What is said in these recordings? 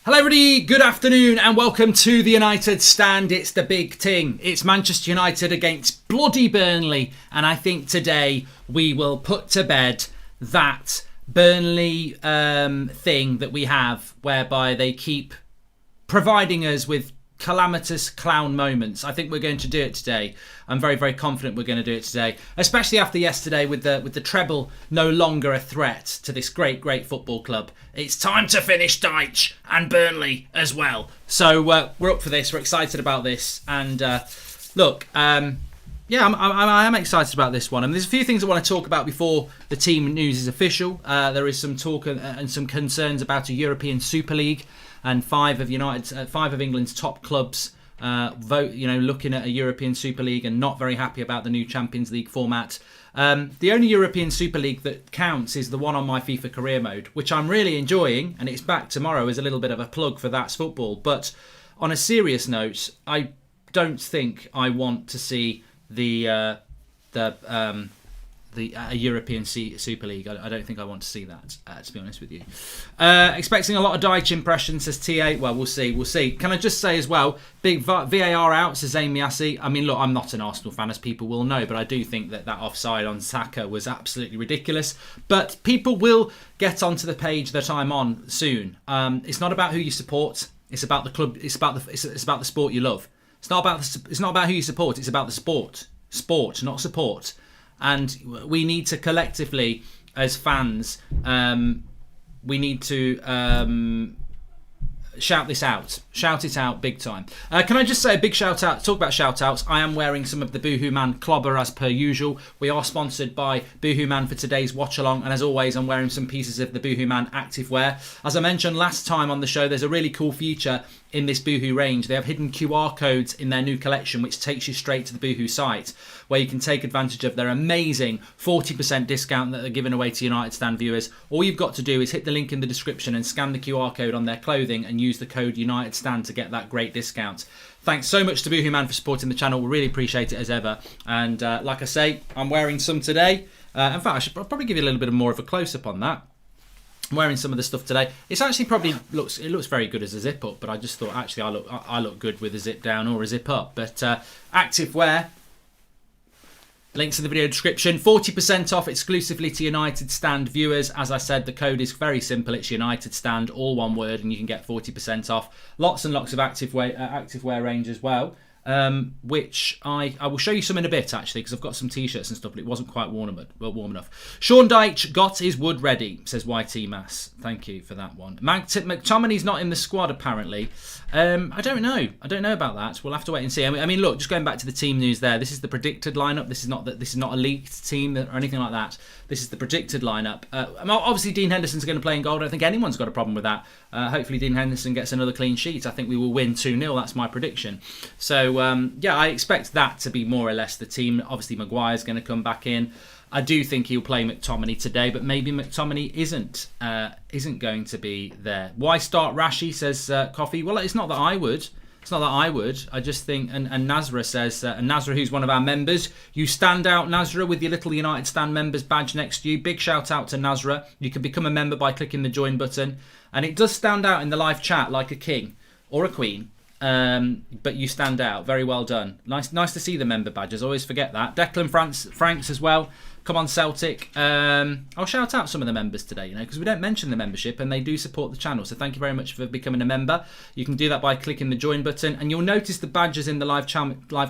Hello everybody, good afternoon and welcome to the United Stand. It's the big ting. It's Manchester United against bloody Burnley, and I think today we will put to bed that Burnley thing that we have whereby they keep providing us with calamitous clown moments. I think we're going to do it today. I'm very, very confident we're going to do it today, especially after yesterday with the treble no longer a threat to this great, great football club. It's time to finish Dyche and Burnley as well. So we're up for this. We're excited about this. And look, I am excited about this one. And there's a few things I want to talk about before the team news is official. There is some talk and some concerns about a European Super League. And five of England's top clubs looking at a European Super League and not very happy about the new Champions League format. The only European Super League that counts is the one on my FIFA career mode, which I'm really enjoying, and it's back tomorrow as a little bit of a plug for That's Football. But on a serious note, I don't think I want to see a European Super League. I don't think I want to see that, to be honest with you. Expecting a lot of Dyche impressions, says TA. Well, we'll see. Can I just say as well, big VAR out, says Amy Assi. I mean, look, I'm not an Arsenal fan, as people will know, but I do think that offside on Saka was absolutely ridiculous. But people will get onto the page that I'm on soon. It's not about who you support. It's about the club. It's about the sport you love. It's not about who you support. It's about the sport. Sport, not support. And we need to collectively, as fans, we need to shout this out. Shout it out big time. Can I just say a big shout out? Talk about shout outs. I am wearing some of the Boohoo Man clobber as per usual. We are sponsored by Boohoo Man for today's watch along. And as always, I'm wearing some pieces of the Boohoo Man activewear. As I mentioned last time on the show, there's a really cool feature in this Boohoo range. They have hidden QR codes in their new collection, which takes you straight to the Boohoo site, where you can take advantage of their amazing 40% discount that they're giving away to United Stand viewers. All you've got to do is hit the link in the description and scan the QR code on their clothing and use the code United Stand to get that great discount. Thanks so much to Boohoo Man for supporting the channel. We really appreciate it as ever. And like I say, I'm wearing some today. In fact, I should probably give you a little bit more of a close-up on that. I'm wearing some of the stuff today. It's actually looks very good as a zip up, but I just thought actually I look good with a zip down or a zip up. But activewear, links in the video description. 40% off exclusively to United Stand viewers. As I said, the code is very simple. It's United Stand, all one word, and you can get 40% off. Lots and lots of activewear range as well. Which I will show you some in a bit, actually, because I've got some t-shirts and stuff, but it wasn't quite warm enough. Sean Dyche got his wood ready, says YT Mass. Thank you for that one. McTominay's not in the squad, apparently. I don't know about that. We'll have to wait and see. I mean, look, just going back to the team news there. This is the predicted lineup. This is not a leaked team or anything like that. This is the predicted lineup. Obviously, Dean Henderson's going to play in goal. I don't think anyone's got a problem with that. Hopefully, Dean Henderson gets another clean sheet. I think we will win 2-0. That's my prediction. So, I expect that to be more or less the team. Obviously, Maguire's going to come back in. I do think he'll play McTominay today, but maybe McTominay isn't going to be there. Why start Rashi, says Coffee. Well, it's not that I would. I just think, and Nazra says, and Nazra, who's one of our members, you stand out, Nazra, with your little United Stand members badge next to you. Big shout out to Nazra. You can become a member by clicking the join button, and it does stand out in the live chat like a king or a queen. But you stand out. Very well done. Nice to see the member badges. Always forget that. Declan Franks as well. Come on, Celtic. I'll shout out some of the members today, because we don't mention the membership and they do support the channel. So thank you very much for becoming a member. You can do that by clicking the join button, and you'll notice the badges in the live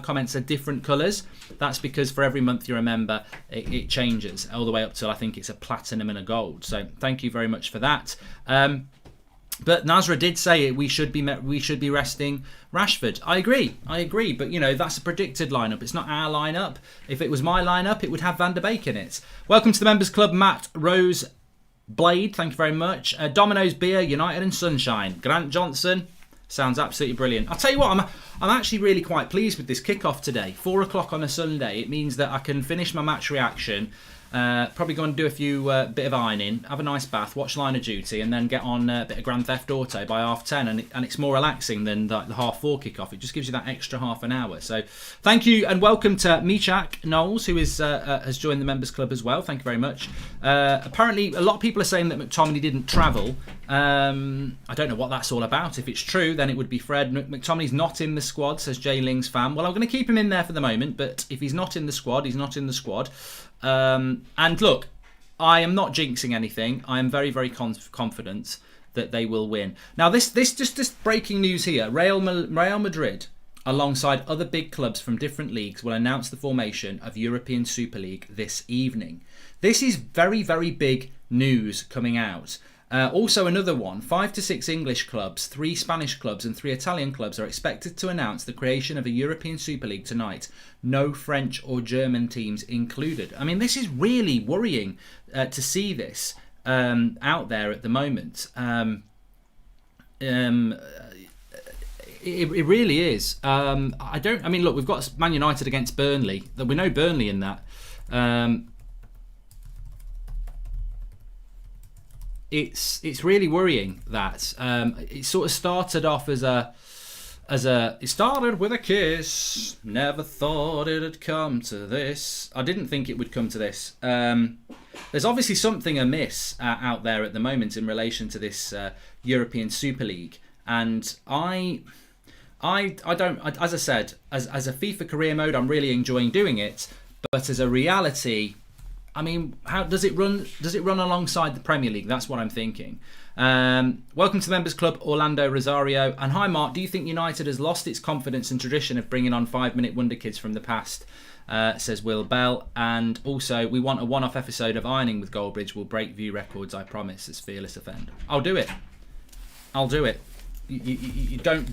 comments are different colours. That's because for every month you're a member, it changes all the way up till I think it's a platinum and a gold. So thank you very much for that. But Nasra did say we should be resting Rashford. I agree. But that's a predicted lineup. It's not our lineup. If it was my lineup, it would have Van der Beek in it. Welcome to the members club, Matt Rose Blade. Thank you very much. Domino's Beer, United and Sunshine. Grant Johnson. Sounds absolutely brilliant. I'll tell you what, I'm actually really quite pleased with this kickoff today. 4 o'clock on a Sunday. It means that I can finish my match reaction Probably going to do a few bit of ironing, have a nice bath, watch Line of Duty, and then get on a bit of Grand Theft Auto by 10:30, and it's more relaxing than the 4:30 kickoff. It just gives you that extra half an hour. So thank you and welcome to Michak Knowles, who has joined the members club as well. Thank you very much. Apparently a lot of people are saying that McTominay didn't travel. I don't know what that's all about. If it's true, then it would be Fred. McTominay's not in the squad, says Jay Ling's fan. Well, I'm going to keep him in there for the moment, but if he's not in the squad, he's not in the squad. And look, I am not jinxing anything. I am very, very confident that they will win. Now, this breaking news here. Real Madrid, alongside other big clubs from different leagues, will announce the formation of European Super League this evening. This is very, very big news coming out. Also another one, 5 to 6 English clubs, 3 Spanish clubs and 3 Italian clubs are expected to announce the creation of a European Super League tonight. No French or German teams included. I mean, this is really worrying to see this out there at the moment. It really is. Look, we've got Man United against Burnley. We know Burnley in that. It's really worrying that it sort of started off it started with a kiss. Never thought it'd come to this. I didn't think it would come to this. There's obviously something amiss out there at the moment in relation to this European Super League, and I don't. As I said, as a FIFA career mode, I'm really enjoying doing it, but as a reality, I mean, how does it run? Does it run alongside the Premier League? That's what I'm thinking. Welcome to the Members Club, Orlando Rosario. And hi, Mark. Do you think United has lost its confidence and tradition of bringing on 5-minute wonder kids from the past? Says Will Bell. And also, we want a one-off episode of Ironing with Goldbridge. We'll break view records, I promise, says Fearless Offend. I'll do it. I'll do it. You don't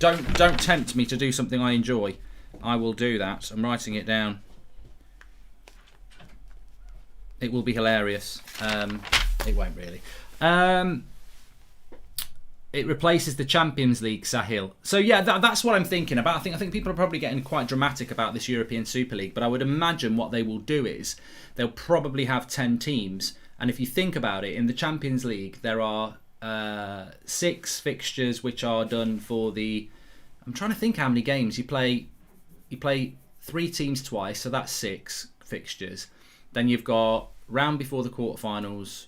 tempt me to do something I enjoy. I will do that. I'm writing it down. It will be hilarious. It won't really. It replaces the Champions League, Sahil. So yeah, that's what I'm thinking about. I think people are probably getting quite dramatic about this European Super League, but I would imagine what they will do is they'll probably have 10 teams. And if you think about it, in the Champions League, there are 6 fixtures which are done for the... I'm trying to think how many games. You play 3 teams twice, so that's 6 fixtures. Then you've got round before the quarterfinals,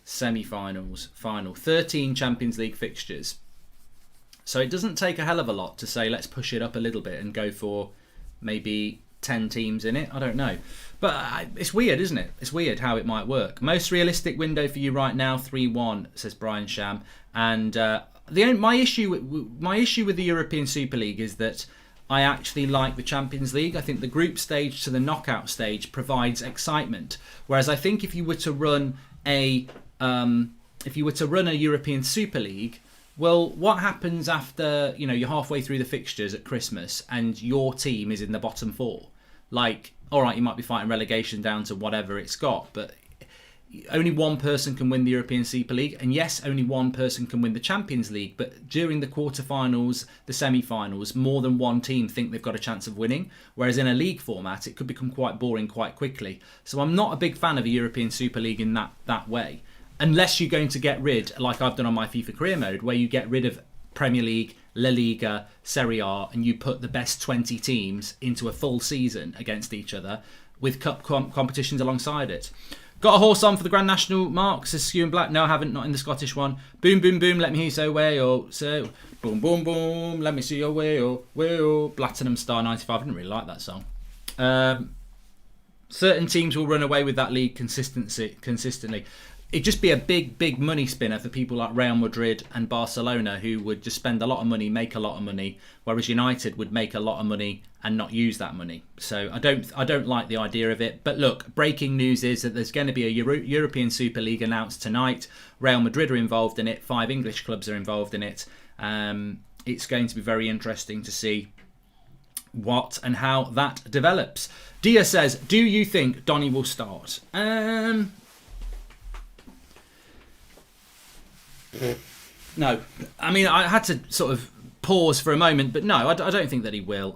semi-finals, final. 13 Champions League fixtures. So it doesn't take a hell of a lot to say, let's push it up a little bit and go for maybe 10 teams in it. I don't know. But it's weird, isn't it? It's weird how it might work. Most realistic window for you right now, 3-1, says Brian Sham. And my issue with the European Super League is that I actually like the Champions League. I think the group stage to the knockout stage provides excitement. Whereas I think if you were to run a European Super League, well, what happens after you're halfway through the fixtures at Christmas and your team is in the bottom 4? Like, all right, you might be fighting relegation down to whatever it's got, but only one person can win the European Super League, and yes, only one person can win the Champions League, but during the quarterfinals, the semi-finals, more than one team think they've got a chance of winning, whereas in a league format, it could become quite boring quite quickly. So I'm not a big fan of a European Super League in that way, unless you're going to get rid, like I've done on my FIFA career mode, where you get rid of Premier League, La Liga, Serie A, and you put the best 20 teams into a full season against each other with cup competitions alongside it. Got a horse on for the Grand National, Mark, says Skew and Black. No, I haven't, not in the Scottish one. Boom, boom, boom, let me hear you say way, oh, so. Boom, boom, boom, let me see your way, oh. Platinum Star 95. I didn't really like that song. Certain teams will run away with that league consistently. It'd just be a big, big money spinner for people like Real Madrid and Barcelona, who would just spend a lot of money, make a lot of money, whereas United would make a lot of money and not use that money. So I don't like the idea of it. But look, breaking news is that there's going to be a European Super League announced tonight. Real Madrid are involved in it. 5 English clubs are involved in it. It's going to be very interesting to see what and how that develops. Dia says, do you think Donny will start? No. I mean, I had to sort of pause for a moment, but no, I don't think that he will.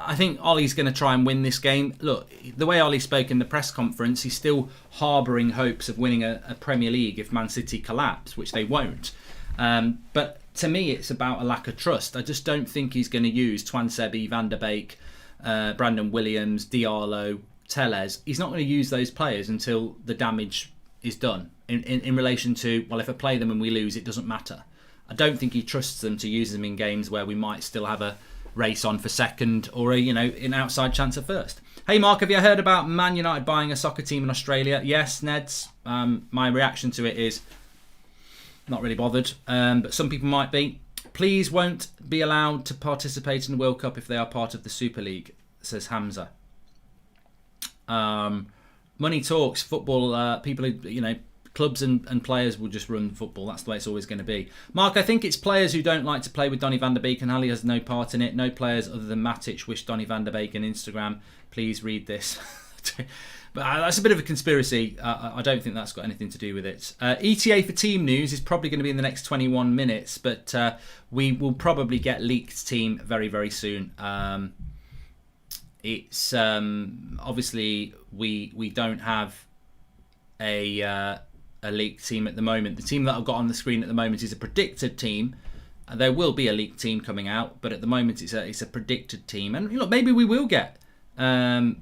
I think Ollie's going to try and win this game. Look, the way Ollie spoke in the press conference, he's still harbouring hopes of winning a Premier League if Man City collapse, which they won't. But to me, it's about a lack of trust. I just don't think he's going to use Twansebi, Van der Beek, Brandon Williams, Diallo, Tellez. He's not going to use those players until the damage is done. In relation to, well, if I play them and we lose, it doesn't matter. I don't think he trusts them to use them in games where we might still have a race on for second or an outside chance at first. Hey Mark, have you heard about Man United buying a soccer team in Australia? Yes, Neds. My reaction to it is not really bothered, but some people might be. Please won't be allowed to participate in the World Cup if they are part of the Super League, says Hamza. Money talks. Football, people who, clubs and players will just run football. That's the way it's always going to be. Mark, I think it's players who don't like to play with Donny van der Beek, and Ali has no part in it. No players other than Matic wish Donny van der Beek on Instagram. Please read this. But that's a bit of a conspiracy. I don't think that's got anything to do with it. ETA for team news is probably going to be in the next 21 minutes, but we will probably get leaked team very, very soon. It's obviously we don't have a leaked team at the moment. The team that I've got on the screen at the moment is a predicted team. There will be a leaked team coming out, but at the moment it's a predicted team. And look, maybe we will get. And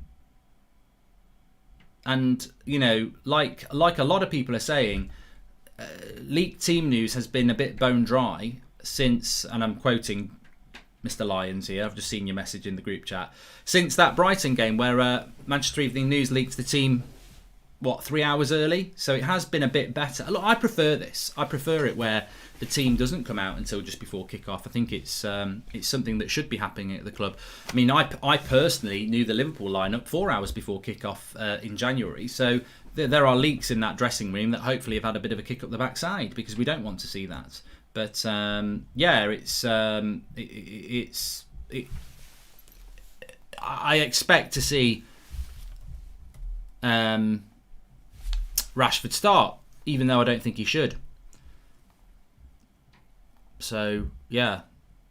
like a lot of people are saying, leaked team news has been a bit bone dry since, and I'm quoting Mr. Lyons here, I've just seen your message in the group chat, since that Brighton game where Manchester Evening News leaked the team 3 hours early. So it has been a bit better. Look, I prefer this. I prefer it where the team doesn't come out until just before kickoff. I think it's something that should be happening at the club. I mean, I personally knew the Liverpool lineup 4 hours before kickoff in January. So there are leaks in that dressing room that hopefully have had a bit of a kick up the backside, because we don't want to see that. But I expect to see Rashford start, even though I don't think he should. So yeah,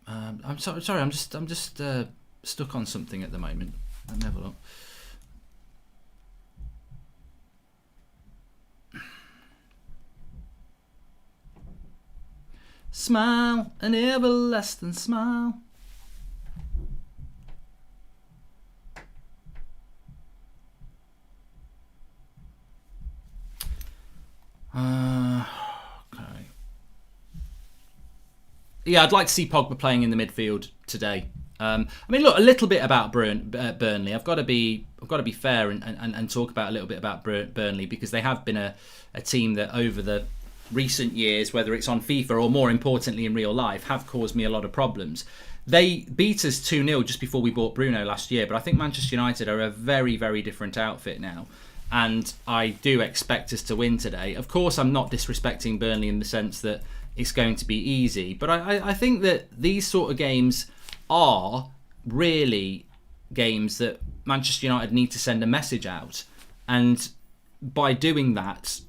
I'm sorry. I'm just stuck on something at the moment. Let me have a look. Smile, an everlasting smile. Okay. Yeah, I'd like to see Pogba playing in the midfield today. I mean, look, a little bit about Burnley. I've got to be fair and talk about a little bit about Burnley, because they have been a team that over the recent years, whether it's on FIFA or more importantly in real life, have caused me a lot of problems. They beat us 2-0 just before we bought Bruno last year, but I think Manchester United are a very, very different outfit now. And I do expect us to win today. Of course, I'm not disrespecting Burnley in the sense that it's going to be easy. But I think that these sort of games are really games that Manchester United need to send a message out. And by doing that,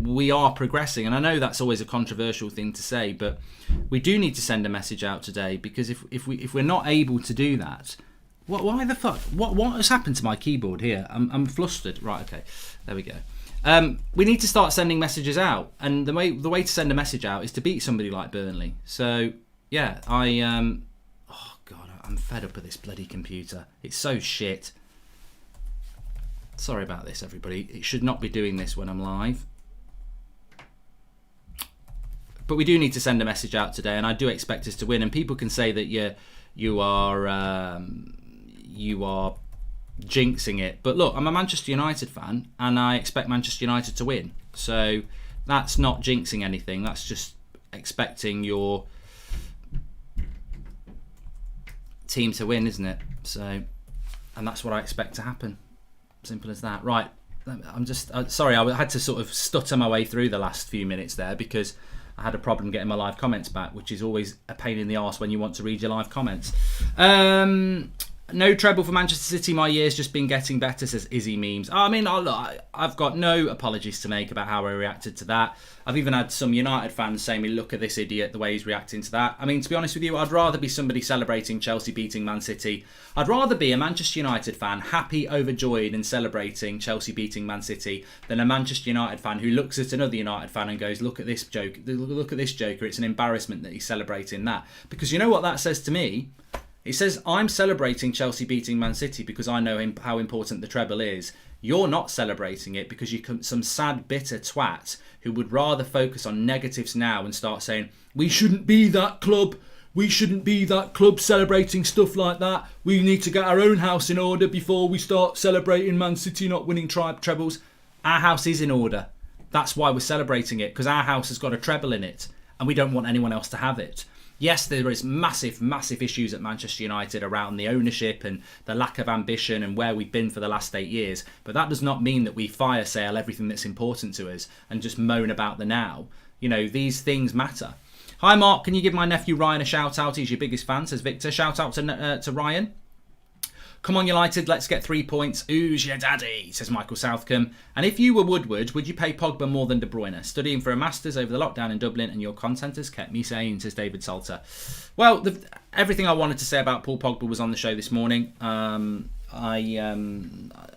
we are progressing. And I know that's always a controversial thing to say, but we do need to send a message out today, because if we're not able to do that, why the fuck? What has happened to my keyboard here? I'm flustered. Right, okay. There we go. We need to start sending messages out. And the way to send a message out is to beat somebody like Burnley. So, yeah, oh, God, I'm fed up with this bloody computer. It's so shit. Sorry about this, everybody. It should not be doing this when I'm live. But we do need to send a message out today, and I do expect us to win. And people can say that you are jinxing it, but look, I'm a Manchester United fan and I expect Manchester United to win, so that's not jinxing anything. That's just expecting your team to win, isn't it? So, and that's what I expect to happen. Simple as that. Right, I'm just sorry, I had to sort of stutter my way through the last few minutes there because I had a problem getting my live comments back, which is always a pain in the arse when you want to read your live comments. No treble for Manchester City. My year's just been getting better, says Izzy Memes. I mean, I've got no apologies to make about how I reacted to that. I've even had some United fans saying, me, look at this idiot, the way he's reacting to that. I mean, to be honest with you, I'd rather be somebody celebrating Chelsea beating Man City. I'd rather be a Manchester United fan, happy, overjoyed and celebrating Chelsea beating Man City, than a Manchester United fan who looks at another United fan and goes, look at this joke, look at this joker. It's an embarrassment that he's celebrating that. Because you know what that says to me? It says, I'm celebrating Chelsea beating Man City because I know how important the treble is. You're not celebrating it because you're some sad, bitter twat who would rather focus on negatives now and start saying, we shouldn't be that club. We shouldn't be that club celebrating stuff like that. We need to get our own house in order before we start celebrating Man City not winning trebles. Our house is in order. That's why we're celebrating it, because our house has got a treble in it and we don't want anyone else to have it. Yes, there is massive, massive issues at Manchester United around the ownership and the lack of ambition and where we've been for the last 8 years. But that does not mean that we fire sale everything that's important to us and just moan about the now. You know, these things matter. Hi, Mark. Can you give my nephew Ryan a shout out? He's your biggest fan, says Victor. Shout out to Ryan. Come on, United, let's get 3 points. Who's your daddy, says Michael Southcombe. And if you were Woodward, would you pay Pogba more than De Bruyne? Studying for a Masters over the lockdown in Dublin and your content has kept me sane, says David Salter. Well, everything I wanted to say about Paul Pogba was on the show this morning. I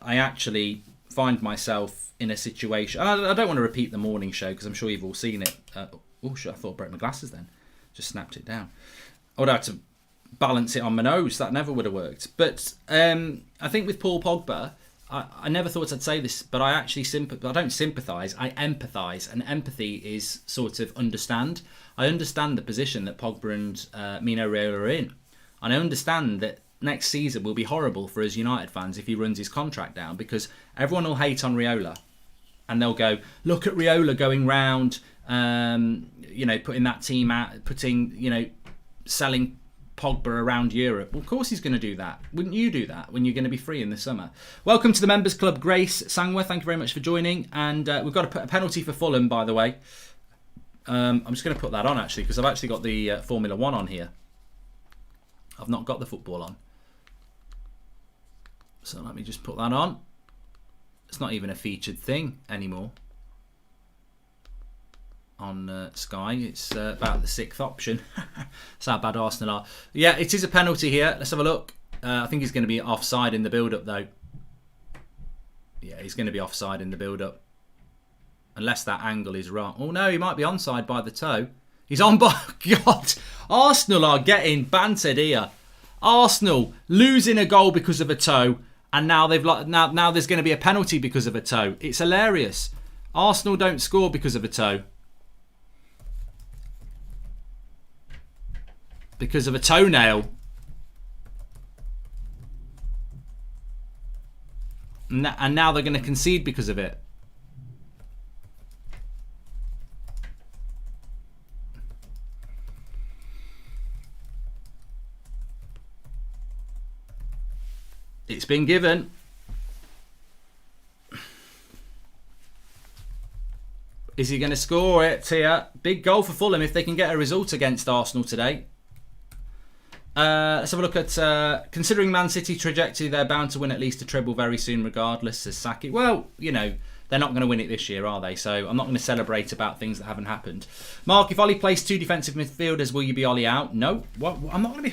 actually find myself in a situation... I don't want to repeat the morning show because I'm sure you've all seen it. Oh, shit, I thought I broke my glasses then. Just snapped it down. I would have to balance it on my nose. That never would have worked. But I think with Paul Pogba, I never thought I'd say this, but I actually I don't sympathise, I empathise. And empathy is sort of understand. I understand the position that Pogba and Mino Raiola are in. And I understand that next season will be horrible for us United fans if he runs his contract down, because everyone will hate on Raiola. And they'll go, look at Raiola going round, putting that team out, selling Pogba around Europe. Well, of course he's going to do that. Wouldn't you do that when you're going to be free in the summer? Welcome to the Members Club, Grace Sangwa. Thank you very much for joining. And we've got a penalty for Fulham, by the way. I'm just going to put that on, actually, because I've actually got the Formula 1 on here. I've not got the football on. So let me just put that on. It's not even a featured thing anymore on Sky. It's about the 6th option. That's how bad Arsenal are. Yeah, it is a penalty here. Let's have a look. I think he's going to be offside in the build-up, though. Yeah, he's going to be offside in the build-up. Unless that angle is wrong. Oh, no, he might be onside by the toe. He's on by... God, Arsenal are getting bantered here. Arsenal losing a goal because of a toe, and now now there's going to be a penalty because of a toe. It's hilarious. Arsenal don't score because of a toe. Because of a toenail. And now they're going to concede because of it. It's been given. Is he going to score it here? Big goal for Fulham if they can get a result against Arsenal today. Let's have a look at considering Man City trajectory. They're bound to win at least a treble very soon regardless, says Saki. Well, you know, they're not going to win it this year, are they? So I'm not going to celebrate about things that haven't happened. Mark, if Ollie plays 2 defensive midfielders, will you be Ollie out? No. What? I'm not going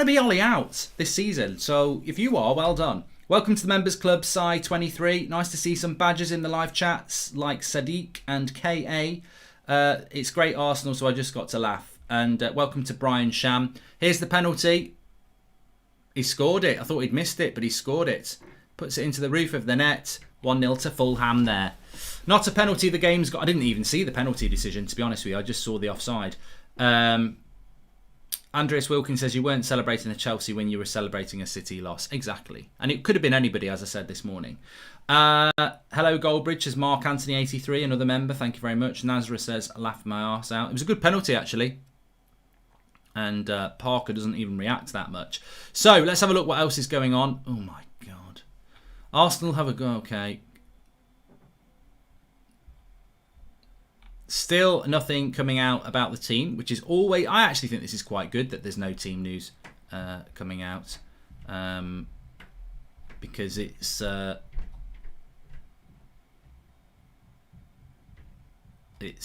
to be Ollie out this season. So if you are, well done. Welcome to the Members Club, Sai23. Nice to see some badges in the live chats like Sadiq and KA. It's great Arsenal, so I just got to laugh. And welcome to Brian Sham. Here's the penalty. He scored it. I thought he'd missed it, but he scored it. Puts it into the roof of the net. 1-0 to Fulham there. Not a penalty the game's got. I didn't even see the penalty decision, to be honest with you. I just saw the offside. Andreas Wilkins says you weren't celebrating a Chelsea when you were celebrating a City loss. Exactly. And it could have been anybody, as I said this morning. Hello, Goldbridge, says Mark Anthony 83, another member. Thank you very much. Nazra says, laugh my arse out. It was a good penalty, actually. And Parker doesn't even react that much. So, let's have a look what else is going on. Oh, my God. Arsenal have a go. Okay. Still nothing coming out about the team, which is always... I actually think this is quite good that there's no team news coming out. because it's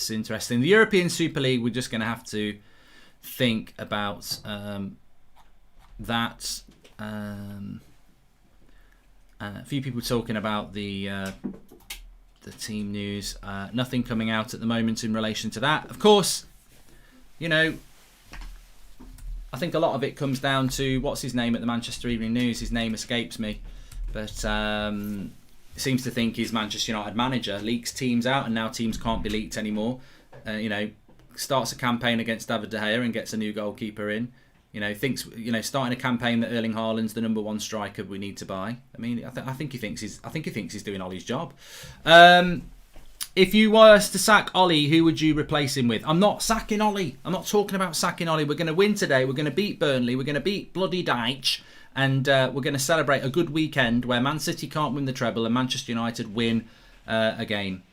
interesting. The European Super League, we're just going to have to think about that. A few people talking about the team news. Nothing coming out at the moment in relation to that. Of course, you know, I think a lot of it comes down to what's his name at the Manchester Evening News. His name escapes me, but seems to think he's Manchester United manager. Leaks teams out, and now teams can't be leaked anymore. You know, starts a campaign against David De Gea and gets a new goalkeeper in. You know, thinks, you know, starting a campaign that Erling Haaland's the #1 striker we need to buy. I mean, I think he thinks he's doing Ollie's job. If you were to sack Ollie, who would you replace him with? I'm not sacking Ollie. I'm not talking about sacking Ollie. We're going to win today. We're going to beat Burnley. We're going to beat bloody Dyche. And we're going to celebrate a good weekend where Man City can't win the treble and Manchester United win again.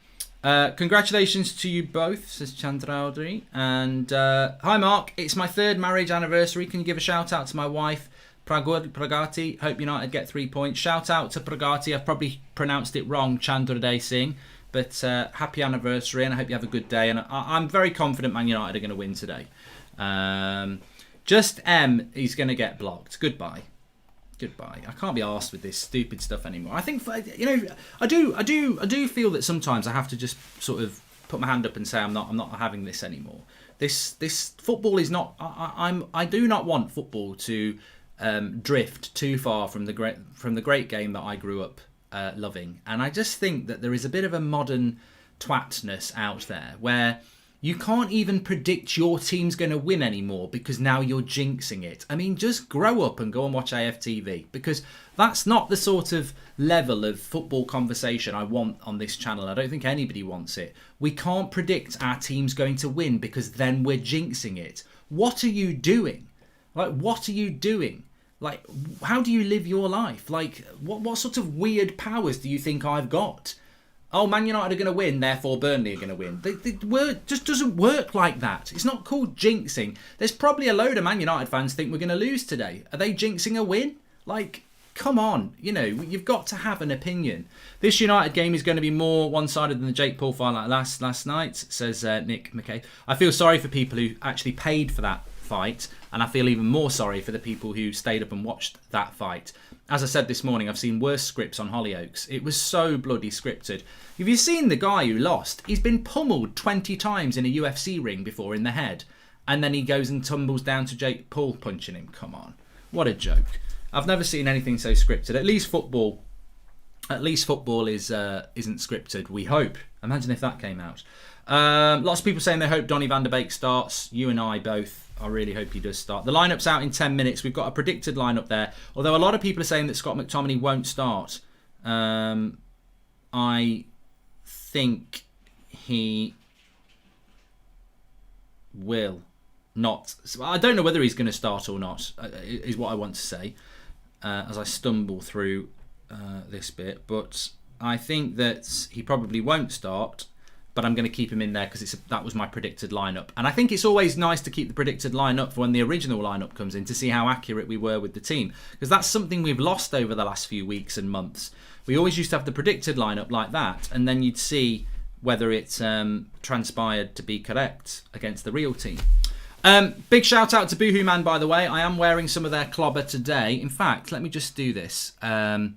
Congratulations to you both, says Chandraudri. And hi, Mark. It's my 3rd marriage anniversary. Can you give a shout out to my wife, Pragati? Hope United get 3 points. Shout out to Pragati. I've probably pronounced it wrong, Chandrade Singh. But happy anniversary, and I hope you have a good day. And I'm very confident Man United are going to win today. Just M, he's going to get blocked. Goodbye. I can't be arsed with this stupid stuff anymore. I think, you know, I do feel that sometimes I have to just sort of put my hand up and say I'm not having this anymore. This football is not. I do not want football to drift too far from the great game that I grew up loving. And I just think that there is a bit of a modern twatness out there where you can't even predict your team's going to win anymore because now you're jinxing it. I mean, just grow up and go and watch AFTV, because that's not the sort of level of football conversation I want on this channel. I don't think anybody wants it. We can't predict our team's going to win because then we're jinxing it. What are you doing? Like, what are you doing? Like, how do you live your life? Like, what sort of weird powers do you think I've got? Oh, Man United are going to win, therefore Burnley are going to win. The word just doesn't work like that. It's not called jinxing. There's probably a load of Man United fans think we're going to lose today. Are they jinxing a win? Like, come on. You know, you've got to have an opinion. This United game is going to be more one-sided than the Jake Paul fight like last night, says Nick McKay. I feel sorry for people who actually paid for that fight, and I feel even more sorry for the people who stayed up and watched that fight. As I said this morning, I've seen worse scripts on Hollyoaks. It was so bloody scripted. Have you seen the guy who lost? He's been pummeled 20 times in a UFC ring before in the head, and then he goes and tumbles down to Jake Paul punching him. Come on, what a joke! I've never seen anything so scripted. At least football is isn't scripted. We hope. Imagine if that came out. Lots of people saying they hope Donny van der Beek starts. You and I both. I really hope he does start. The lineup's out in 10 minutes. We've got a predicted lineup there. Although a lot of people are saying that Scott McTominay won't start. I think he will not. So I don't know whether he's going to start or not, is what I want to say, as I stumble through this bit. But I think that he probably won't start. But I'm going to keep him in there because that was my predicted lineup. And I think it's always nice to keep the predicted lineup for when the original lineup comes in to see how accurate we were with the team. Because that's something we've lost over the last few weeks and months. We always used to have the predicted lineup like that, and then you'd see whether it transpired to be correct against the real team. Big shout out to Boohoo Man, by the way. I am wearing some of their clobber today. In fact, let me just do this. Let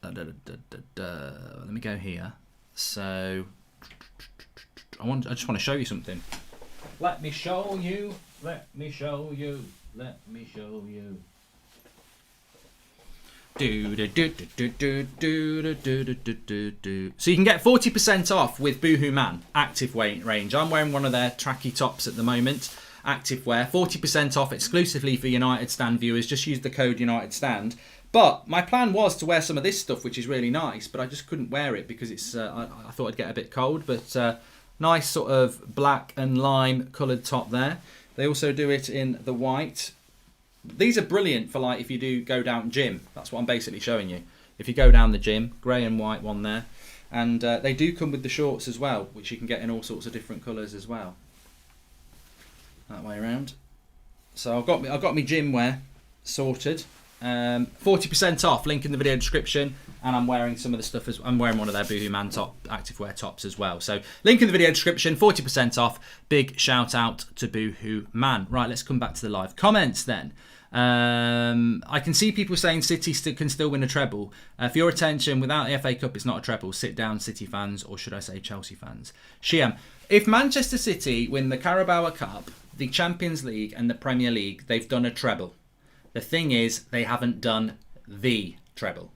me go here. So I just want to show you something. Let me show you. Let me show you. Let me show you. So you can get 40% off with Boohoo Man active weight range. I'm wearing one of their tracky tops at the moment. Active wear, 40% off exclusively for United Stand viewers. Just use the code United Stand. But my plan was to wear some of this stuff, which is really nice, but I just couldn't wear it because it's. I thought I'd get a bit cold, but nice sort of black and lime coloured top there. They also do it in the white. These are brilliant for like if you do go down gym. That's what I'm basically showing you. If you go down the gym, grey and white one there, and they do come with the shorts as well, which you can get in all sorts of different colours as well. That way around. So I've got my gym wear sorted. 40% off, link in the video description. And I'm wearing some of the stuff, I'm wearing one of their Boohoo Man activewear tops as well. So link in the video description, 40% off. Big shout out to Boohoo Man. Right, let's come back to the live comments then. I can see people saying City can still win a treble. For your attention, without the FA Cup, it's not a treble. Sit down, City fans, or should I say Chelsea fans. Shiam, if Manchester City win the Carabao Cup, the Champions League and the Premier League, they've done a treble. The thing is, they haven't done the treble.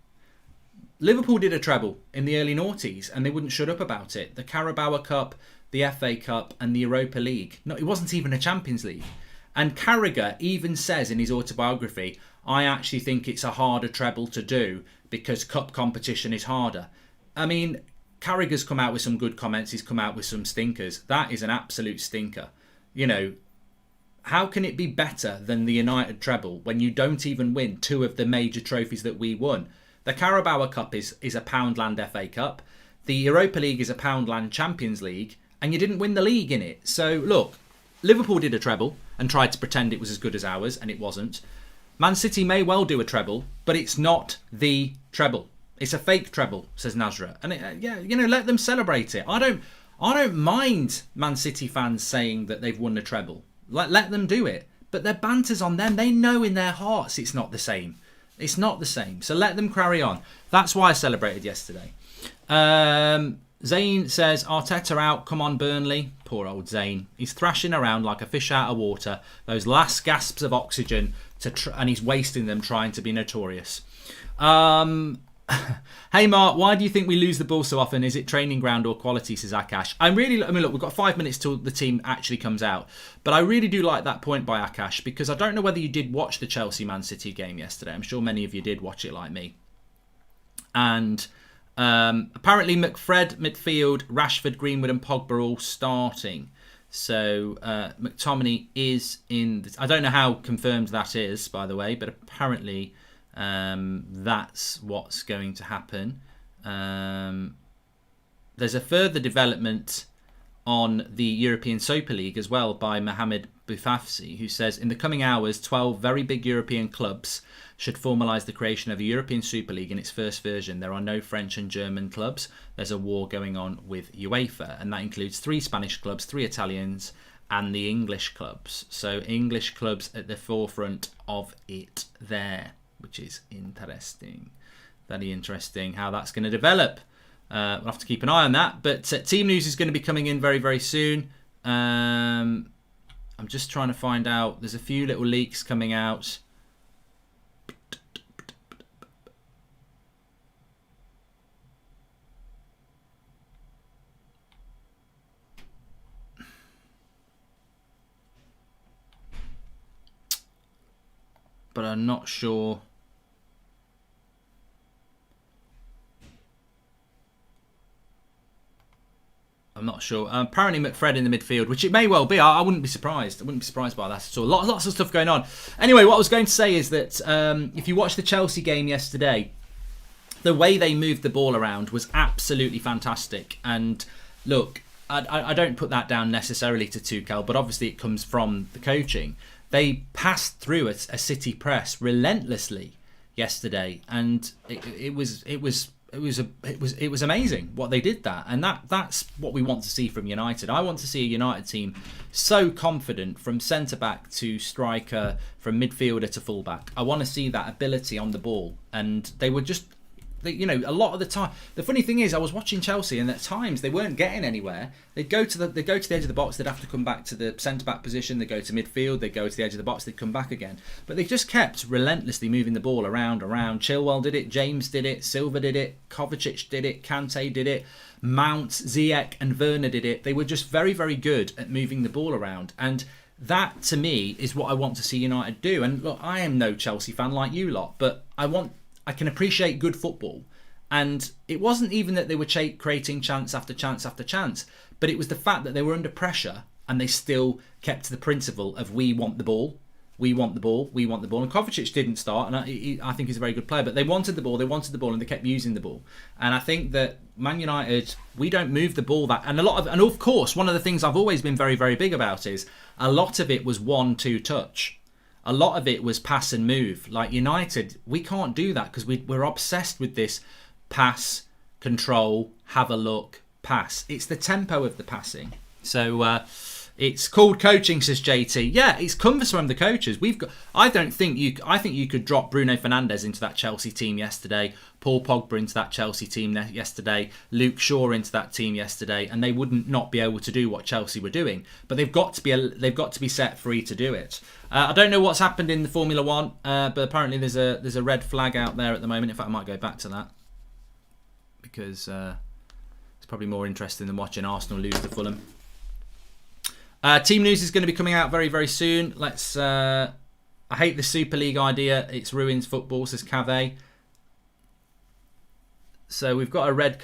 Liverpool did a treble in the early noughties and they wouldn't shut up about it. The Carabao Cup, the FA Cup and the Europa League. No, it wasn't even a Champions League. And Carragher even says in his autobiography, I actually think it's a harder treble to do because cup competition is harder. I mean, Carragher's come out with some good comments. He's come out with some stinkers. That is an absolute stinker. You know, how can it be better than the United treble when you don't even win two of the major trophies that we won? The Carabao Cup is a Poundland FA Cup. The Europa League is a Poundland Champions League. And you didn't win the league in it. So, look, Liverpool did a treble and tried to pretend it was as good as ours, and it wasn't. Man City may well do a treble, but it's not the treble. It's a fake treble, says Nasra. And, yeah, you know, let them celebrate it. I don't mind Man City fans saying that they've won a treble. Let them do it. But their banter's on them. They know in their hearts it's not the same. It's not the same. So let them carry on. That's why I celebrated yesterday. Zane says, Arteta out. Come on, Burnley. Poor old Zane. He's thrashing around like a fish out of water. Those last gasps of oxygen. And he's wasting them trying to be notorious. Hey, Mark, why do you think we lose the ball so often? Is it training ground or quality, says Akash? I mean, look, we've got 5 minutes till the team actually comes out. But I really do like that point by Akash because I don't know whether you did watch the Chelsea-Man City game yesterday. I'm sure many of you did watch it like me. And apparently McFred, midfield, Rashford, Greenwood and Pogba all starting. So McTominay is in... I don't know how confirmed that is, by the way, but apparently... that's what's going to happen. There's a further development on the European Super League as well by Mohamed Boufafsi, who says, in the coming hours, 12 very big European clubs should formalise the creation of a European Super League in its first version. There are no French and German clubs. There's a war going on with UEFA, and that includes 3 Spanish clubs, 3 Italians, and the English clubs. So English clubs at the forefront of it there, which is interesting. Very interesting how that's going to develop. We'll have to keep an eye on that. But team news is going to be coming in very, very soon. I'm just trying to find out. There's a few little leaks coming out. But I'm not sure. Apparently McFred in the midfield, which it may well be. I wouldn't be surprised. I wouldn't be surprised by that at all. Lots of stuff going on. Anyway, what I was going to say is that if you watched the Chelsea game yesterday, the way they moved the ball around was absolutely fantastic. And look, I don't put that down necessarily to Tuchel, but obviously it comes from the coaching. They passed through a City press relentlessly yesterday, and it was amazing what they did that, and that's what we want to see from United. I want to see a United team so confident from centre back to striker, from midfielder to full back. I want to see that ability on the ball, and they were just. You know, a lot of the time. The funny thing is, I was watching Chelsea, and at times they weren't getting anywhere. They'd go to the edge of the box. They'd have to come back to the centre back position. They'd go to midfield. They'd go to the edge of the box. They'd come back again. But they just kept relentlessly moving the ball around. Chilwell did it. James did it. Silva did it. Kovacic did it. Kante did it. Mount, Ziyech, and Werner did it. They were just very, very good at moving the ball around. And that, to me, is what I want to see United do. And look, I am no Chelsea fan like you lot, but I can appreciate good football. And it wasn't even that they were creating chance after chance after chance, but it was the fact that they were under pressure and they still kept to the principle of we want the ball, we want the ball, we want the ball. And Kovacic didn't start, and I think he's a very good player, but they wanted the ball, and they kept using the ball. And I think that Man United, we don't move the ball that, and of course, one of the things I've always been very, very big about is a lot of it was 1-2 touch. a lot of it was pass and move. Like United, we can't do that because we're obsessed with this pass, control, have a look, pass. It's the tempo of the passing. So it's called coaching, says JT. Yeah, it's comes from the coaches. I think you could drop Bruno Fernandes into that Chelsea team yesterday, Paul Pogba into that Chelsea team yesterday, Luke Shaw into that team yesterday, and they wouldn't not be able to do what Chelsea were doing. But they've got to be set free to do it. I don't know what's happened in the Formula One, but apparently there's a red flag out there at the moment. In fact, I might go back to that because it's probably more interesting than watching Arsenal lose to Fulham. Team news is going to be coming out very, very soon. I hate the Super League idea. It's ruins football, says Cave. So we've got a red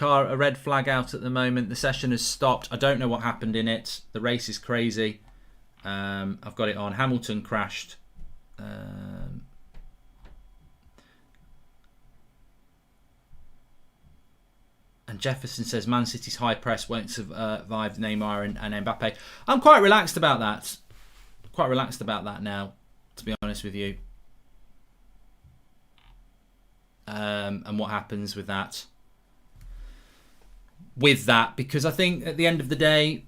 flag out at the moment. The session has stopped. I don't know what happened in it. The race is crazy. I've got it on. Hamilton crashed. And Jefferson says Man City's high press won't survive Neymar and Mbappe. I'm quite relaxed about that. Quite relaxed about that now, to be honest with you. And what happens with that? Because I think at the end of the day,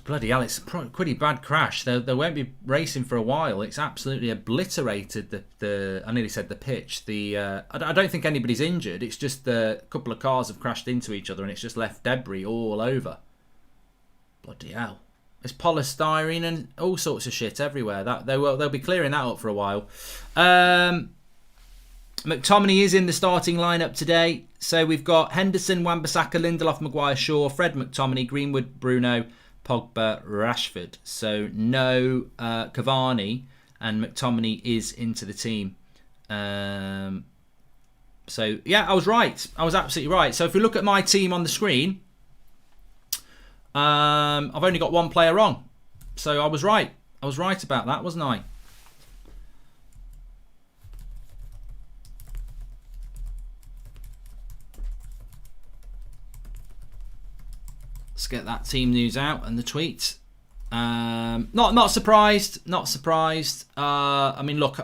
bloody hell, it's a pretty bad crash. They won't be racing for a while. It's absolutely obliterated the I nearly said the pitch. I don't think anybody's injured. It's just a couple of cars have crashed into each other and it's just left debris all over. Bloody hell. There's polystyrene and all sorts of shit everywhere. They'll be clearing that up for a while. McTominay is in the starting lineup today. So we've got Henderson, Wan-Bissaka, Lindelof, Maguire, Shaw, Fred, McTominay, Greenwood, Bruno, Pogba, Rashford. So no Cavani, and McTominay is into the team. So yeah, I was right. I was absolutely right. So if we look at my team on the screen, I've only got one player wrong. So I was right. I was right about that, wasn't I? Let's get that team news out and the tweets. Not surprised. Not surprised. I mean, look,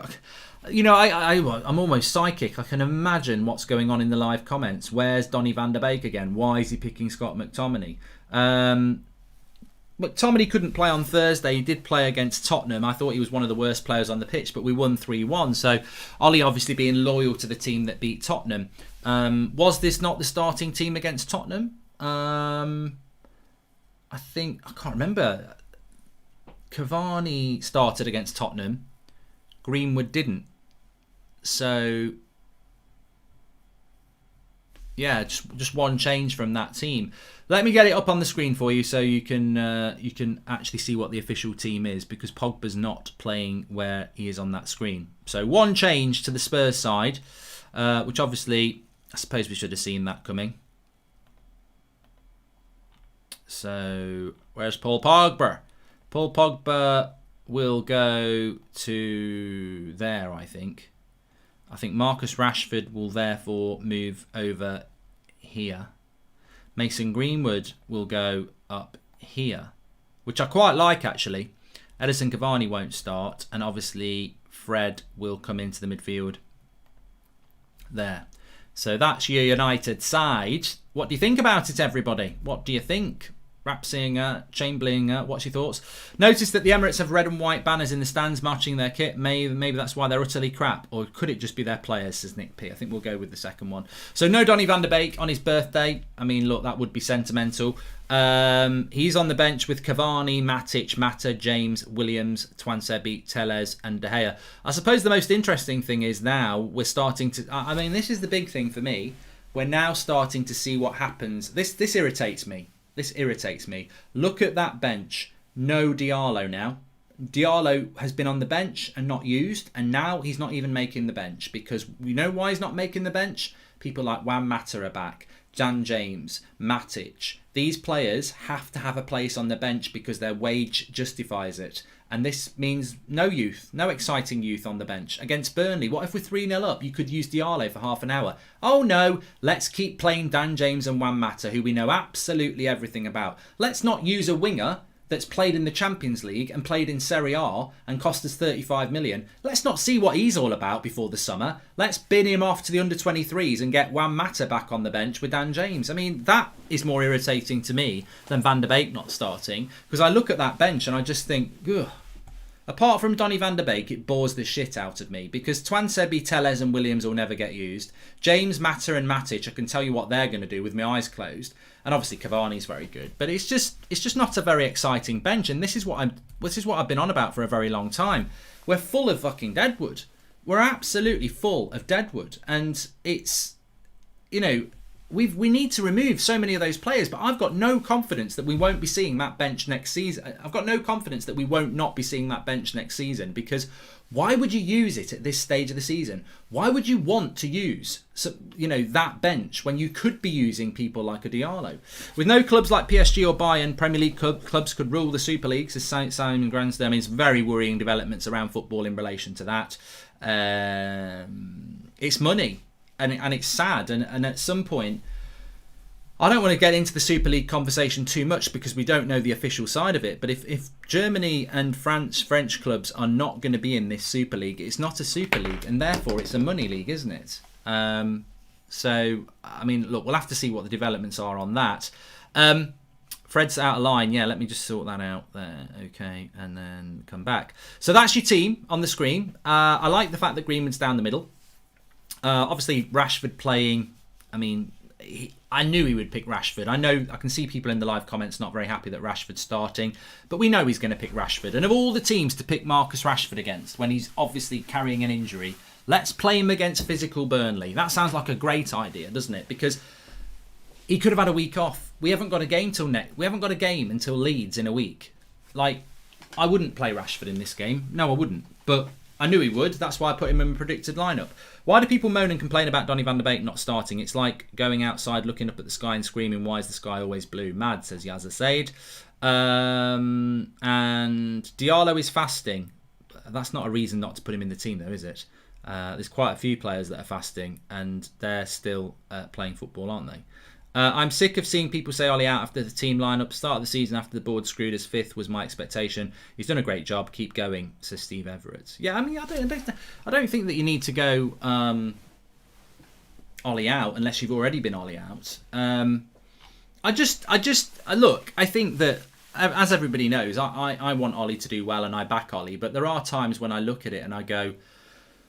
you know, I'm almost psychic. I can imagine what's going on in the live comments. Where's Donny van der Beek again? Why is he picking Scott McTominay? McTominay couldn't play on Thursday. He did play against Tottenham. I thought he was one of the worst players on the pitch, but we won 3-1. So Ollie obviously being loyal to the team that beat Tottenham. Was this not the starting team against Tottenham? I can't remember. Cavani started against Tottenham. Greenwood didn't. So yeah, just one change from that team. Let me get it up on the screen for you so you can actually see what the official team is, because Pogba's not playing where he is on that screen. So one change to the Spurs side, which obviously I suppose we should have seen that coming. So where's Paul Pogba? Paul Pogba will go to there, I think. I think Marcus Rashford will therefore move over here. Mason Greenwood will go up here, which I quite like actually. Edison Cavani won't start, and obviously Fred will come into the midfield there. So that's your United side. What do you think about it, everybody? What do you think? Rapsinger, Chamberlain, what's your thoughts? Notice that the Emirates have red and white banners in the stands matching their kit. Maybe that's why they're utterly crap. Or could it just be their players, says Nick P. I think we'll go with the second one. So no Donny van der Beek on his birthday. I mean, look, that would be sentimental. He's on the bench with Cavani, Matic, Mata, James, Williams, Twansebi, Tellez and De Gea. I suppose the most interesting thing is now we're starting to... I mean, this is the big thing for me. We're now starting to see what happens. This irritates me. This irritates me. Look at that bench. No Diallo now. Diallo has been on the bench and not used, and now he's not even making the bench, because we know why he's not making the bench. People like Wan Mata are back, Dan James, Matic. These players have to have a place on the bench because their wage justifies it. And this means no youth, no exciting youth on the bench. Against Burnley, what if we're 3-0 up? You could use Diallo for half an hour. Oh no, let's keep playing Dan James and Wan Mata, who we know absolutely everything about. Let's not use a winger that's played in the Champions League and played in Serie A and cost us 35 million. Let's not see what he's all about before the summer. Let's bin him off to the under-23s and get Juan Mata back on the bench with Dan James. I mean, that is more irritating to me than Van der Beek not starting, because I look at that bench and I just think, ugh. Apart from Donny van der Beek, it bores the shit out of me, because Twansebi, Tellez and Williams will never get used. James, Mata and Matic, I can tell you what they're going to do with my eyes closed. And obviously Cavani's very good, but it's just not a very exciting bench. And this is what I've been on about for a very long time. We're full of fucking deadwood. We're absolutely full of deadwood, and it's, you know, we need to remove so many of those players. But I've got no confidence that we won't be seeing that bench next season. I've got no confidence that we won't not be seeing that bench next season, because why would you use it at this stage of the season? Why would you want to use, you know, that bench when you could be using people like a Diallo? With no clubs like PSG or Bayern, Premier League clubs could rule the Super League, says Simon Grandster. I mean, it's very worrying developments around football in relation to that. It's money, and it's sad. And at some point, I don't want to get into the Super League conversation too much because we don't know the official side of it. But if Germany and French clubs are not going to be in this Super League, it's not a Super League, and therefore it's a money league, isn't it? So, I mean, look, we'll have to see what the developments are on that. Fred's out of line. Yeah, let me just sort that out there. Okay, and then come back. So that's your team on the screen. I like the fact that Greenwood's down the middle. Obviously, Rashford playing. I mean, I knew he would pick Rashford. I can see people in the live comments not very happy that Rashford's starting, but we know he's going to pick Rashford. And of all the teams to pick Marcus Rashford against when he's obviously carrying an injury, let's play him against physical Burnley. That sounds like a great idea, doesn't it? Because he could have had a week off. We haven't got a game until Leeds in a week. Like, I wouldn't play Rashford in this game. No, I wouldn't. But I knew he would. That's why I put him in my predicted lineup. Why do people moan and complain about Donny van der Beek not starting? It's like going outside, looking up at the sky and screaming, "Why is the sky always blue?" Mad, says Yazza Said. And Diallo is fasting. That's not a reason not to put him in the team, though, is it? There's quite a few players that are fasting, and they're still playing football, aren't they? I'm sick of seeing people say Ollie out after the team lineup. Start of the season after the board screwed us. Fifth was my expectation. He's done a great job. Keep going, says Steve Everett. Yeah, I mean, I don't think that you need to go Ollie out unless you've already been Ollie out. I think that, as everybody knows, I want Ollie to do well and I back Ollie. But there are times when I look at it and I go,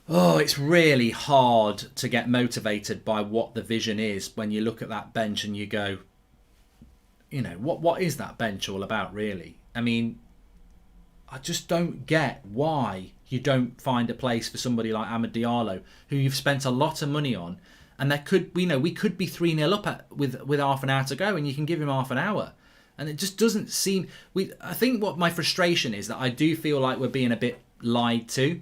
oh, it's really hard to get motivated by what the vision is when you look at that bench and you go, you know, what is that bench all about, really? I mean, I just don't get why you don't find a place for somebody like Amad Diallo, who you've spent a lot of money on, and there could, we could be 3-0 up with half an hour to go, and you can give him half an hour. And it just doesn't seem... I think what my frustration is that I do feel like we're being a bit lied to.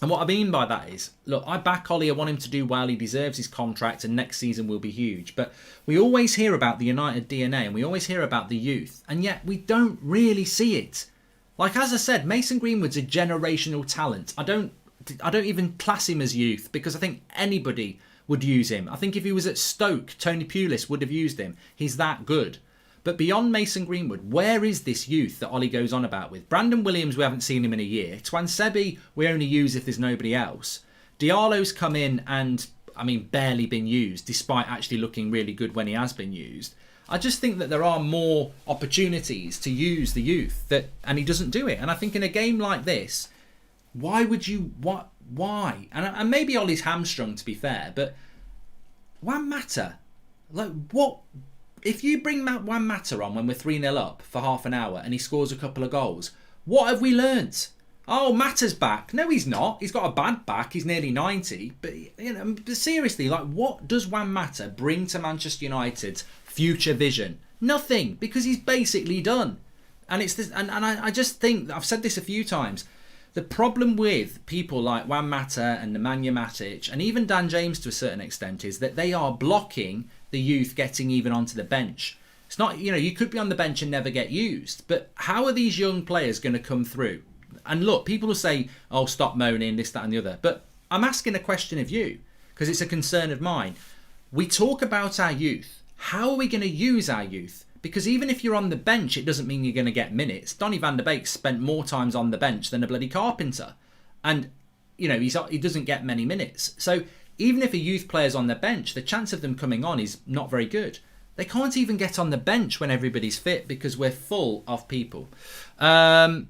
And what I mean by that is, look, I back Ollie. I want him to do well. He deserves his contract, and next season will be huge. But we always hear about the United DNA, and we always hear about the youth, and yet we don't really see it. Like, as I said, Mason Greenwood's a generational talent. I don't even class him as youth, because I think anybody would use him. I think if he was at Stoke, Tony Pulis would have used him. He's that good. But beyond Mason Greenwood, where is this youth that Ollie goes on about with? Brandon Williams, we haven't seen him in a year. Twansebi, we only use if there's nobody else. Diallo's come in and, I mean, barely been used, despite actually looking really good when he has been used. I just think that there are more opportunities to use the youth, and he doesn't do it. And I think in a game like this, why would you... Why? And maybe Ollie's hamstrung, to be fair, but Juan Mata, like, what... If you bring Juan Mata on when we're 3-0 up for half an hour and he scores a couple of goals, what have we learnt? Oh, Mata's back. No, he's not. He's got a bad back. He's nearly 90. But, you know, seriously, like, what does Juan Mata bring to Manchester United's future vision? Nothing, because he's basically done. And it's this, and I just think, I've said this a few times, the problem with people like Juan Mata and Nemanja Matic, and even Dan James to a certain extent, is that they are blocking the youth getting even onto the bench. It's not, you know, you could be on the bench and never get used, but how are these young players going to come through? And look, people will say, oh, stop moaning, this, that and the other. But I'm asking a question of you, because it's a concern of mine. We talk about our youth. How are we going to use our youth? Because even if you're on the bench, it doesn't mean you're going to get minutes. Donny van der Beek spent more times on the bench than a bloody carpenter. And, you know, he doesn't get many minutes. So even if a youth player's on the bench, the chance of them coming on is not very good. They can't even get on the bench when everybody's fit because we're full of people. Hi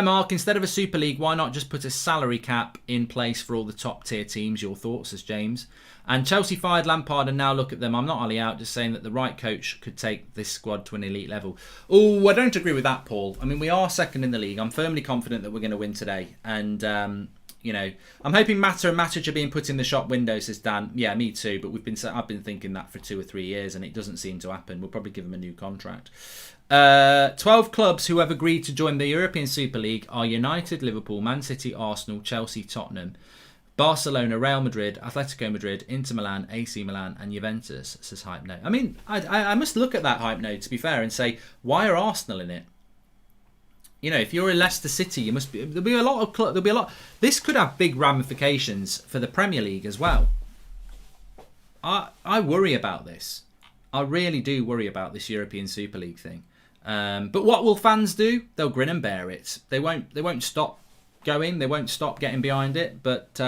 Mark, instead of a Super League, why not just put a salary cap in place for all the top tier teams? Your thoughts, says James. And Chelsea fired Lampard and now look at them. I'm not Ollie out, just saying that the right coach could take this squad to an elite level. Oh, I don't agree with that, Paul. I mean, we are second in the league. I'm firmly confident that we're going to win today. And, you know, I'm hoping Mata and Matic are being put in the shop window, says Dan. Yeah, me too. But I've been thinking that for 2 or 3 years and it doesn't seem to happen. We'll probably give them a new contract. 12 clubs who have agreed to join the European Super League are United, Liverpool, Man City, Arsenal, Chelsea, Tottenham, Barcelona, Real Madrid, Atletico Madrid, Inter Milan, AC Milan and Juventus, says Hype Note. I mean, I must look at that Hype Note, to be fair, and say, why are Arsenal in it? You know, if you're in Leicester City, you must be. There'll be a lot. This could have big ramifications for the Premier League as well. I worry about this. I really do worry about this European Super League thing. But what will fans do? They'll grin and bear it. They won't stop going. They won't stop getting behind it. But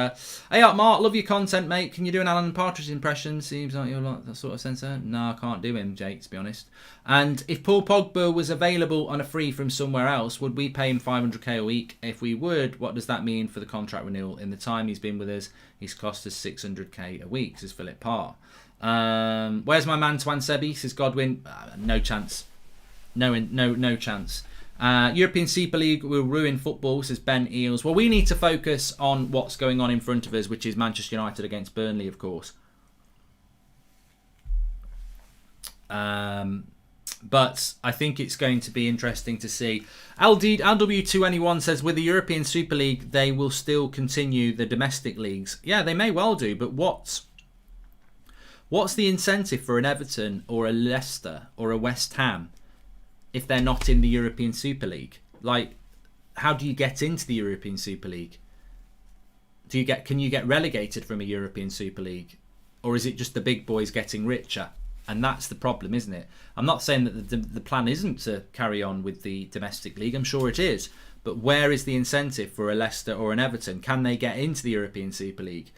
hey, Mark, love your content, mate. Can you do an Alan Partridge impression? Seems like you're like that sort of sensor. No, I can't do him, Jake, to be honest. And if Paul Pogba was available on a free from somewhere else, would we pay him 500k a week? If we would, what does that mean for the contract renewal? In the time he's been with us, he's cost us 600k a week, says Philip Parr. Where's my man Twan Sebi, says Godwin. No chance. No chance. European Super League will ruin football, says Ben Eels. Well, we need to focus on what's going on in front of us, which is Manchester United against Burnley, of course. But I think it's going to be interesting to see. LW2anyone says, with the European Super League, they will still continue the domestic leagues. Yeah, they may well do, but what's the incentive for an Everton or a Leicester or a West Ham if they're not in the European Super League? Like, how do you get into the European Super League? Can you get relegated from a European Super League? Or is it just the big boys getting richer? And that's the problem, isn't it? I'm not saying that the plan isn't to carry on with the domestic league. I'm sure it is. But where is the incentive for a Leicester or an Everton? Can they get into the European Super League?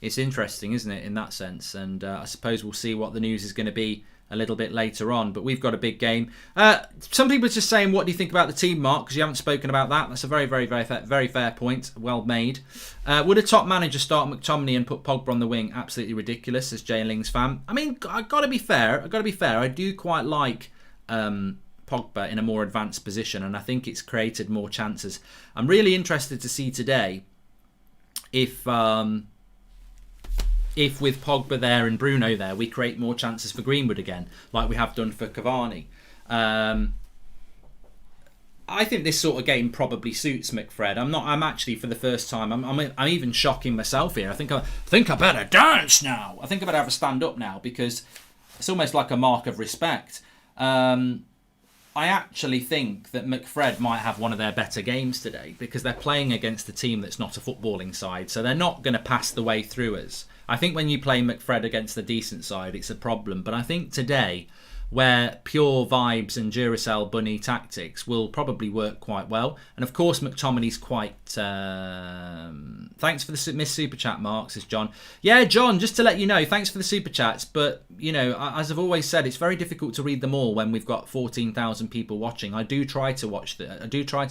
It's interesting, isn't it, in that sense? And I suppose we'll see what the news is going to be a little bit later on. But we've got a big game. Some people are just saying, what do you think about the team, Mark? Because you haven't spoken about that. That's a very, very, very fair point. Well made. Would a top manager start McTominay and put Pogba on the wing? Absolutely ridiculous, says Jay Ling's fan. I mean, I've got to be fair. I do quite like Pogba in a more advanced position, and I think it's created more chances. I'm really interested to see today if with Pogba there and Bruno there, we create more chances for Greenwood again, like we have done for Cavani. I think this sort of game probably suits McFred. I'm actually, for the first time, I'm even shocking myself here. I think I better dance now. I think I better have a stand up now, because it's almost like a mark of respect. I actually think that McFred might have one of their better games today, because they're playing against a team that's not a footballing side, so they're not going to pass the way through us. I think when you play McFred against a decent side, it's a problem. But I think today, where pure vibes and Duracell bunny tactics will probably work quite well. And of course, McTominay's quite... Thanks for the Miss Super Chat, Mark, says John. Yeah, John, just to let you know, thanks for the Super Chats. But, you know, as I've always said, it's very difficult to read them all when we've got 14,000 people watching. I do try to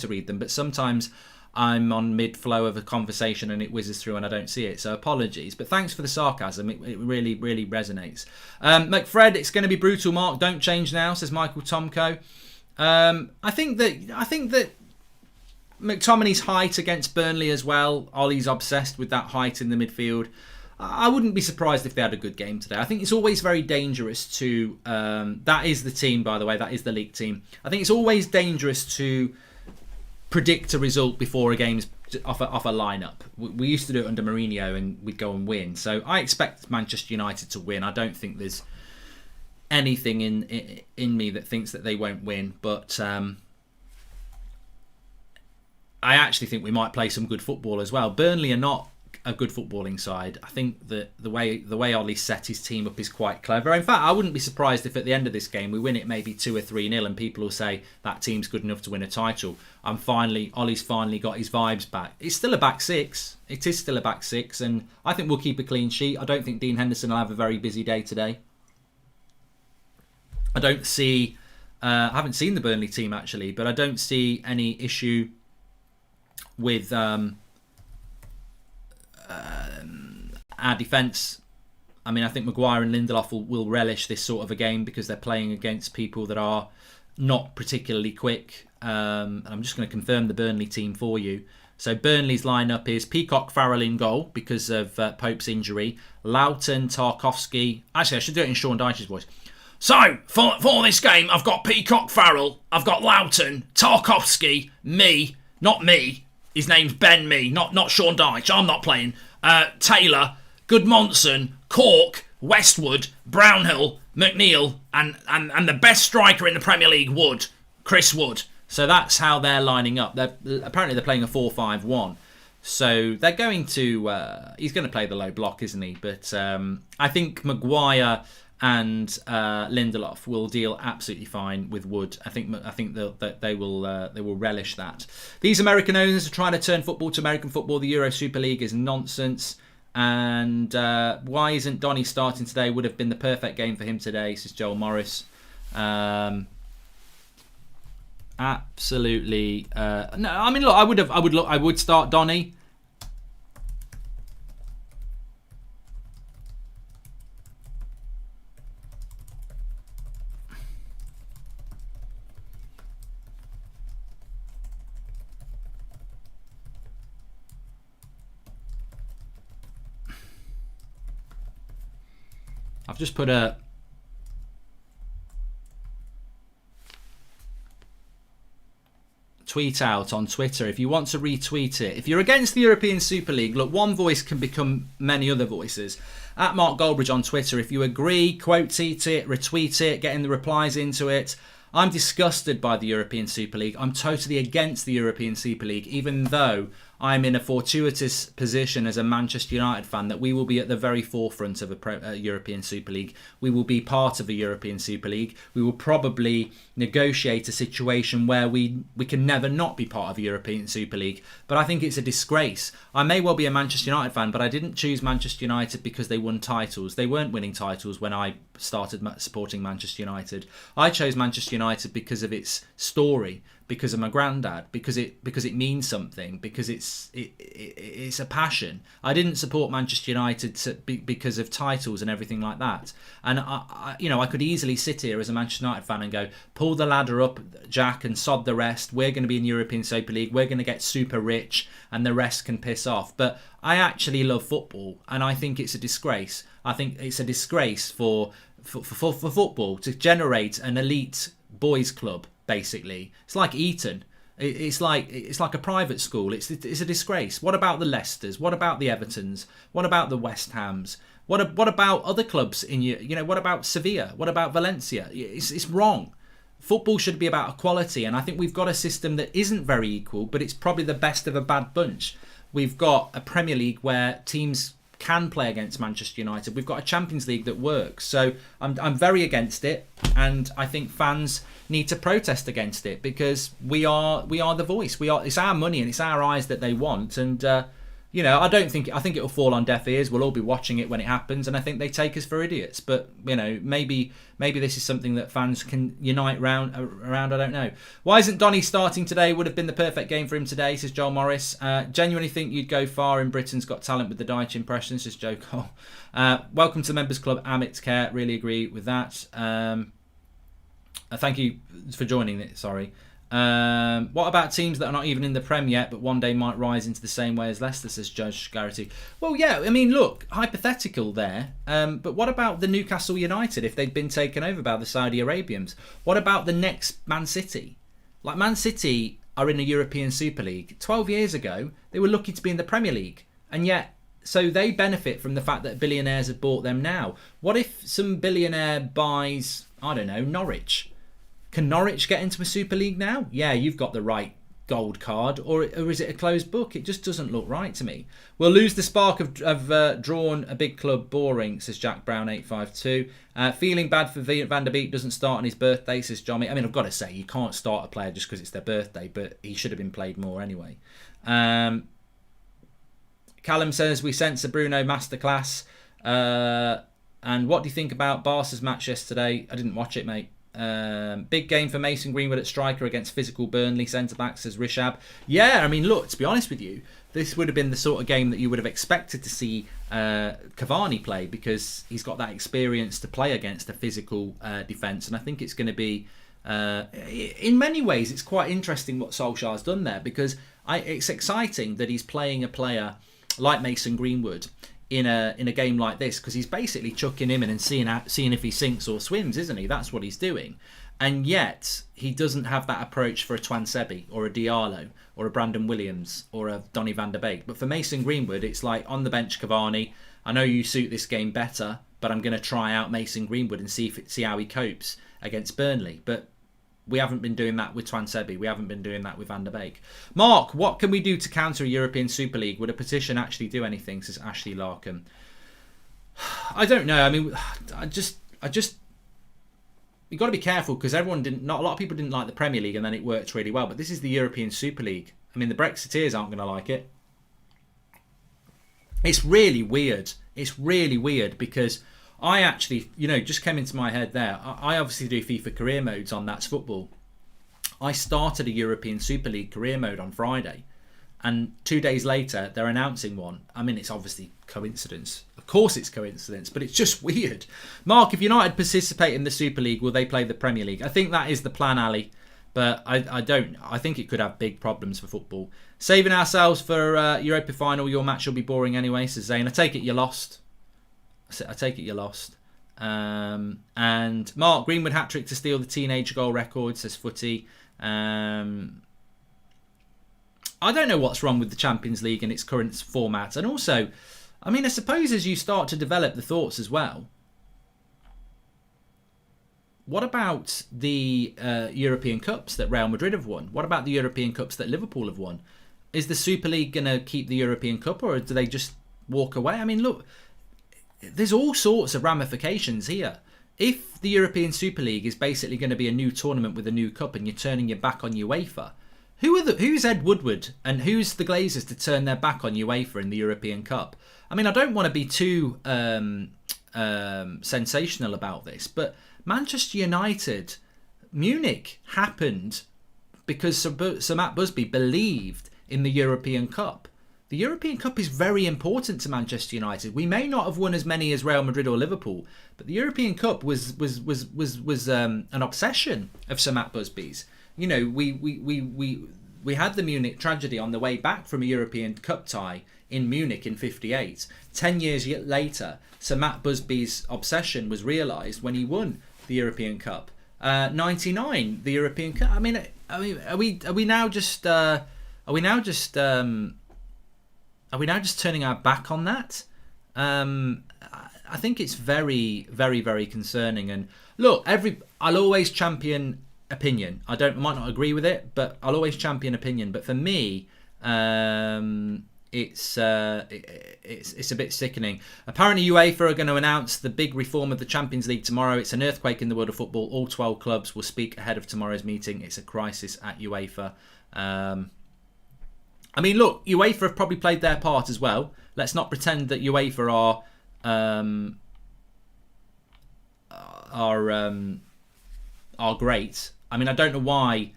read them, but sometimes I'm on mid-flow of a conversation and it whizzes through and I don't see it. So apologies. But thanks for the sarcasm. It really, really resonates. McFred, it's going to be brutal, Mark. Don't change now, says Michael Tomko. I think that McTominay's height against Burnley as well. Ollie's obsessed with that height in the midfield. I wouldn't be surprised if they had a good game today. I think it's always very dangerous to... that is the team, by the way. That is the league team. I think it's always dangerous to predict a result before a game's off a lineup. We used to do it under Mourinho and we'd go and win. So I expect Manchester United to win. I don't think there's anything in me that thinks that they won't win. But I actually think we might play some good football as well. Burnley are not a good footballing side. I think that the way Ollie set his team up is quite clever. In fact, I wouldn't be surprised if at the end of this game we win it maybe 2 or 3-0 and people will say that team's good enough to win a title. Ollie's finally got his vibes back. It's still a back six. It is still a back six, and I think we'll keep a clean sheet. I don't think Dean Henderson will have a very busy day today. I don't see... I haven't seen the Burnley team actually, but I don't see any issue with... our defence. I mean, I think Maguire and Lindelof will relish this sort of a game because they're playing against people that are not particularly quick. I'm just going to confirm the Burnley team for you. So Burnley's lineup is Peacock, Farrell in goal because of Pope's injury. Loughton, Tarkowski. Actually, I should do it in Sean Dyche's voice. So, for this game, I've got Peacock, Farrell. I've got Loughton, Tarkowski, me. Not me. His name's Ben Me, not Sean Dyche. I'm not playing. Taylor, Goodmonson, Cork, Westwood, Brownhill, McNeil, and the best striker in the Premier League, Wood, Chris Wood. So that's how they're lining up. Apparently they're playing a 4-5-1. So they're going to... he's going to play the low block, isn't he? But I think Maguire and Lindelof will deal absolutely fine with Wood. I think they will relish that. These American owners are trying to turn football to American football. The Euro Super League is nonsense. And why isn't Donny starting today? Would have been the perfect game for him today, says Joel Morris. Absolutely. No, I mean, look, I would start Donny. I've just put a tweet out on Twitter if you want to retweet it. If you're against the European Super League, look, one voice can become many other voices. At Mark Goldbridge on Twitter, if you agree, quote tweet it, retweet it, getting the replies into it. I'm disgusted by the European Super League. I'm totally against the European Super League, even though I'm in a fortuitous position as a Manchester United fan that we will be at the very forefront of a European Super League. We will be part of a European Super League. We will probably negotiate a situation where we can never not be part of a European Super League. But I think it's a disgrace. I may well be a Manchester United fan, but I didn't choose Manchester United because they won titles. They weren't winning titles when I started supporting Manchester United. I chose Manchester United because of its story, because of my granddad, because it means something, because it's a passion. I didn't support Manchester United because of titles and everything like that. And I could easily sit here as a Manchester United fan and go, pull the ladder up, Jack, and sod the rest. We're going to be in the European Super League. We're going to get super rich, and the rest can piss off. But I actually love football, and I think it's a disgrace. I think it's a disgrace for football to generate an elite boys club. Basically, it's like Eton. It's like a private school. It's a disgrace. What about the Leicesters? What about the Evertons? What about the West Hams? What about other clubs in what about Sevilla? What about Valencia? It's wrong. Football should be about equality, and I think we've got a system that isn't very equal, but it's probably the best of a bad bunch. We've got a Premier League where teams can play against Manchester United. We've got a Champions League that works. So I'm very against it, and I think fans need to protest against it because we are the voice. It's our money and it's our eyes that they want, and I think it'll fall on deaf ears. We'll all be watching it when it happens, and I think they take us for idiots. But maybe this is something that fans can unite around. I don't know. Why isn't Donny starting today? Would have been the perfect game for him today, says Joel Morris. Genuinely think you'd go far in Britain's Got Talent with the Dyche impressions, says Joe Cole. Welcome to the Members Club, Amit Care. Really agree with that. Thank you for joining it. Sorry. What about teams that are not even in the Prem yet, but one day might rise into the same way as Leicester, says Judge Garrity. Well, yeah, I mean, look, hypothetical there. But what about the Newcastle United if they'd been taken over by the Saudi Arabians? What about the next Man City? Like, Man City are in a European Super League. 12 years ago, they were lucky to be in the Premier League. And yet, so they benefit from the fact that billionaires have bought them now. What if some billionaire buys, I don't know, Norwich? Can Norwich get into a Super League now? Yeah, you've got the right gold card, or is it a closed book? It just doesn't look right to me. We'll lose the spark of drawn a big club boring, says Jack Brown 852. Feeling bad for Van der Beek doesn't start on his birthday, says Johnny. I mean, I've got to say, you can't start a player just because it's their birthday, but he should have been played more anyway. Callum says, we sense a Bruno masterclass. And what do you think about Barca's match yesterday? I didn't watch it, mate. Big game for Mason Greenwood at striker against physical Burnley centre-back, says Rishab. Yeah, I mean, look, to be honest with you, this would have been the sort of game that you would have expected to see Cavani play, because he's got that experience to play against a physical defence. And I think it's going to be, in many ways, it's quite interesting what Solskjaer's done there, because it's exciting that he's playing a player like Mason Greenwood in a game like this, because he's basically chucking him in and seeing if he sinks or swims, isn't he? That's what he's doing. And yet he doesn't have that approach for a Twansebi or a Diallo or a Brandon Williams or a Donny van der Beek. But for Mason Greenwood, it's like, on the bench, Cavani, I know you suit this game better, but I'm going to try out Mason Greenwood and see how he copes against Burnley. But we haven't been doing that with Twansebi. We haven't been doing that with Van der Beek. Mark, what can we do to counter a European Super League? Would a petition actually do anything, says Ashley Larkham. I don't know. I mean, I just you've got to be careful, because not a lot of people didn't like the Premier League, and then it worked really well. But this is the European Super League. I mean, the Brexiteers aren't going to like it. It's really weird. It's really weird, because I actually, just came into my head there. I obviously do FIFA career modes on That's Football. I started a European Super League career mode on Friday, and 2 days later they're announcing one. I mean, it's obviously coincidence. Of course it's coincidence, but it's just weird. Mark, if United participate in the Super League, will they play the Premier League? I think that is the plan, Ali, but I don't. I think it could have big problems for football. Saving ourselves for Europa final. Your match will be boring anyway, says Zane. I take it you lost. And Mark, Greenwood hat-trick to steal the teenage goal record, says Footy. I don't know what's wrong with the Champions League and its current format. And also, I mean, I suppose as you start to develop the thoughts as well, what about the European Cups that Real Madrid have won? What about the European Cups that Liverpool have won? Is the Super League going to keep the European Cup, or do they just walk away? I mean, look, there's all sorts of ramifications here. If the European Super League is basically going to be a new tournament with a new cup, and you're turning your back on UEFA, who's Ed Woodward and who's the Glazers to turn their back on UEFA in the European Cup? I mean, I don't want to be too sensational about this, but Manchester United, Munich happened because Sir Matt Busby believed in the European Cup. The European Cup is very important to Manchester United. We may not have won as many as Real Madrid or Liverpool, but the European Cup was an obsession of Sir Matt Busby's. We had the Munich tragedy on the way back from a European Cup tie in Munich in '58. 10 years later, Sir Matt Busby's obsession was realised when he won the European Cup. '99, the European Cup. I mean, are we now just turning our back on that? I think it's very, very, very concerning. And look, I'll always champion opinion. I might not agree with it, but I'll always champion opinion. But for me, it's a bit sickening. Apparently, UEFA are going to announce the big reform of the Champions League tomorrow. It's an earthquake in the world of football. All 12 clubs will speak ahead of tomorrow's meeting. It's a crisis at UEFA. I mean, look, UEFA have probably played their part as well. Let's not pretend that UEFA are great. I mean, I don't know why,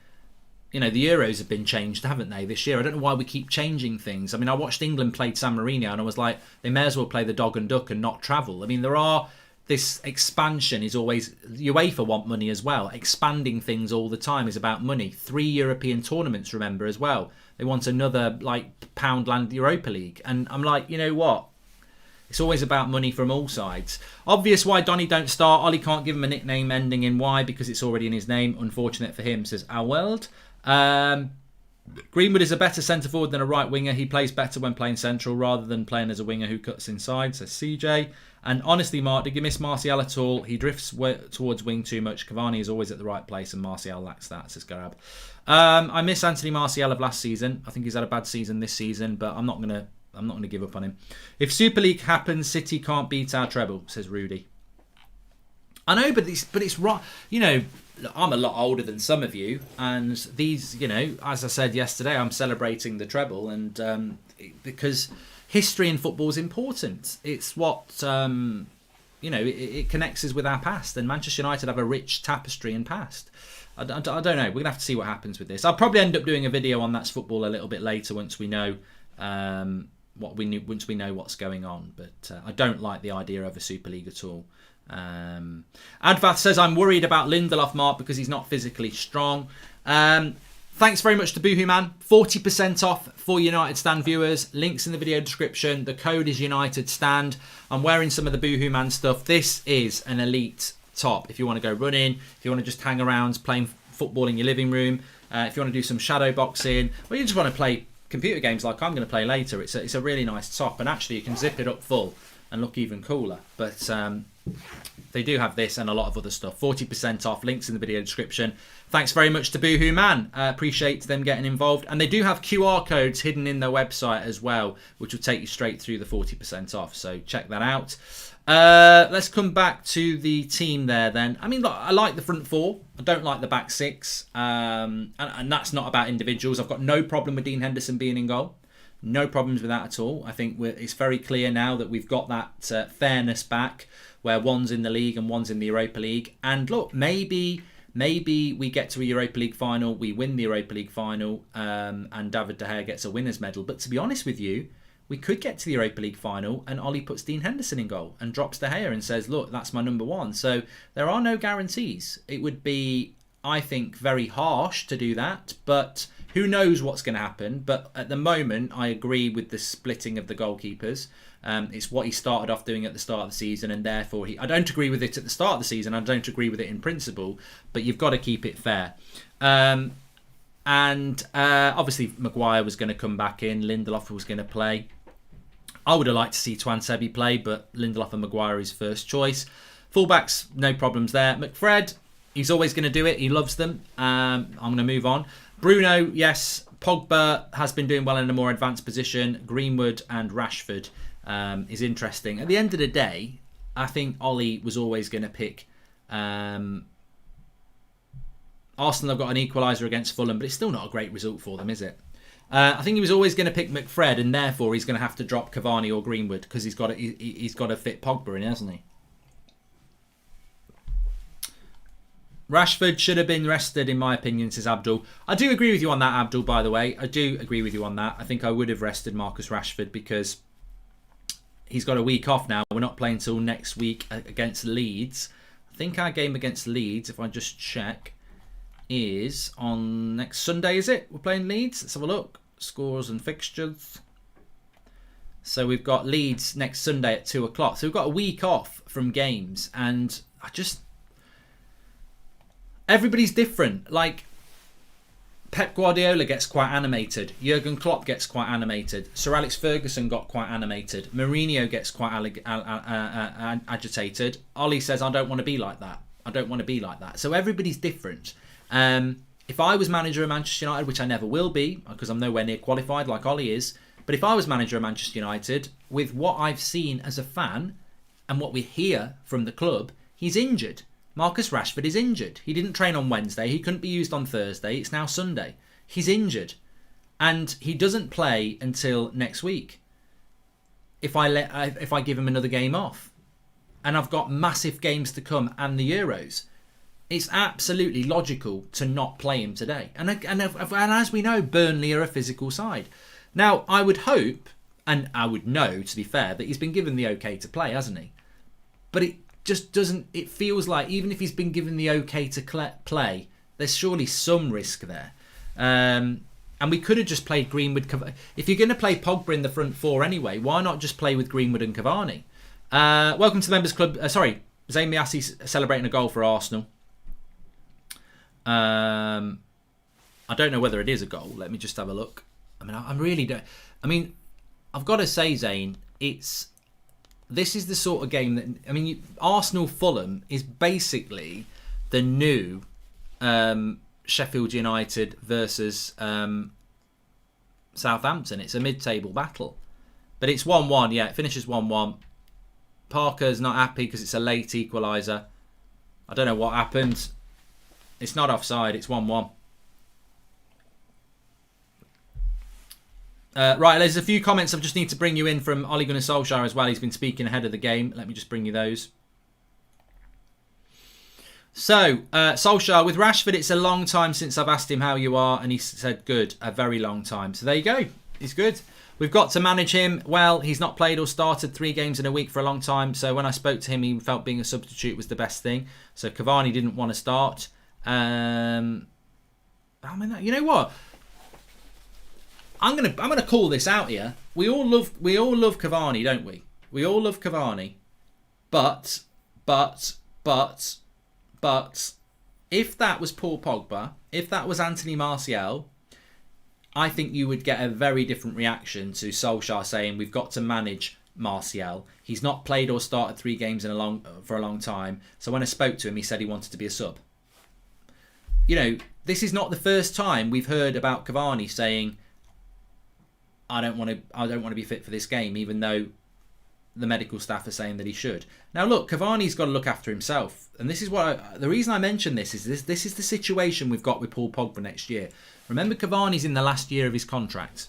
the Euros have been changed, haven't they, this year? I don't know why we keep changing things. I mean, I watched England play San Marino and I was like, they may as well play the dog and duck and not travel. I mean, this expansion is always, UEFA want money as well. Expanding things all the time is about money. 3 European tournaments, remember, as well. They want another, Poundland Europa League. And I'm like, you know what? It's always about money from all sides. Obvious why Donny don't start. Ollie can't give him a nickname ending in Y because it's already in his name. Unfortunate for him, says Alweld. Greenwood is a better centre-forward than a right winger. He plays better when playing central rather than playing as a winger who cuts inside, says CJ. And honestly, Mark, did you miss Martial at all? He drifts towards wing too much. Cavani is always at the right place, and Martial lacks that, says Garab. I miss Anthony Martial of last season. I think he's had a bad season this season, but I'm not gonna give up on him. If Super League happens, City can't beat our treble, says Rudy. I know, but it's right. You know, I'm a lot older than some of you, and these, you know, as I said yesterday, I'm celebrating the treble, and because history in football is important. It's what you know. It connects us with our past, and Manchester United have a rich tapestry and past. I don't know. We're gonna have to see what happens with this. I'll probably end up doing a video on That's Football a little bit later once we know once we know what's going on. But I don't like the idea of a Super League at all. Advath says, I'm worried about Lindelof, Mark, because he's not physically strong. Thanks very much to Boohoo Man. 40% off for United Stand viewers. Links in the video description. The code is United Stand. I'm wearing some of the Boohoo Man stuff. This is an elite top. If you want to go running, if you want to just hang around playing football in your living room, if you want to do some shadow boxing, or you just want to play computer games like I'm going to play later, it's a really nice top. And actually, you can zip it up full and look even cooler. But they do have this and a lot of other stuff. 40% off. Links in the video description. Thanks very much to Boohoo Man. Appreciate them getting involved. And they do have QR codes hidden in their website as well, which will take you straight through the 40% off. So check that out. Let's come back to the team there then. I mean, look, I like the front four. I don't like the back six. And that's not about individuals. I've got no problem with Dean Henderson being in goal. No problems with that at all. I think it's very clear now that we've got that fairness back, where one's in the league and one's in the Europa League. And look, maybe we get to a Europa League final, we win the Europa League final, and David De Gea gets a winner's medal. But to be honest with you, we could get to the Europa League final and Ollie puts Dean Henderson in goal and drops De Gea and says, look, that's my number one. So there are no guarantees. It would be, I think, very harsh to do that, but who knows what's going to happen. But at the moment, I agree with the splitting of the goalkeepers. It's what he started off doing at the start of the season, and therefore I don't agree with it at the start of the season. I don't agree with it in principle, but you've got to keep it fair. Obviously, Maguire was going to come back in. Lindelof was going to play. I would have liked to see Twan Sebi play, but Lindelof and Maguire is first choice. Fullbacks, no problems there. McFred, he's always going to do it. He loves them. I'm going to move on. Bruno, yes. Pogba has been doing well in a more advanced position. Greenwood and Rashford is interesting. At the end of the day, I think Ollie was always going to pick... Arsenal have got an equaliser against Fulham, but it's still not a great result for them, is it? I think he was always going to pick McFred, and therefore he's going to have to drop Cavani or Greenwood because he's got to fit Pogba in, hasn't he? Rashford should have been rested, in my opinion, says Abdul. I do agree with you on that, Abdul, by the way. I do agree with you on that. I think I would have rested Marcus Rashford because he's got a week off now. We're not playing until next week against Leeds. I think our game against Leeds, if I just check, is on next Sunday, is it? We're playing Leeds. Let's have a look. Scores and fixtures. So we've got Leeds next Sunday at 2 o'clock. So we've got a week off from games, and everybody's different. Like, Pep Guardiola gets quite animated. Jurgen Klopp gets quite animated. Sir Alex Ferguson got quite animated. Mourinho gets quite agitated. Ollie says, I don't want to be like that. I don't want to be like that. So everybody's different. If I was manager of Manchester United, which I never will be, because I'm nowhere near qualified like Ollie is, but if I was manager of Manchester United, with what I've seen as a fan and what we hear from the club, he's injured. Marcus Rashford is injured. He didn't train on Wednesday. He couldn't be used on Thursday. It's now Sunday. He's injured. And he doesn't play until next week if I give him another game off. And I've got massive games to come and the Euros. It's absolutely logical to not play him today. And as we know, Burnley are a physical side. Now, I would hope, and I would know, to be fair, that he's been given the okay to play, hasn't he? But it just doesn't... It feels like, even if he's been given the okay to play, there's surely some risk there. And we could have just played Greenwood... If you're going to play Pogba in the front four anyway, why not just play with Greenwood and Cavani? Welcome to the Members Club. Zayn Miassi celebrating a goal for Arsenal. I don't know whether it is a goal. Let me just have a look. I mean, I really don't... I mean, I've got to say, Zayn, it's this is the sort of game that, I mean, Arsenal Fulham is basically the new Sheffield United versus Southampton. It's a mid-table battle. But it's 1-1, yeah, it finishes 1-1. Parker's not happy because it's a late equaliser. I don't know what happened. It's not offside, it's 1-1. Right, there's a few comments I just need to bring you in from Ole Gunnar Solskjaer as well. He's been speaking ahead of the game. Let me just bring you those. So, Solskjaer, with Rashford, it's a long time since I've asked him how you are, and he said good, a very long time. So there you go, he's good. We've got to manage him. Well, he's not played or started 3 games in a week for a long time, so when I spoke to him, he felt being a substitute was the best thing. So Cavani didn't want to start. I mean, you know what? I'm gonna call this out here. We all love Cavani, don't we? We all love Cavani, but if that was Paul Pogba, if that was Anthony Martial, I think you would get a very different reaction to Solskjaer saying we've got to manage Martial. He's not played or started 3 games for a long time. So when I spoke to him, he said he wanted to be a sub. You know, this is not the first time we've heard about Cavani saying, I don't want to be fit for this game, even though the medical staff are saying that he should. Now look, Cavani's got to look after himself, and this is what the reason I mention this is this is the situation we've got with Paul Pogba next year. Remember, Cavani's in the last year of his contract.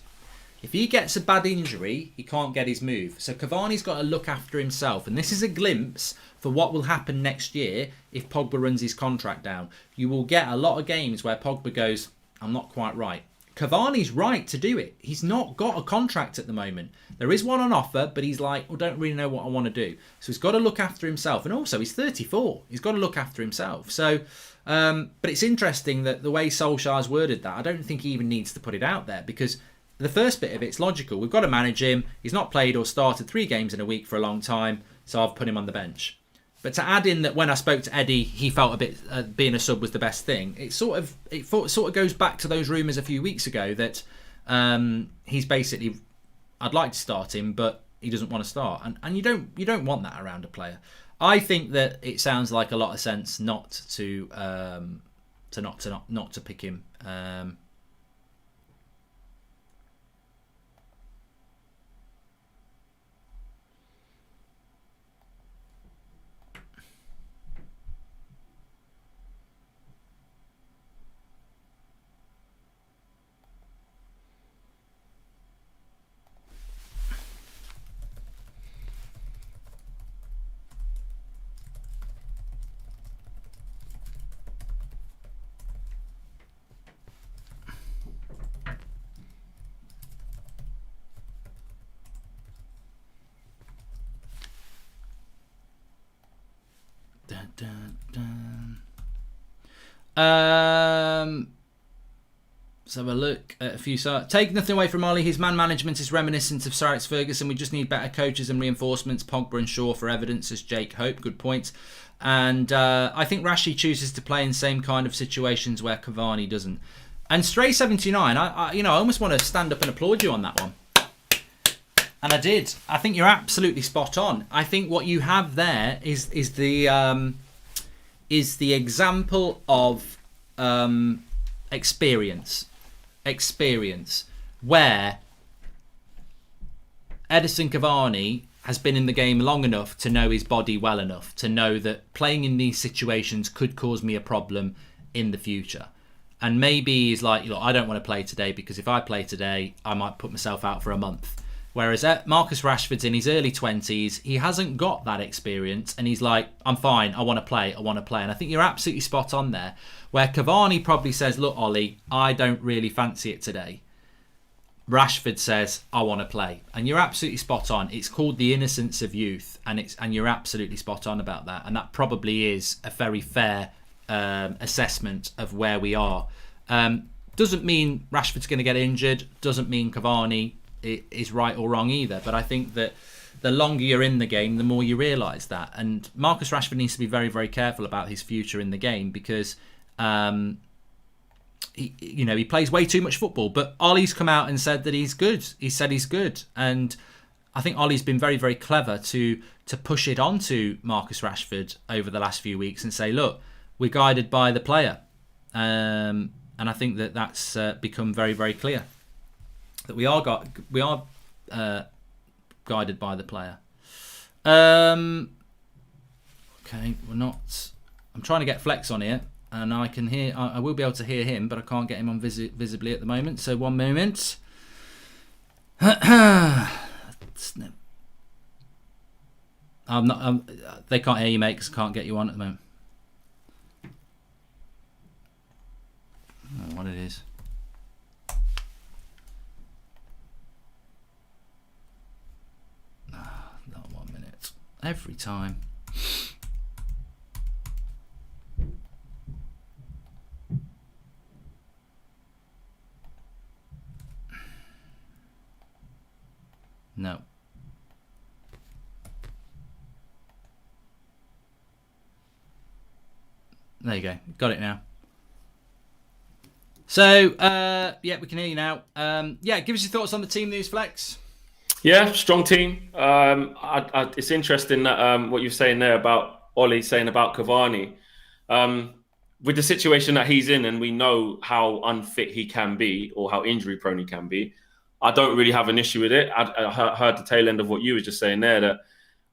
If he gets a bad injury, he can't get his move. So Cavani's got to look after himself, and this is a glimpse for what will happen next year if Pogba runs his contract down. You will get a lot of games where Pogba goes, I'm not quite right. Cavani's right to do it. He's not got a contract at the moment. There is one on offer, but he's like, well, don't really know what I want to do. So he's got to look after himself. And also, he's 34. He's got to look after himself. So, but it's interesting that the way Solskjaer's worded that, I don't think he even needs to put it out there, because the first bit of it's logical. We've got to manage him. He's not played or started 3 games in a week for a long time, so I've put him on the bench. But to add in that when I spoke to Eddie, he felt a bit being a sub was the best thing. It sort of goes back to those rumours a few weeks ago that he's basically, I'd like to start him, but he doesn't want to start, and you don't want that around a player. I think that it sounds like a lot of sense not to pick him. Let's have a look at a few. Take nothing away from Ollie. His man management is reminiscent of Sir Alex Ferguson. We just need better coaches and reinforcements. Pogba and Shaw for evidence, as Jake Hope. Good point. And I think Rashi chooses to play in the same kind of situations where Cavani doesn't. And Stray79, I almost want to stand up and applaud you on that one. And I did. I think you're absolutely spot on. I think what you have there is the example of experience, where Edison Cavani has been in the game long enough to know his body well enough to know that playing in these situations could cause me a problem in the future. And maybe he's like, I don't want to play today because if I play today, I might put myself out for a month. Whereas Marcus Rashford's in his early 20s, he hasn't got that experience, and he's like, I'm fine, I want to play. And I think you're absolutely spot on there, where Cavani probably says, look, Ollie, I don't really fancy it today. Rashford says, I want to play. And you're absolutely spot on. It's called the innocence of youth, and you're absolutely spot on about that. And that probably is a very fair assessment of where we are. Doesn't mean Rashford's going to get injured, doesn't mean Cavani is right or wrong either, but I think that the longer you're in the game, the more you realise that. And Marcus Rashford needs to be very, very careful about his future in the game because he plays way too much football. But Ollie's come out and said that he's good. He said he's good, and I think Ollie's been very, very clever to push it onto Marcus Rashford over the last few weeks and say, look, we're guided by the player. And I think that's become very, very clear that we are guided by the player. Okay, we're not. I'm trying to get Flex on here, and I can hear. I will be able to hear him, but I can't get him on visibly at the moment. So 1 moment. I'm not. They can't hear you, mate, because I can't get you on at the moment. I don't know what it is. Not 1 minute. Every time. No. There you go. Got it now. So, yeah, we can hear you now. Yeah, give us your thoughts on the team news, Flex. Yeah, strong team. It's interesting that what you're saying there about Ollie saying about Cavani. With the situation that he's in, and we know how unfit he can be or how injury prone he can be, I don't really have an issue with it. I heard the tail end of what you were just saying there, that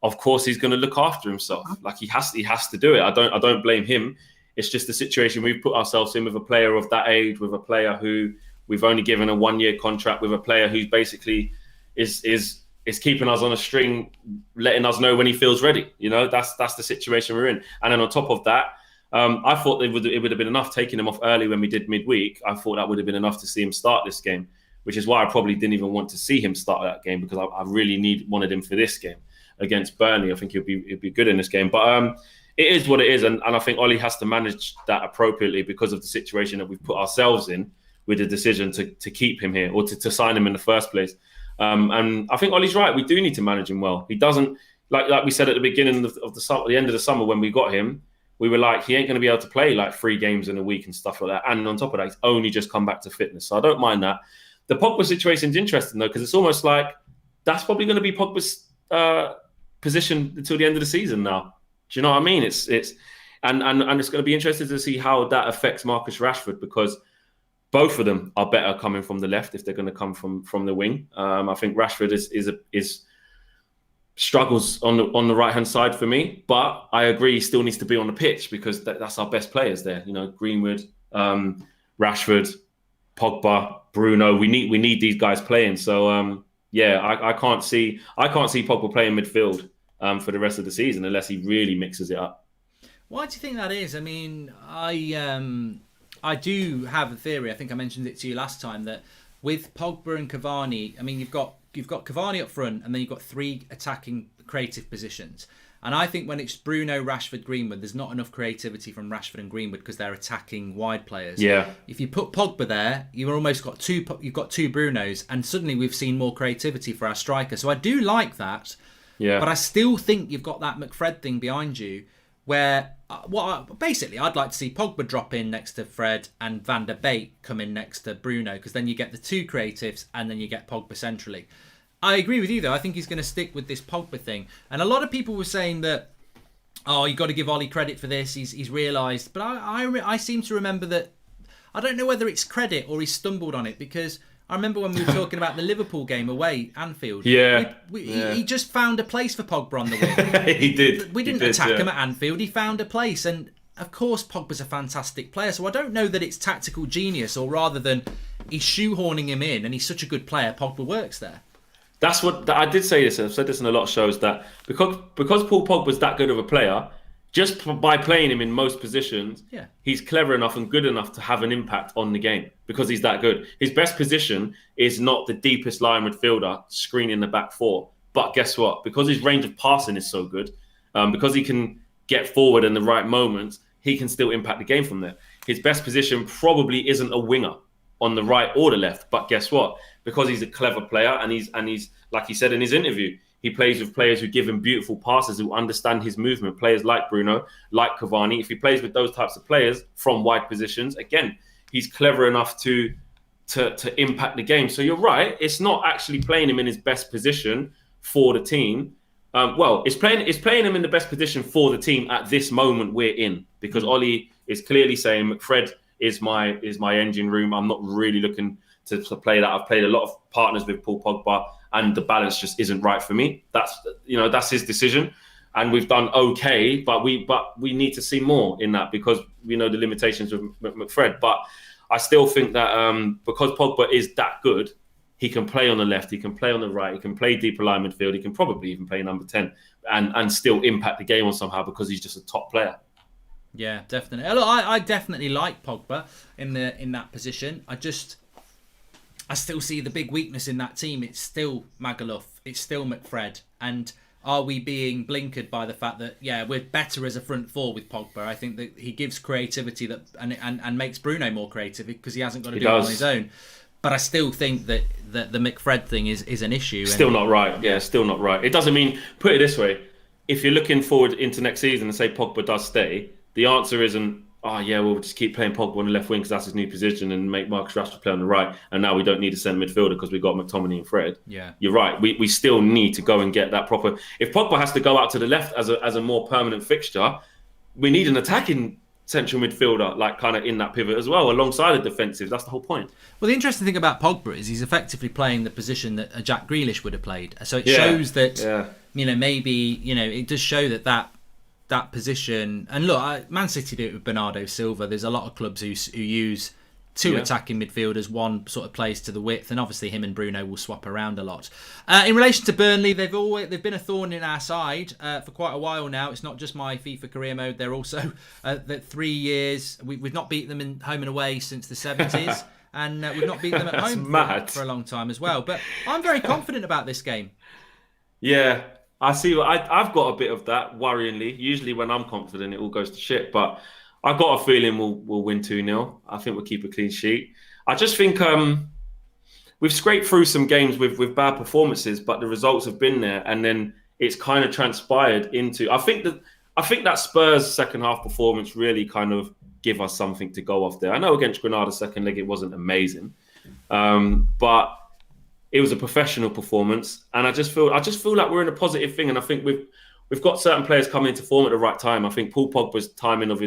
of course he's going to look after himself. Like he has to do it. I don't blame him. It's just the situation we've put ourselves in with a player of that age, with a player who we've only given a 1-year contract, with a player who's basically is keeping us on a string, letting us know when he feels ready. You know, that's the situation we're in. And then on top of that, I thought it would have been enough taking him off early when we did midweek. I thought that would have been enough to see him start this game, which is why I probably didn't even want to see him start that game, because I really wanted him for this game against Burnley. I think he'll be good in this game. But it is what it is, and I think Ollie has to manage that appropriately because of the situation that we've put ourselves in with the decision to keep him here or to sign him in the first place. And I think Ollie's right. We do need to manage him well. He doesn't, like we said at the beginning of the summer, the end of the summer when we got him, we were like, he ain't going to be able to play like 3 games in a week and stuff like that. And on top of that, he's only just come back to fitness. So I don't mind that. The Pogba situation is interesting though, because it's almost like that's probably going to be Pogba's position until the end of the season now. Do you know what I mean? It's it's going to be interesting to see how that affects Marcus Rashford, because both of them are better coming from the left if they're going to come from the wing. I think Rashford is struggles on the right hand side for me, but I agree he still needs to be on the pitch because that's our best players there. You know, Greenwood, Rashford, Pogba, Bruno. We need these guys playing. So yeah, I can't see Pogba playing midfield for the rest of the season unless he really mixes it up. Why do you think that is? I mean, I do have a theory. I think I mentioned it to you last time that with Pogba and Cavani, I mean, you've got Cavani up front, and then you've got 3 attacking creative positions. And I think when it's Bruno, Rashford, Greenwood, there's not enough creativity from Rashford and Greenwood because they're attacking wide players. Yeah. If you put Pogba there, you've got two Brunos, and suddenly we've seen more creativity for our striker. So I do like that. Yeah. But I still think you've got that McFred thing behind you, where basically I'd like to see Pogba drop in next to Fred and Van der Beek come in next to Bruno, because then you get the 2 creatives and then you get Pogba centrally. I agree with you though. I think he's going to stick with this Pogba thing. And a lot of people were saying that, oh, you've got to give Ollie credit for this. He's realised. But I seem to remember that, I don't know whether it's credit or he stumbled on it, because I remember when we were talking about the Liverpool game away, Anfield. Yeah. He just found a place for Pogba on the wing. He did. We didn't attack him at Anfield. He found a place. And of course, Pogba's a fantastic player. So I don't know that it's tactical genius, or rather than he's shoehorning him in and he's such a good player, Pogba works there. That's what I did say this. I've said this in a lot of shows, that because Paul Pogba's that good of a player, just by playing him in most positions, he's clever enough and good enough to have an impact on the game because he's that good. His best position is not the deepest line midfielder screening the back 4. But guess what? Because his range of passing is so good, because he can get forward in the right moments, he can still impact the game from there. His best position probably isn't a winger on the right or the left. But guess what? Because he's a clever player and he's like he said in his interview, he plays with players who give him beautiful passes, who understand his movement. Players like Bruno, like Cavani. If he plays with those types of players from wide positions, again, he's clever enough to impact the game. So you're right. It's not actually playing him in his best position for the team. It's playing him in the best position for the team at this moment we're in, because Ollie is clearly saying McFred is my engine room. I'm not really looking to play that. I've played a lot of partners with Paul Pogba, and the balance just isn't right for me. That's his decision, and we've done okay, but we need to see more in that, because we know the limitations of McFred. But I still think that because Pogba is that good, he can play on the left, he can play on the right, he can play deeper line midfield, he can probably even play number 10 and still impact the game on somehow, because he's just a top player. Yeah, definitely. Look, I definitely like Pogba in that position. I still see the big weakness in that team. It's still Magaluf, it's still McFred, and are we being blinkered by the fact that we're better as a front four with Pogba? I think that he gives creativity and makes Bruno more creative, because he hasn't got to do it on his own. But I still think that the McFred thing is an issue. Still not right. Yeah, still not right. It doesn't mean, put it this way, if you're looking forward into next season and say Pogba does stay, the answer isn't, we'll just keep playing Pogba on the left wing because that's his new position, and make Marcus Rashford play on the right, and now we don't need a centre midfielder because we've got McTominay and Fred. Yeah, you're right. We still need to go and get that proper. If Pogba has to go out to the left as a more permanent fixture, we need an attacking central midfielder, like kind of in that pivot as well, alongside the defensive. That's the whole point. Well, the interesting thing about Pogba is he's effectively playing the position that a Jack Grealish would have played. So it shows that maybe it does show that position. And look, Man City do it with Bernardo Silva. There's a lot of clubs who use two attacking midfielders. One sort of plays to the width, and obviously him and Bruno will swap around a lot. In relation to Burnley, they've been a thorn in our side for quite a while now. It's not just my FIFA career mode. They're also that 3 years we've not beaten them in home and away since the 70s, and we've not beaten them at home for a long time as well. But I'm very confident about this game. Yeah, I see. I've got a bit of that worryingly. Usually when I'm confident, it all goes to shit, but I've got a feeling we'll win 2-0. I think we'll keep a clean sheet. I just think we've scraped through some games with bad performances, but the results have been there, and then it's kind of transpired into. I think that Spurs second half performance really kind of give us something to go off there. I know against Granada second leg it wasn't amazing, but it was a professional performance, and I just feel like we're in a positive thing, and I think we've got certain players coming into form at the right time. I think Paul Pogba's timing of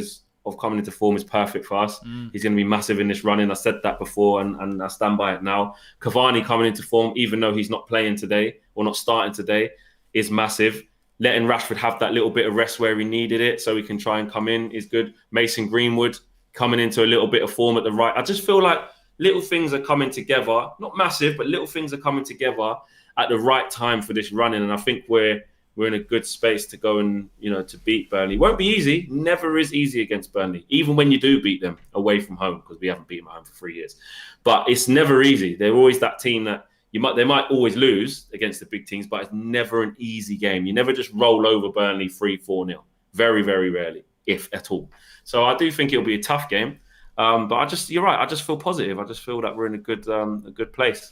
coming into form is perfect for us. He's going to be massive in this running. I said that before, and I stand by it now. Cavani coming into form, even though he's not playing today or not starting today, is massive. Letting Rashford have that little bit of rest where he needed it so he can try and come in is good. Mason Greenwood coming into a little bit of form at the right. I just feel like little things are coming together. Not massive, but little things are coming together at the right time for this running. And I think we're in a good space to go and, to beat Burnley. Won't be easy. Never is easy against Burnley, even when you do beat them away from home, because we haven't beaten them at home for 3 years. But it's never easy. They're always that team that they might always lose against the big teams, but it's never an easy game. You never just roll over Burnley 3-4-0. Very, very rarely, if at all. So I do think it'll be a tough game. But you're right. I just feel positive. I just feel that we're in a good place.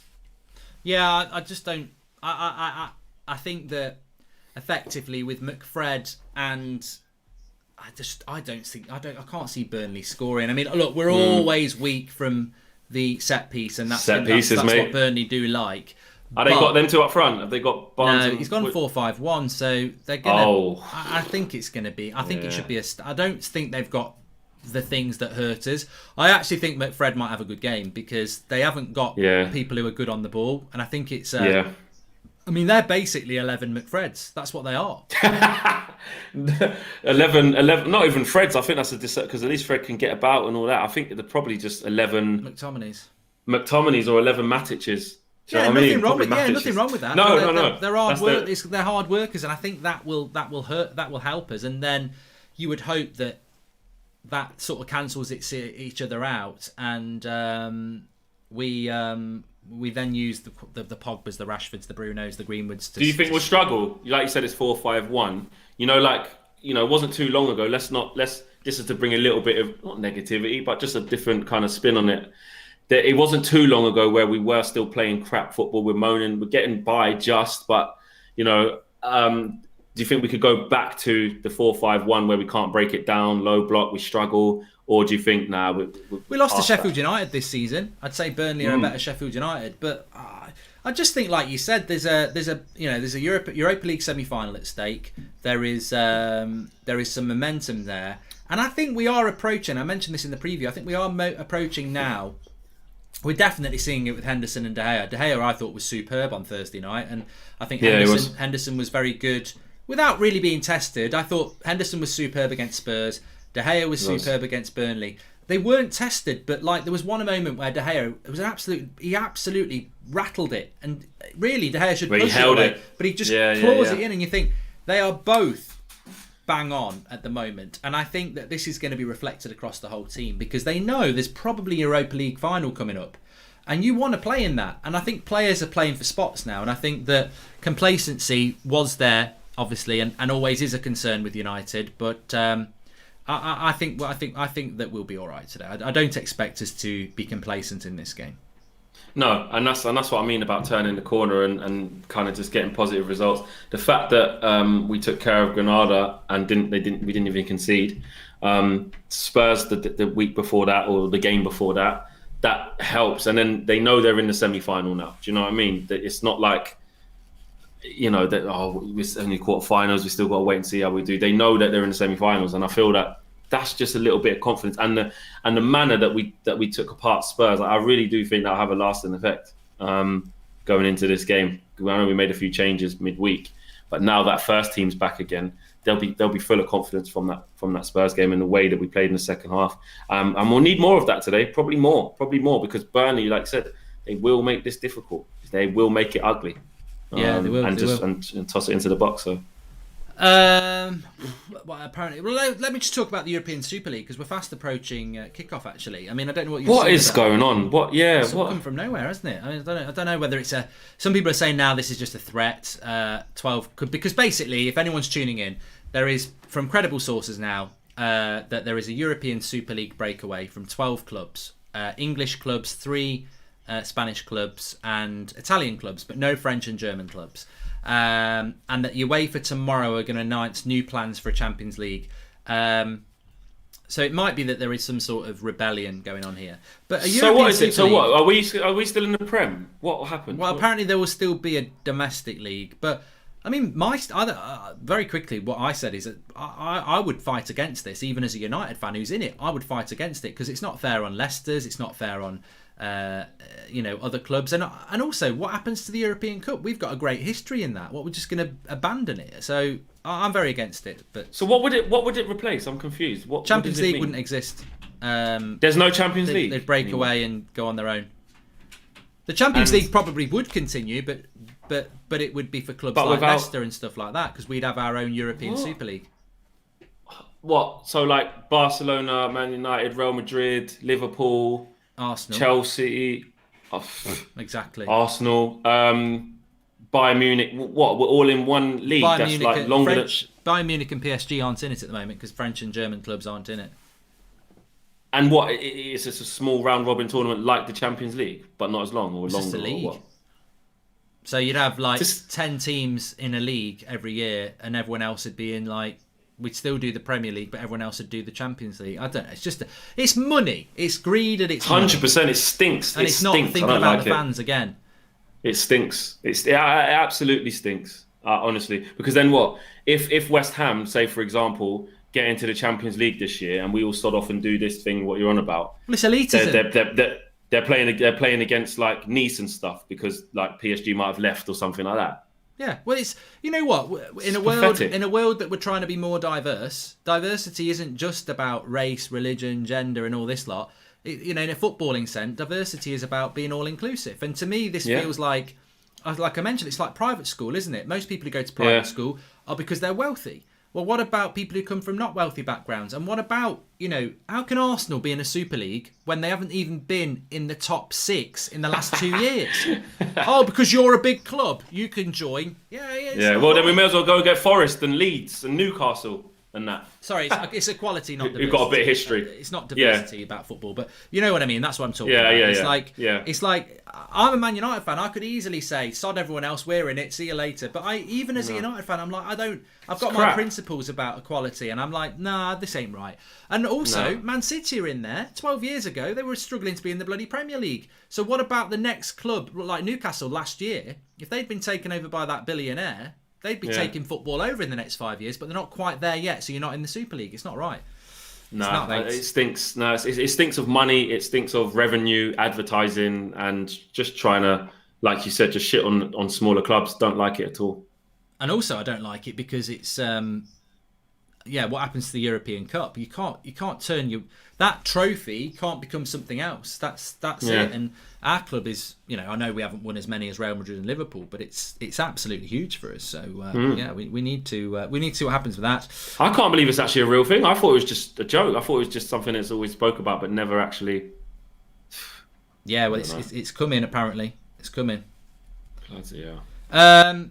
Yeah, I just don't. I think that effectively with McFred and I can't see Burnley scoring. I mean, look, we're always weak from the set piece, and that's what Burnley do like. Have they got them two up front? Have they got Barnes? No, he's gone 4-5-1, so they're gonna. I think it's gonna be. I think it should be I don't think they've got the things that hurt us. I actually think McFred might have a good game because they haven't got people who are good on the ball, and I think it's. I mean, they're basically 11 McFreds. That's what they are. 11, not even Freds. I think that's because at least Fred can get about and all that. I think they're probably just 11 McTominays or 11 Matici's. Nothing wrong with that. No. They're hard work. They're hard workers, and I think that will help us. And then you would hope that sort of cancels each other out, and we then use the Pogbas, the Rashfords, the Brunos, the Greenwoods. Do you think we'll struggle? Like you said, it's 4-5-1. It wasn't too long ago. Let's this is to bring a little bit of not negativity, but just a different kind of spin on it. That it wasn't too long ago where we were still playing crap football. We're moaning, we're getting by just, but do you think we could go back to the 4-5-1 where we can't break it down, low block, we struggle? Or do you think, we lost to Sheffield United this season? I'd say Burnley are a better Sheffield United, but I just think, like you said, there's a Europa League semi-final at stake. There is some momentum there, and I think we are approaching. I mentioned this in the preview. I think we are approaching now. We're definitely seeing it with Henderson and De Gea. De Gea, I thought, was superb on Thursday night, and I think Henderson was very good without really being tested. I thought Henderson was superb against Spurs. De Gea was superb against Burnley. They weren't tested, but like there was one moment where De Gea, he absolutely rattled it, and really De Gea should push it away, but he just claws it in, and you think they are both bang on at the moment, and I think that this is going to be reflected across the whole team because they know there's probably a Europa League final coming up, and you want to play in that, and I think players are playing for spots now, and I think that complacency was there obviously, and always is a concern with United, but. I think that we'll be all right today. I don't expect us to be complacent in this game. No, and that's what I mean about turning the corner and kind of just getting positive results. The fact that we took care of Granada and we didn't even concede. Spurs the week before that or the game before that helps, and then they know they're in the semi-final now. Do you know what I mean? That it's not like. We're only quarterfinals. We still got to wait and see how we do. They know that they're in the semi-finals, and I feel that that's just a little bit of confidence. And the manner that we took apart Spurs, I really do think that'll have a lasting effect going into this game. I know we made a few changes midweek, but now that first team's back again, they'll be full of confidence from that Spurs game and the way that we played in the second half. And we'll need more of that today. Probably more, because Burnley, like I said, they will make this difficult. They will make it ugly. Yeah, they will. And toss it into the box. So, apparently, let me just talk about the European Super League because we're fast approaching kickoff. Actually, I mean, I don't know what is going on. It's come from nowhere, hasn't it? I mean, I don't know whether it's a. Some people are saying now this is just a threat. 12 because basically, if anyone's tuning in, there is from credible sources now that there is a European Super League breakaway from 12 clubs, English clubs, 3. Spanish clubs and Italian clubs, but no French and German clubs. And that UEFA tomorrow are going to announce new plans for a Champions League. So it might be that there is some sort of rebellion going on here. But what is it? So what are we still in the Prem? What happened? Well, apparently there will still be a domestic league, but. I mean, very quickly, what I said is that I would fight against this, even as a United fan who's in it. I would fight against it because it's not fair on Leicester's, it's not fair on other clubs, and also what happens to the European Cup? We've got a great history in that. What, we're just going to abandon it? So I'm very against it. But so what would it replace? I'm confused. Champions League wouldn't exist. There's no Champions League. They'd break away and go on their own. The Champions League probably would continue, but it would be for clubs like Leicester and stuff like that because we'd have our own European Super League. What? So like Barcelona, Man United, Real Madrid, Liverpool, Arsenal, Chelsea, exactly. Arsenal, Bayern Munich. What? We're all in one league. Bayern Munich and PSG aren't in it at the moment because French and German clubs aren't in it. And what? It's just a small round robin tournament like the Champions League, but not as long or it's longer. Just a league. Or what? So you'd have 10 teams in a league every year, and everyone else would be in we'd still do the Premier League, but everyone else would do the Champions League. I don't know. It's money. It's greed, and it's 100%. It stinks. And it's not thinking about the fans again. It stinks. It absolutely stinks. Honestly, because then what? If West Ham, say for example, get into the Champions League this year, and we all start off and do this thing, what you're on about? Well, it's elitism. They're playing against like Nice and stuff because like PSG might have left or something like that. Yeah, well, it's in a world that we're trying to be more diverse. Diversity isn't just about race, religion, gender, and all this lot. In a footballing sense, diversity is about being all inclusive. And to me, this feels like I mentioned, it's like private school, isn't it? Most people who go to private school are because they're wealthy. Well, what about people who come from not wealthy backgrounds? And what about, how can Arsenal be in a Super League when they haven't even been in the top 6 in the last 2 years? Oh, because you're a big club, you can join. Yeah. Well, then we may as well go get Forest and Leeds and Newcastle. and that. Sorry, it's equality, not diversity. You've got a bit of history. It's not diversity about football, but you know what I mean. That's what I'm talking about. It's like I'm a Man United fan. I could easily say, sod everyone else, we're in it, see you later. But even as a United fan, I'm like, I've got my principles about equality, and I'm like, nah, this ain't right. And also, Man City are in there. 12 years ago, they were struggling to be in the bloody Premier League. So what about the next club, like Newcastle last year? If they'd been taken over by that billionaire, they'd be taking football over in the next 5 years, but they're not quite there yet, so you're not in the Super League. It's not right. No, it stinks. No, it stinks of money. It stinks of revenue, advertising, and just trying to, like you said, just shit on smaller clubs. Don't like it at all. And also, I don't like it because it's what happens to the European Cup? You can't turn that trophy can't become something else. That's it. And our club is, I know we haven't won as many as Real Madrid and Liverpool, but it's absolutely huge for us. So we need to see what happens with that. I can't believe it's actually a real thing. I thought it was just a joke. I thought it was just something that's always spoke about, but never actually. Yeah, well, it's coming apparently. It's coming. Yeah.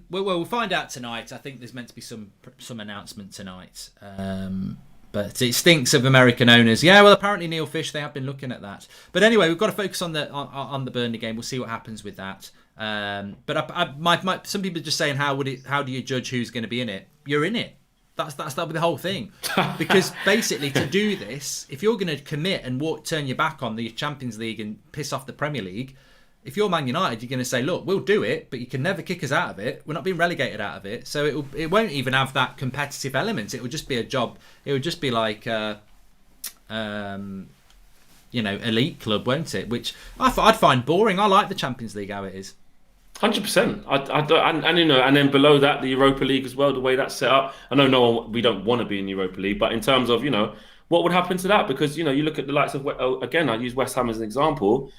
We'll find out tonight. I think there's meant to be some announcement tonight. But it stinks of American owners. Yeah, well, apparently Neil Fish, they have been looking at that. But anyway, we've got to focus on the Burnley game. We'll see what happens with that. But some people are just saying, how do you judge who's going to be in it? You're in it. That'll be the whole thing. Because basically, to do this, if you're going to commit and turn your back on the Champions League and piss off the Premier League, if you're Man United, you're going to say, look, we'll do it, but you can never kick us out of it. We're not being relegated out of it. So it won't even have that competitive element. It will just be a job. It would just be like, elite club, won't it? Which I'd find boring. I like the Champions League how it is. 100%. And then below that, the Europa League as well, the way that's set up. I know we don't want to be in the Europa League, but in terms of, what would happen to that? Because, you look at the likes of, again, I use West Ham as an example.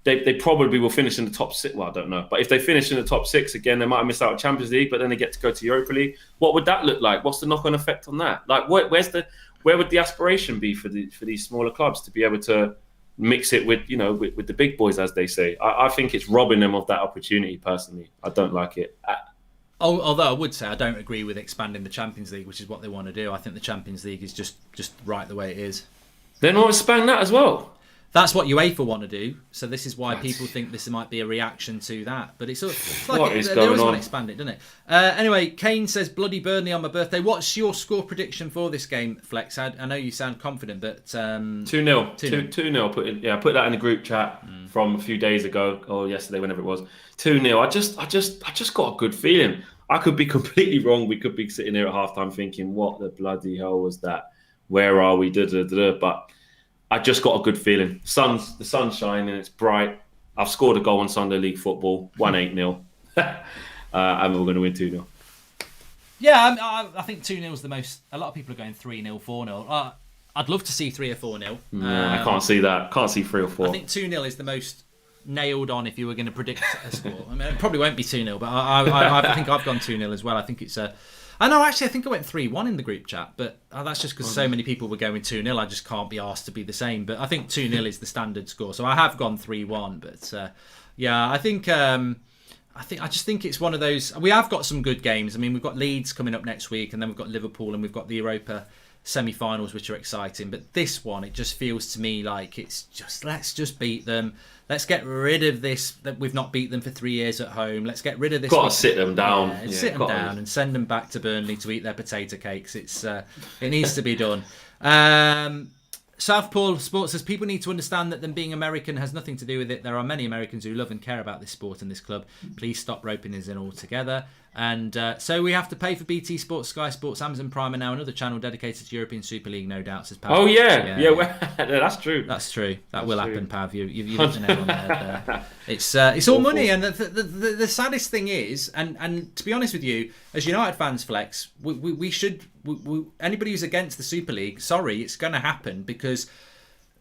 They probably will finish in the top six. Well, I don't know. But if they finish in the top six, again, they might have missed out on Champions League, but then they get to go to Europa League. What would that look like? What's the knock-on effect on that? Like, where would the aspiration be for these smaller clubs to be able to mix it with, with the big boys, as they say? I think it's robbing them of that opportunity, personally. I don't like it. Although I would say I don't agree with expanding the Champions League, which is what they want to do. I think the Champions League is just right the way it is. Then I'll expand that as well. That's what UEFA want to do, so this is why people think this might be a reaction to that. But it's like they always want to expand it, doesn't it? Anyway, Kane says, bloody Burnley on my birthday. What's your score prediction for this game, Flex? I know you sound confident, but 2-0. 2-0. Put that in the group chat from a few days ago or yesterday, whenever it was. 2-0. I just got a good feeling. I could be completely wrong. We could be sitting here at halftime thinking, what the bloody hell was that? Where are we? But I just got a good feeling. The sun's shining, it's bright. I've scored a goal on Sunday League football, 1-8-0. And we're going to win 2-0. Yeah, I think 2-0 is the most. A lot of people are going 3-0, 4-0. I'd love to see 3 or 4-0. I can't see that. Can't see 3 or 4. I think 2-0 is the most nailed on if you were going to predict a score. I mean, it probably won't be 2-0, but I think I've gone 2-0 as well. I think it's a. I think I went 3-1 in the group chat, but that's just because so many people were going 2-0. I just can't be asked to be the same. But I think 2-0 is the standard score, so I have gone 3-1. But I just think it's one of those. We have got some good games. I mean, we've got Leeds coming up next week, and then we've got Liverpool, and we've got the Europa semi-finals, which are exciting. But this one, it just feels to me like it's just let's just beat them. Let's get rid of this that we've not beat them for 3 years at home. Let's get rid of this. Got to sit them down. Sit them down and send them back to Burnley to eat their potato cakes. It needs to be done. Southpaw Sports says people need to understand that them being American has nothing to do with it. There are many Americans who love and care about this sport and this club. Please stop roping us in altogether. And so we have to pay for BT Sports, Sky Sports, Amazon Prime, and now another channel dedicated to European Super League, no doubt. Says Pav. Oh yeah, that's true. That's true. That will happen, Pav. You've hit the nail on there. It's all money, and the saddest thing is, and to be honest with you, as United fans, Flex, we should anybody who's against the Super League, sorry, it's going to happen because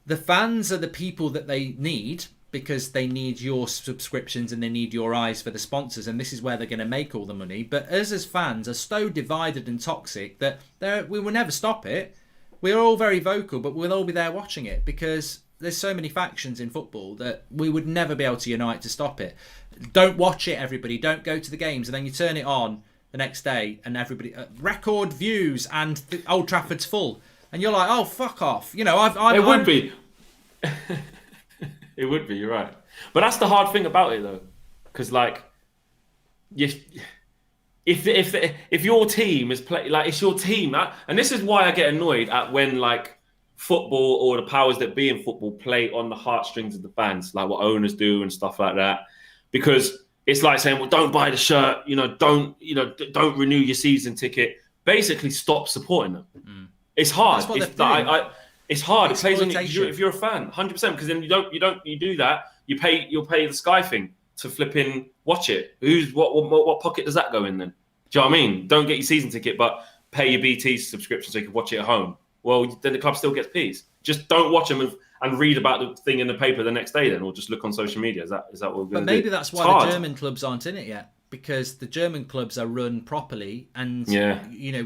the fans are the people that they need. Because they need your subscriptions and they need your eyes for the sponsors, and this is where they're going to make all the money. But us as fans are so divided and toxic that we will never stop it. We're all very vocal, but we'll all be there watching it because there's so many factions in football that we would never be able to unite to stop it. Don't watch it, everybody. Don't go to the games, and then you turn it on the next day, and everybody record views and Old Trafford's full, and you're like, oh fuck off. You know, it would be. It would be. You're right, but that's the hard thing about it though, because like, if your team is like it's your team, and this is why I get annoyed at when like football or the powers that be in football play on the heartstrings of the fans, like what owners do and stuff like that, because it's like saying, well, don't buy the shirt, don't renew your season ticket. Basically, stop supporting them. It's hard. It's hard. It plays on you if you're a fan, 100%. Because then you do that. You'll pay the Sky thing to flipping watch it. What pocket does that go in then? Do you know what I mean? Don't get your season ticket, but pay your BT subscription so you can watch it at home. Well, then the club still gets P's. Just don't watch them and read about the thing in the paper the next day then, or just look on social media. Is that what we're going to do? But maybe that's why the German clubs aren't in it yet, because the German clubs are run properly, and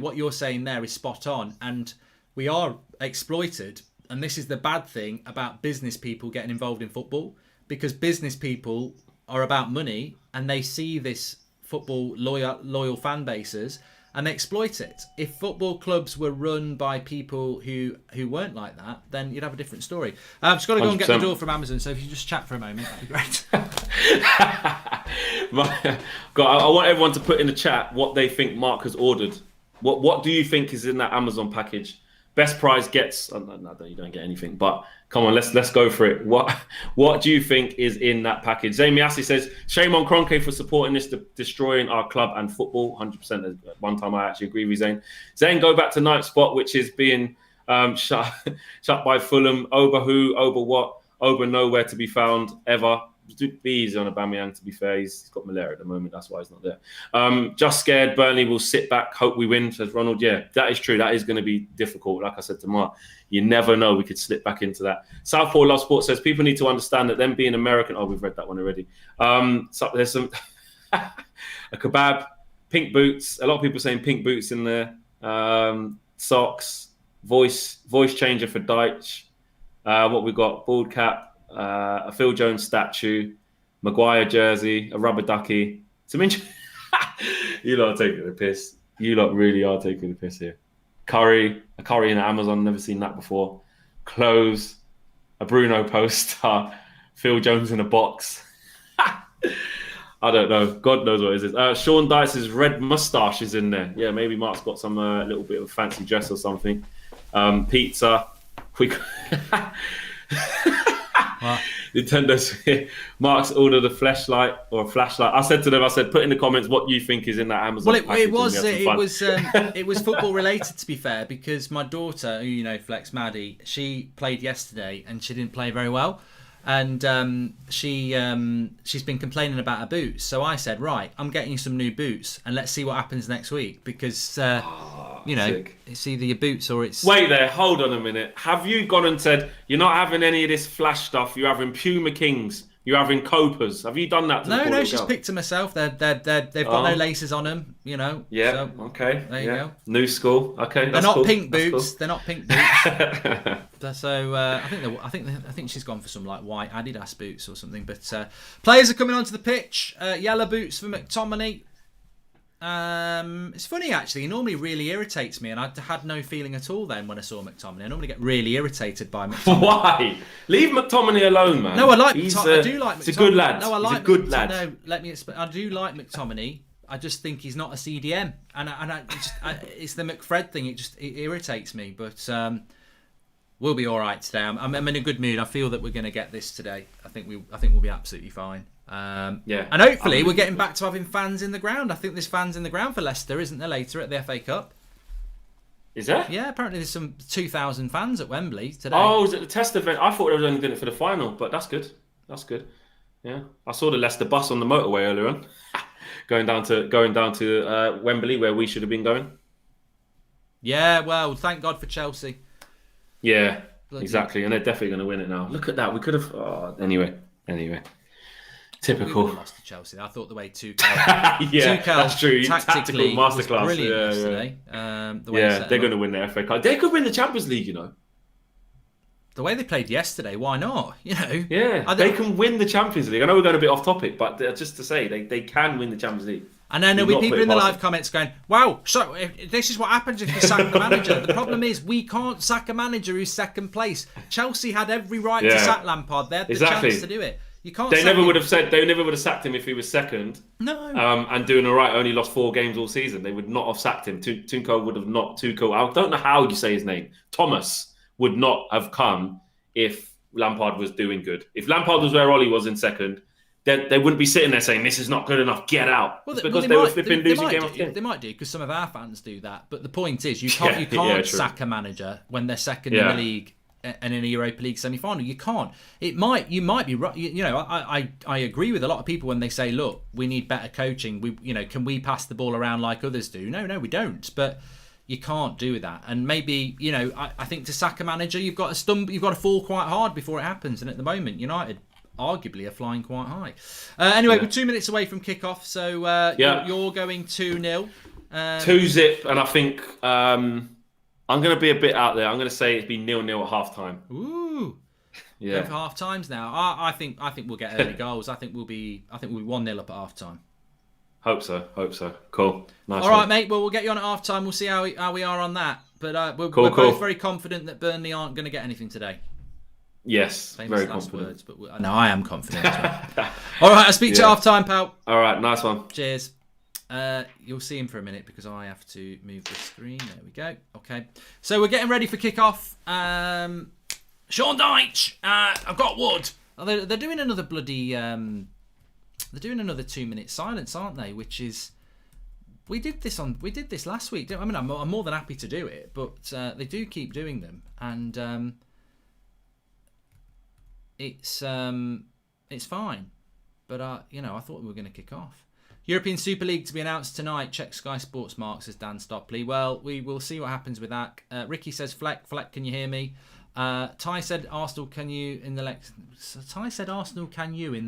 what you're saying there is spot on, and we are exploited, and this is the bad thing about business people getting involved in football, because business people are about money, and they see this football loyal fan bases, and they exploit it. If football clubs were run by people who weren't like that, then you'd have a different story. I've just got to go 100%. And get the door from Amazon, so if you just chat for a moment, that'd be great. I want everyone to put in the chat what they think Mark has ordered. What do you think is in that Amazon package? Best prize gets... No, you don't get anything, but come on, let's go for it. What do you think is in that package? Zane Miassi says, shame on Kroenke for supporting this, destroying our club and football. 100%. At one time, I actually agree with Zane. Zane, go back to ninth spot, which is being shut by Fulham. Over who? Over what? Over nowhere to be found ever. Be easy on Aubameyang, to be fair. He's got malaria at the moment. That's why he's not there. Just scared. Burnley will sit back. Hope we win, says Ronald. Yeah, that is true. That is going to be difficult. Like I said to Mark, you never know. We could slip back into that. Southpaw Love Sport says, people need to understand that them being American... Oh, we've read that one already. So there's some... a kebab, pink boots. A lot of people saying pink boots in there. Socks, voice changer for Deitch. What we got? Bald cap. A Phil Jones statue, Maguire jersey, a rubber ducky. You lot are taking the piss. You lot really are taking the piss here. A curry in Amazon, never seen that before. Clothes, a Bruno poster, Phil Jones in a box. I don't know. God knows what it is. Sean Dice's red moustache is in there. Yeah, maybe Mark's got some little bit of fancy dress or something. Pizza. Nintendo's here. Mark's ordered a flashlight or a flashlight. I said to them, put in the comments what you think is in that Amazon package. It was football related, to be fair, because my daughter, who Flex Maddie, she played yesterday and she didn't play very well, and she's been complaining about her boots. So I said, right, I'm getting you some new boots, and let's see what happens next week, because sick. It's either your boots or it's... Wait there, hold on a minute. Have you gone and said, you're not having any of this flash stuff, you're having Puma Kings, you're having Copas? Have you done that to No, she's picked them herself. They've got no laces on them, Yeah, so, okay. There you go. New school, okay. They're not pink boots. Cool. They're not pink boots. So I think she's gone for some like white Adidas boots or something. But players are coming onto the pitch. Yellow boots for McTominay. It's funny actually. He normally really irritates me, and I had no feeling at all then when I saw McTominay. I normally get really irritated by McTominay. Why? Leave McTominay alone, man. No, I like McTominay. I do like McTominay. He's a good lad. No, I like he's a good lad. No, let me explain. I do like McTominay. I just think he's not a CDM, and it's the McFred thing. It irritates me, but we'll be all right today. I'm in a good mood. I feel that we're going to get this today. I think we'll be absolutely fine. Yeah, and hopefully we're getting back to having fans in the ground. I think there's fans in the ground for Leicester, isn't there? Later at the FA Cup. Is there? Yeah, apparently there's some 2,000 fans at Wembley today. Oh, was it the test event? I thought they were only doing it for the final, but that's good. That's good. Yeah, I saw the Leicester bus on the motorway earlier on, going down to Wembley, where we should have been going. Yeah, well, thank God for Chelsea. Yeah, exactly, and they're definitely going to win it now. Look at that. We could have. Oh, anyway. Typical. We lost to Chelsea. I thought the way Tuchel, that's true. Tactical masterclass. Was brilliant yesterday. They're going to win the FA Cup. They could win the Champions League, The way they played yesterday, why not? Yeah, they can win the Champions League. I know we're going a bit off topic, but just to say, they can win the Champions League. And then there'll be not people put it in the past live him. comments going, wow, so this is what happens if you sack the manager. The problem is we can't sack a manager who's second place. Chelsea had every right to sack Lampard. They had the chance to do it. You can't. They never would have sacked him if he was second. No. And doing all right, only lost 4 games all season. They would not have sacked him. Tuchel would have knocked Tuchel. I don't know how you say his name. Thomas would not have come if Lampard was doing good. If Lampard was where Ollie was in second, they wouldn't be sitting there saying, this is not good enough, get out. Well, because they were flipping losing game after game. They might do, because some of our fans do that. But the point is, you can't sack a manager when they're second in the league and in a Europa League semi-final. You can't. You might be right. You know, I agree with a lot of people when they say, look, we need better coaching. Can we pass the ball around like others do? No, we don't. But you can't do that. And maybe, I think to sack a manager, you've got to fall quite hard before it happens. And at the moment, United arguably are flying quite high. Anyway, we're 2 minutes away from kickoff, so you're going 2-0. 2-0, and I think I'm going to be a bit out there. I'm going to say it's been 0-0 at half time. Ooh, yeah. Going for half times now. I think we'll get early goals. I think we'll be 1-0 up at half time. Hope so. Cool. Nice. All right, mate. Well, we'll get you on at half time. We'll see how we are on that. But we're both very confident that Burnley aren't going to get anything today. Yes, famous very last confident. Words, but no, I am confident. All right, I'll speak to you half time, pal. All right, nice one. Cheers. You'll see him for a minute because I have to move the screen. There we go. Okay, so we're getting ready for kickoff. Sean Dyche, I've got Wood. They're doing another bloody. They're doing another 2-minute silence, aren't they? Which is. We did this last week. I mean, I'm more than happy to do it, but they do keep doing them, and. It's fine, but I thought we were going to kick off. European Super League to be announced tonight. Check Sky Sports Mark, says Dan Stopley. Well, we will see what happens with that. Ricky says Fleck, can you hear me? Ty said Arsenal can you in the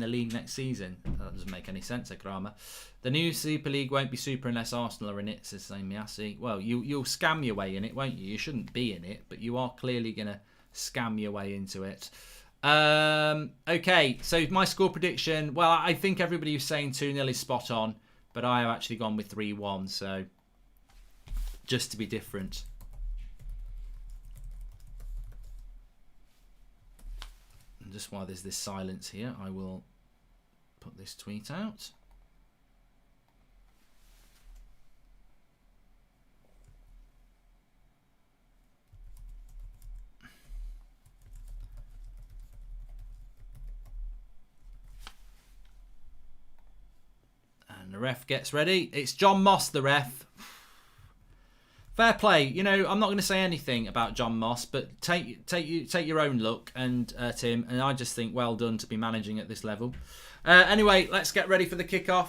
league next season? That doesn't make any sense, Kramer. The new Super League won't be super unless Arsenal are in it, says Miasi. Well, you'll scam your way in it, won't you? You shouldn't be in it, but you are clearly going to scam your way into it. Okay, so my score prediction, well, I think everybody who's saying 2-0 is spot on, but I have actually gone with 3-1, so just to be different. And just while there's this silence here, I will put this tweet out. The ref gets ready. It's John Moss, the ref. Fair play. I'm not going to say anything about John Moss, but take your own look, and Tim. And I just think well done to be managing at this level. Anyway, let's get ready for the kickoff.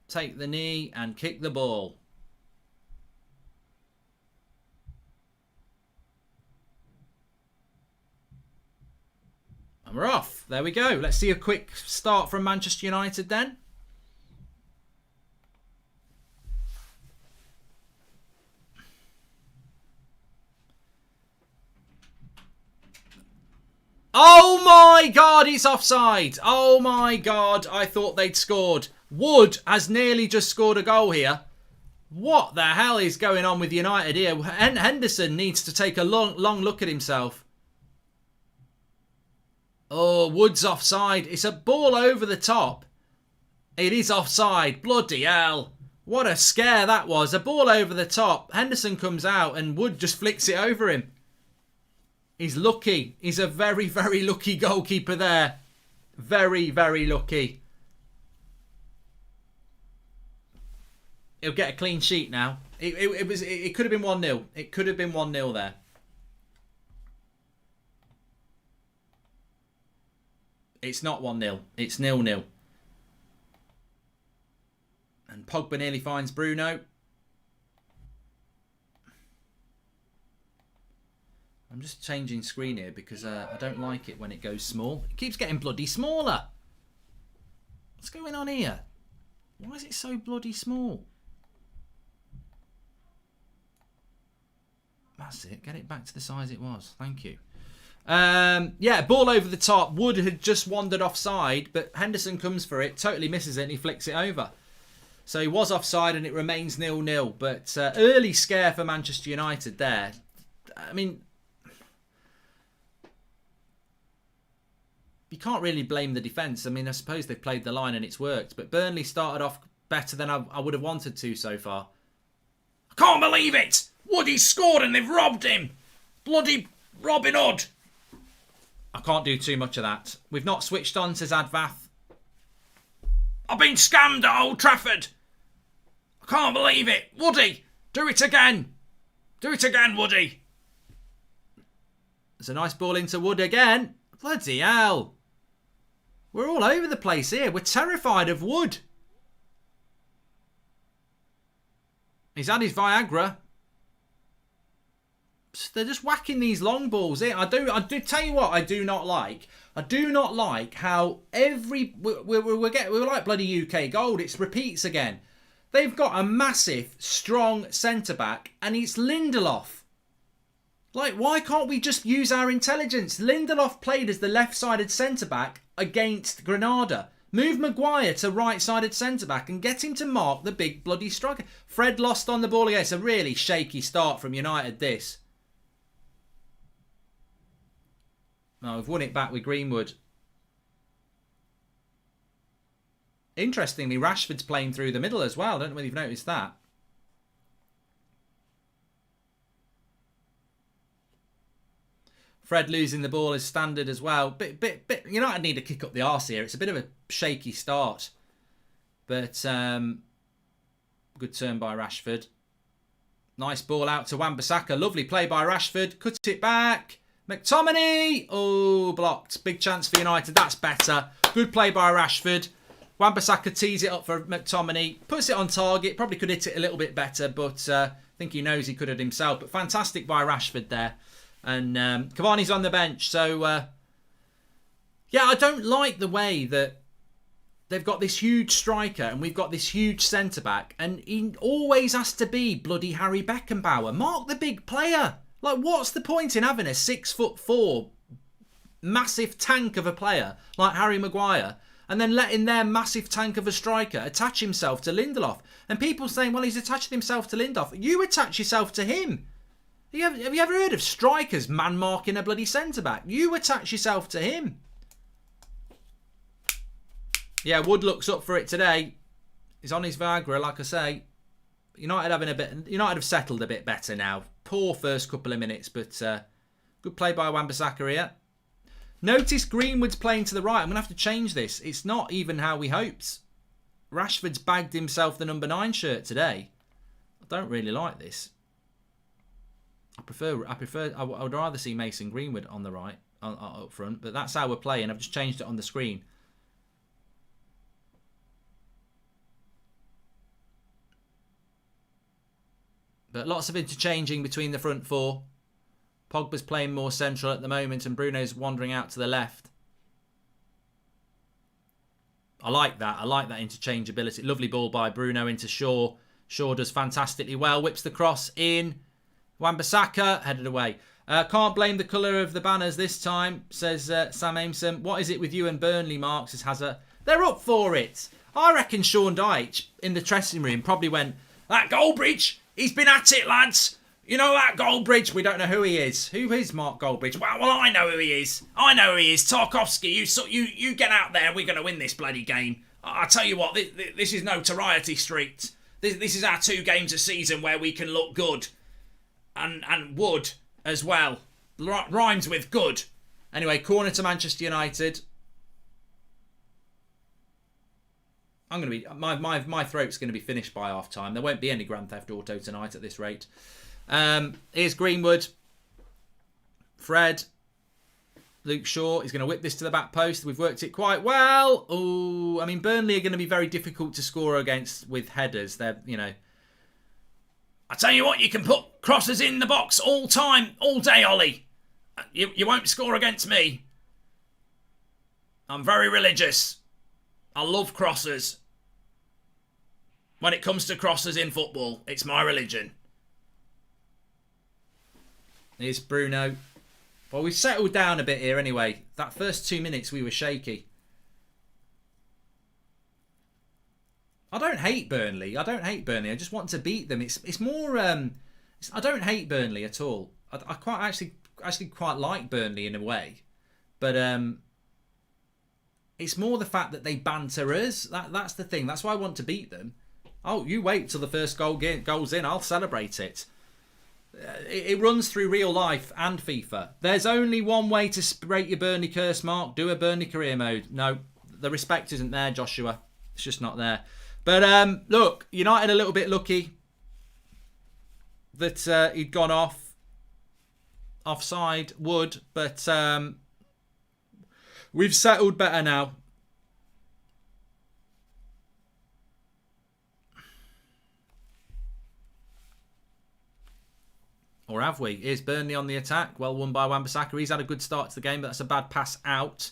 Take the knee and kick the ball. And we're off. There we go. Let's see a quick start from Manchester United then. Oh my God, it's offside. Oh my God, I thought they'd scored. Wood has nearly just scored a goal here. What the hell is going on with United here? Henderson needs to take a long look at himself. Oh, Wood's offside. It's a ball over the top. It is offside. Bloody hell. What a scare that was. A ball over the top. Henderson comes out and Wood just flicks it over him. He's lucky. He's a very, very lucky goalkeeper there. Very, very lucky. He'll get a clean sheet now. It could have been 1-0. It could have been 1-0 there. It's not 1-0. It's 0-0. And Pogba nearly finds Bruno. I'm just changing screen here because I don't like it when it goes small. It keeps getting bloody smaller. What's going on here? Why is it so bloody small? That's it. Get it back to the size it was. Thank you. Yeah, ball over the top. Wood had just wandered offside, but Henderson comes for it, totally misses it, and he flicks it over. So he was offside, and it remains 0-0. But early scare for Manchester United there. I mean, you can't really blame the defence. I mean, I suppose they've played the line and it's worked. But Burnley started off better than I would have wanted to so far. I can't believe it! Woody scored and they've robbed him! Bloody Robin Hood! I can't do too much of that. We've not switched on, says Advath. I've been scammed at Old Trafford! I can't believe it! Woody! Do it again! Do it again, Woody! There's a nice ball into Wood again. Bloody hell! We're all over the place here. We're terrified of Wood. He's had his Viagra. They're just whacking these long balls in. I do tell you what I do not like. I do not like how we're like bloody UK Gold. It repeats again. They've got a massive, strong centre-back and it's Lindelof. Like, why can't we just use our intelligence? Lindelof played as the left-sided centre-back against Granada. Move Maguire to right-sided centre-back and get him to mark the big bloody striker. Fred lost on the ball again. It's a really shaky start from United, this. No, we've won it back with Greenwood. Interestingly, Rashford's playing through the middle as well. I don't know whether you've noticed that. Fred losing the ball is standard as well. United need to kick up the arse here. It's a bit of a shaky start. But good turn by Rashford. Nice ball out to Wan-Bissaka. Lovely play by Rashford. Cut it back. McTominay. Oh, blocked. Big chance for United. That's better. Good play by Rashford. Wan-Bissaka tees it up for McTominay. Puts it on target. Probably could hit it a little bit better. But I think he knows he could have himself. But fantastic by Rashford there. And Cavani's on the bench. So, yeah, I don't like the way that they've got this huge striker and we've got this huge centre-back. And he always has to be bloody Harry Beckenbauer. Mark the big player. Like, what's the point in having a 6'4" massive tank of a player like Harry Maguire and then letting their massive tank of a striker attach himself to Lindelof? And people saying, well, he's attaching himself to Lindelof. You attach yourself to him. Have you ever heard of strikers man-marking a bloody centre-back? You attach yourself to him. Yeah, Wood looks up for it today. He's on his Viagra, like I say. United have settled a bit better now. Poor first couple of minutes, but good play by Wan-Bissaka here. Notice Greenwood's playing to the right. I'm going to have to change this. It's not even how we hoped. Rashford's bagged himself the number 9 shirt today. I don't really like this. I would rather see Mason Greenwood on the right, up front, but that's how we're playing. I've just changed it on the screen. But lots of interchanging between the front four. Pogba's playing more central at the moment and Bruno's wandering out to the left. I like that. I like that interchangeability. Lovely ball by Bruno into Shaw. Shaw does fantastically well. Whips the cross in. Wan-Bissaka headed away. Can't blame the colour of the banners this time, says Sam Ameson. What is it with you and Burnley, Mark, says Hazard. They're up for it. I reckon Sean Dyche in the dressing room probably went, that Goldbridge, he's been at it, lads. You know that Goldbridge? We don't know who he is. Who is Mark Goldbridge? Well, I know who he is. I know who he is. Tarkovsky, you get out there. We're going to win this bloody game. I tell you what, this is notoriety street. This is our 2 games a season where we can look good. And Wood as well. Rhymes with good. Anyway, corner to Manchester United. I'm going to be my throat's going to be finished by half time. There won't be any Grand Theft Auto tonight at this rate. Here's Greenwood. Fred. Luke Shaw. He's going to whip this to the back post. We've worked it quite well. Oh, I mean, Burnley are going to be very difficult to score against with headers. They're, I tell you what, you can put crosses in the box all time, all day, Ollie. You won't score against me. I'm very religious. I love crosses. When it comes to crosses in football, it's my religion. Here's Bruno. Well, we've settled down a bit here anyway. That first 2 minutes we were shaky. I don't hate Burnley. I just want to beat them. It's more. I don't hate Burnley at all. I quite actually quite like Burnley in a way, but it's more the fact that they banter us. That's the thing. That's why I want to beat them. Oh, you wait till the first goal's in. I'll celebrate it. It runs through real life and FIFA. There's only one way to break your Burnley curse, Mark. Do a Burnley career mode. No, the respect isn't there, Joshua. It's just not there. But look, United a little bit lucky that he'd gone offside. Would, but we've settled better now. Or have we? Is Burnley on the attack? Well won by Wan-Bissaka. He's had a good start to the game, but that's a bad pass out.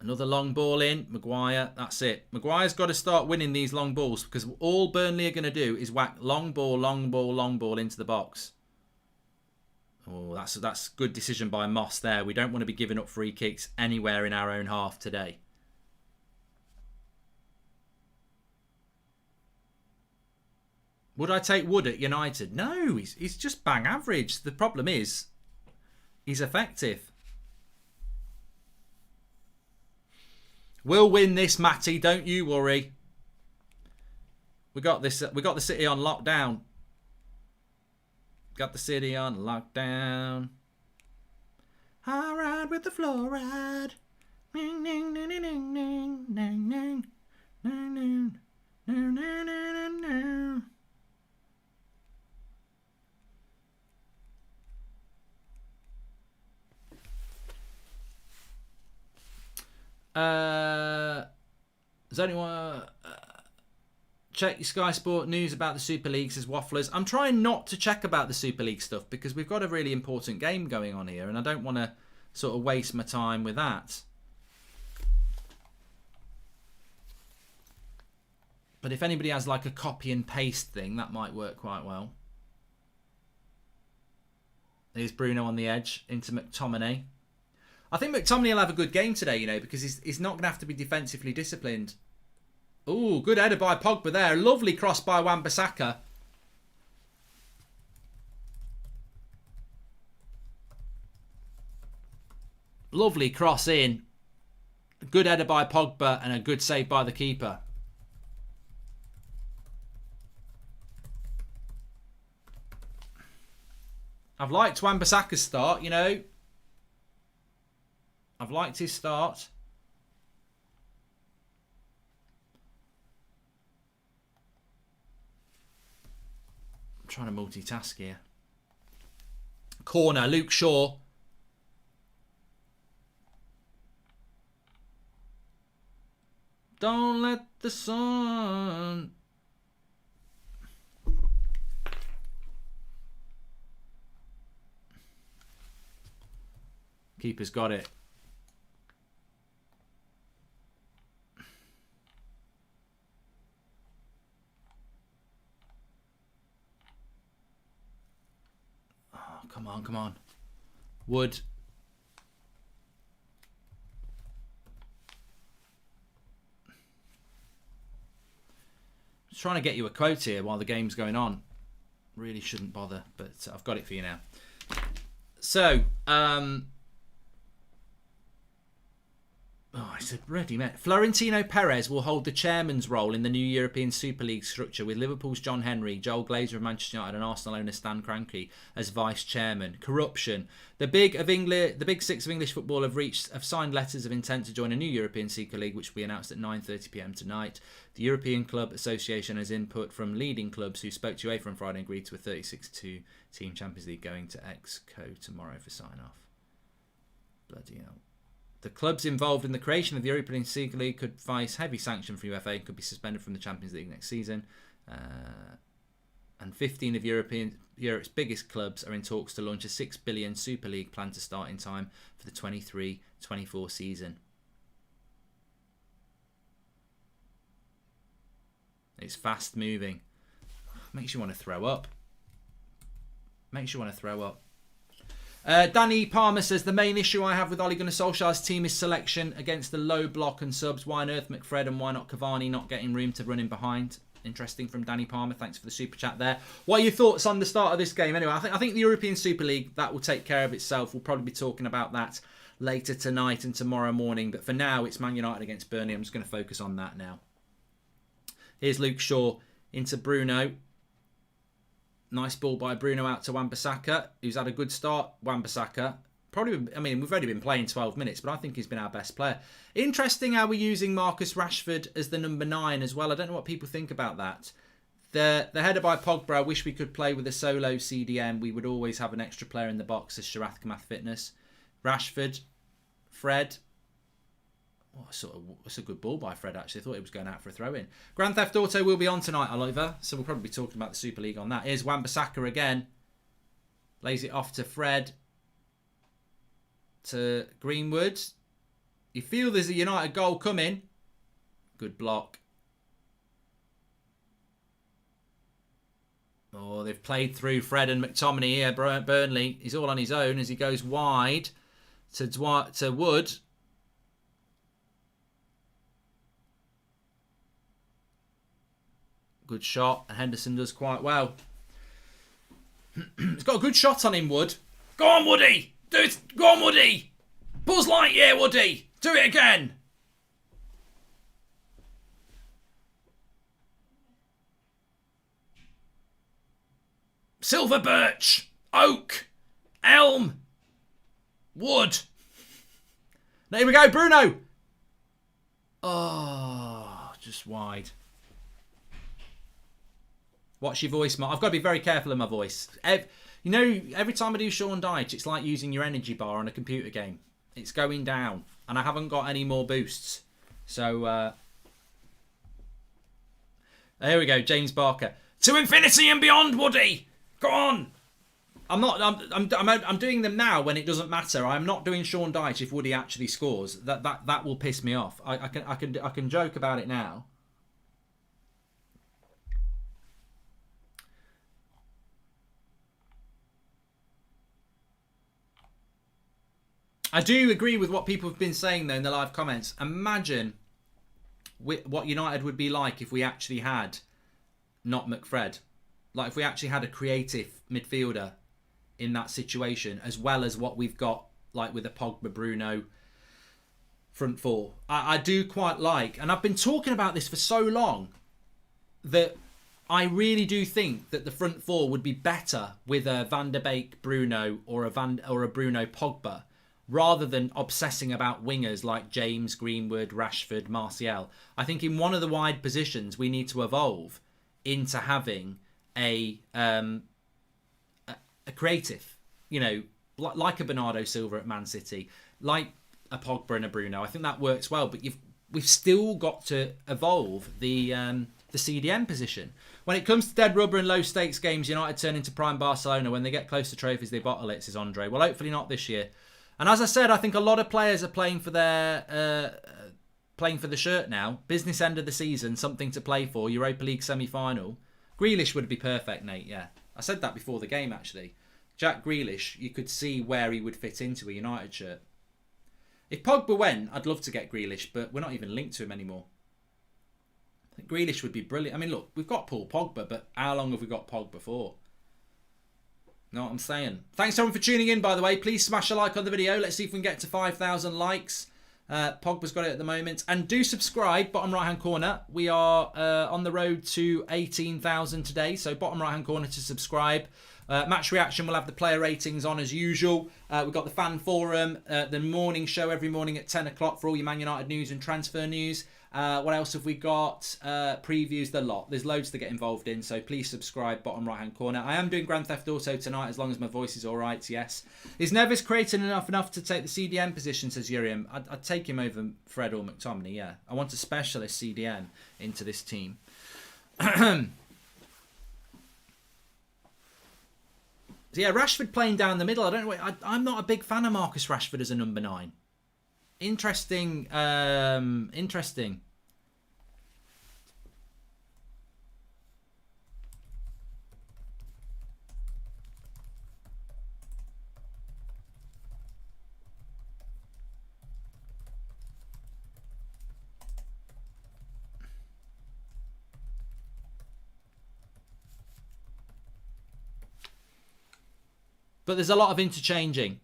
Another long ball in. Maguire, that's it. Maguire's got to start winning these long balls because all Burnley are going to do is whack long ball into the box. Oh, that's good decision by Moss there. We don't want to be giving up free kicks anywhere in our own half today. Would I take Wood at United? No, he's just bang average. The problem is he's effective. We'll win this, Matty. Don't you worry. We got this. We got the city on lockdown. Got the city on lockdown. I ride with the fluoride. Ning, ning, ning, ning, ning, ning, ning, ning, ning, ning, ning, ning. Does anyone check your Sky Sport news about the Super League, says Wafflers? I'm trying not to check about the Super League stuff because we've got a really important game going on here and I don't want to sort of waste my time with that. But if anybody has like a copy and paste thing, that might work quite well. Here's Bruno on the edge into McTominay. I think McTominay will have a good game today, because he's not going to have to be defensively disciplined. Ooh, good header by Pogba there. Lovely cross by Wan-Bissaka. Lovely cross in. Good header by Pogba and a good save by the keeper. I've liked Wan-Bissaka's start, I've liked his start. I'm trying to multitask here. Corner, Luke Shaw. Don't let the sun... Keeper's got it. Come on. Wood. Just trying to get you a quote here while the game's going on. Really shouldn't bother, but I've got it for you now. So, I said ready, mate. Florentino Perez will hold the chairman's role in the new European Super League structure with Liverpool's John Henry, Joel Glazer of Manchester United and Arsenal owner Stan Kroenke as vice chairman. Corruption. The big six of English football have signed letters of intent to join a new European Super League, which will be announced at 9:30 p.m. tonight. The European Club Association has input from leading clubs who spoke to UEFA on Friday and agreed to a 36-2 team Champions League going to Exco tomorrow for sign-off. Bloody hell. The clubs involved in the creation of the European Super League could face heavy sanction from UEFA and could be suspended from the Champions League next season. And 15 of Europe's biggest clubs are in talks to launch a $6 billion Super League planned to start in time for the 23-24 season. It's fast moving. Makes you want to throw up. Makes you want to throw up. Danny Palmer says, the main issue I have with Ole Gunnar Solskjaer's team is selection against the low block and subs. Why on earth McFred and why not Cavani not getting room to run in behind? Interesting from Danny Palmer. Thanks for the super chat there. What are your thoughts on the start of this game? Anyway, I think the European Super League, that will take care of itself. We'll probably be talking about that later tonight and tomorrow morning. But for now, it's Man United against Burnley. I'm just going to focus on that now. Here's Luke Shaw into Bruno. Nice ball by Bruno out to Wan-Bissaka, who's had a good start. Wan-Bissaka. Probably, I mean, we've only been playing 12 minutes, but I think he's been our best player. Interesting how we're using Marcus Rashford as the number 9 as well. I don't know what people think about that. The header by Pogba, I wish we could play with a solo CDM. We would always have an extra player in the box as Sharath Kamath Fitness. Rashford, Fred. Oh, it's a good ball by Fred, actually. I thought he was going out for a throw-in. Grand Theft Auto will be on tonight, Oliver, so we'll probably be talking about the Super League on that. Here's Wan-Bissaka again. Lays it off to Fred. To Greenwood. You feel there's a United goal coming. Good block. Oh, they've played through Fred and McTominay here. Burnley, he's all on his own as he goes wide to Wood. Good shot. And Henderson does quite well. He's got a good shot on him, Wood. Go on, Woody. Do it. Go on, Woody. Buzz Lightyear, Woody. Do it again. Silver birch. Oak. Elm. Wood. There we go, Bruno. Oh, just wide. What's your voice, Mark? I've got to be very careful of my voice. You know, every time I do Sean Dyche, it's like using your energy bar on a computer game. It's going down, and I haven't got any more boosts. So, there we go, James Barker. To infinity and beyond, Woody! Go on! I'm doing them now when it doesn't matter. I'm not doing Sean Dyche if Woody actually scores. That will piss me off. I can joke about it now. I do agree with what people have been saying, though, in the live comments. Imagine what United would be like if we actually had not McFred. Like, if we actually had a creative midfielder in that situation, as well as what we've got, like, with the Pogba, Bruno front four. I do quite like, and I've been talking about this for so long, that I really do think that the front four would be better with a Van der Beek Bruno or a Bruno Pogba, rather than obsessing about wingers like James, Greenwood, Rashford, Martial. I think in one of the wide positions, we need to evolve into having a creative, you know, like a Bernardo Silva at Man City, like a Pogba and a Bruno. I think that works well, but we've still got to evolve the CDM position. When it comes to dead rubber and low stakes games, United turn into prime Barcelona. When they get close to trophies, they bottle it, says Andre. Well, hopefully not this year. And as I said, I think a lot of players are playing for the shirt now. Business end of the season, something to play for. Europa League semi-final. Grealish would be perfect, Nate. Yeah, I said that before the game actually. Jack Grealish, you could see where he would fit into a United shirt. If Pogba went, I'd love to get Grealish, but we're not even linked to him anymore. I think Grealish would be brilliant. I mean, look, we've got Paul Pogba, but how long have we got Pogba for? Know what I'm saying? Thanks everyone for tuning in, by the way. Please smash a like on the video. Let's see if we can get to 5,000 likes. Pogba's got it at the moment. And do subscribe, bottom right hand corner. We are on the road to 18,000 today. So bottom right hand corner to subscribe. Match Reaction will have the player ratings on as usual. We've got the fan forum, the morning show every morning at 10 o'clock for all your Man United news and transfer news. What else have we got? Previews, the lot. There's loads to get involved in, so please subscribe, bottom right hand corner. I am doing Grand Theft Auto tonight, as long as my voice is alright, yes. Is Neves creating enough to take the CDM position, says Yuriam. I'd take him over Fred or McTominay, yeah. I want a specialist CDM into this team. So yeah, Rashford playing down the middle. I don't know. I'm not a big fan of Marcus Rashford as a number 9. Interesting. Interesting. But there's a lot of interchanging.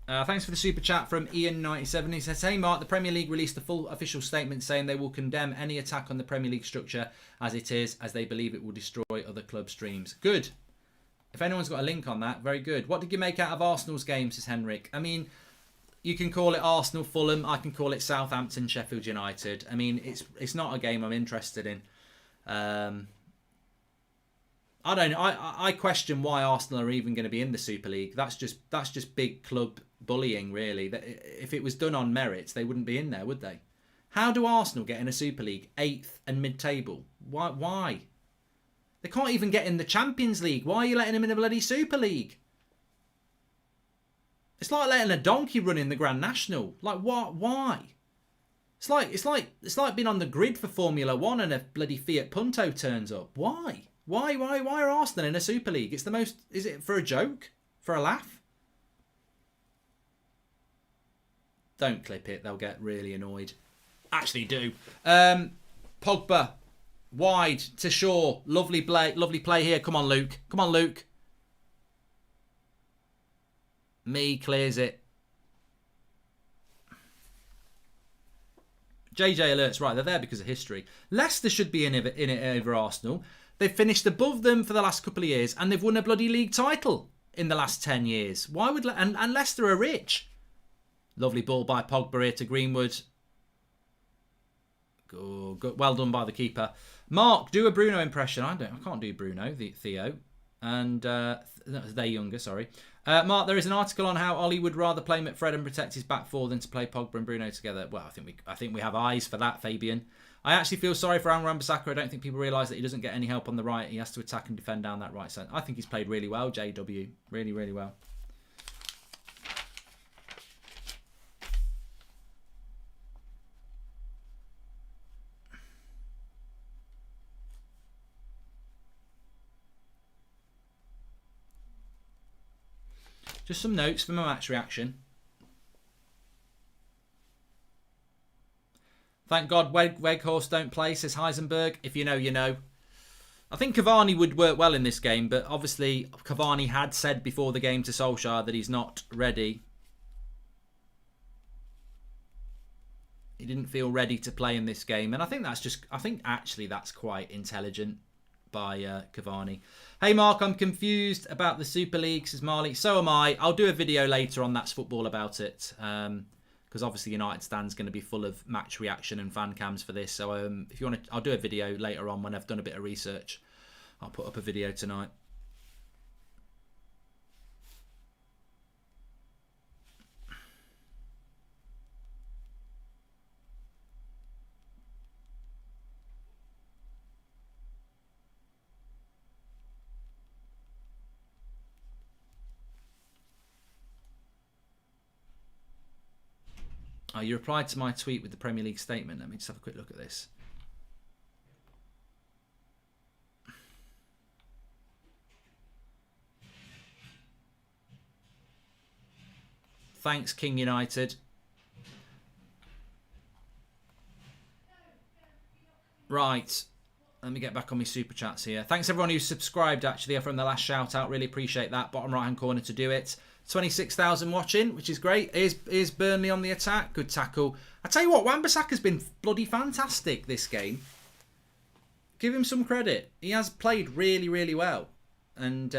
Thanks for the super chat from Ian97. He says, hey Mark, the Premier League released a full official statement saying they will condemn any attack on the Premier League structure as it is, as they believe it will destroy other clubs' dreams. Good. If anyone's got a link on that, very good. What did you make out of Arsenal's game, says Henrik? I mean, you can call it Arsenal, Fulham. I can call it Southampton, Sheffield United. I mean, it's not a game I'm interested in. I don't know. I question why Arsenal are even going to be in the Super League. That's just big club bullying, really. If it was done on merits, they wouldn't be in there, would they? How do Arsenal get in a Super League 8th and mid-table? Why? They can't even get in the Champions League. Why are you letting them in the bloody Super League? It's like letting a donkey run in the Grand National. Like what? Why? It's like being on the grid for Formula 1 and a bloody Fiat Punto turns up. Why? Why are Arsenal in a Super League? It's the most... Is it for a joke? For a laugh? Don't clip it. They'll get really annoyed. Actually do. Pogba. Wide to Shaw. Lovely play here. Come on, Luke. Come on, Luke. Me clears it. JJ alerts. Right, they're there because of history. Leicester should be in it over Arsenal. They've finished above them for the last couple of years, and they've won a bloody league title in the last 10 years. Why would... And Leicester are rich. Lovely ball by Pogba here to Greenwood. Good. Well done by the keeper. Mark, do a Bruno impression. I can't do Bruno, Theo. And they're younger, sorry. Mark, there is an article on how Ollie would rather play McFred and protect his back four than to play Pogba and Bruno together. Well, I think we have eyes for that, Fabian. I actually feel sorry for Aaron Wan-Bissaka. I don't think people realise that he doesn't get any help on the right. He has to attack and defend down that right side. I think he's played really well, JW. Really, really well. Just some notes for my match reaction. Thank God Weghorst don't play, says Heisenberg. If you know, you know. I think Cavani would work well in this game, but obviously Cavani had said before the game to Solskjaer that he's not ready. He didn't feel ready to play in this game, and I think actually that's quite intelligent by Cavani. Hey Mark, I'm confused about the Super League, says Marley. So am I. I'll do a video later on That's Football about it. Because obviously United Stand's going to be full of match reaction and fan cams for this. So if you want to, I'll do a video later on when I've done a bit of research. I'll put up a video tonight. Oh, you replied to my tweet with the Premier League statement. Let me just have a quick look at this. Thanks, King United. Right. Let me get back on my super chats here. Thanks everyone who's subscribed actually from the last shout out. Really appreciate that. Bottom right hand corner to do it. 26,000 watching, which is great. Here's Burnley on the attack. Good tackle. I tell you what, Wan-Bissaka's been bloody fantastic this game. Give him some credit. He has played really, really well. And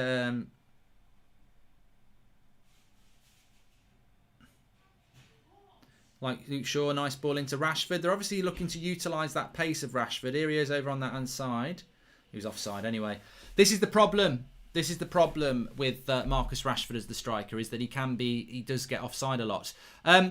like Luke Shaw, nice ball into Rashford. They're obviously looking to utilise that pace of Rashford. Here he is over on that hand side. He was offside anyway. This is the problem. This is the problem with Marcus Rashford as the striker, is that he does get offside a lot.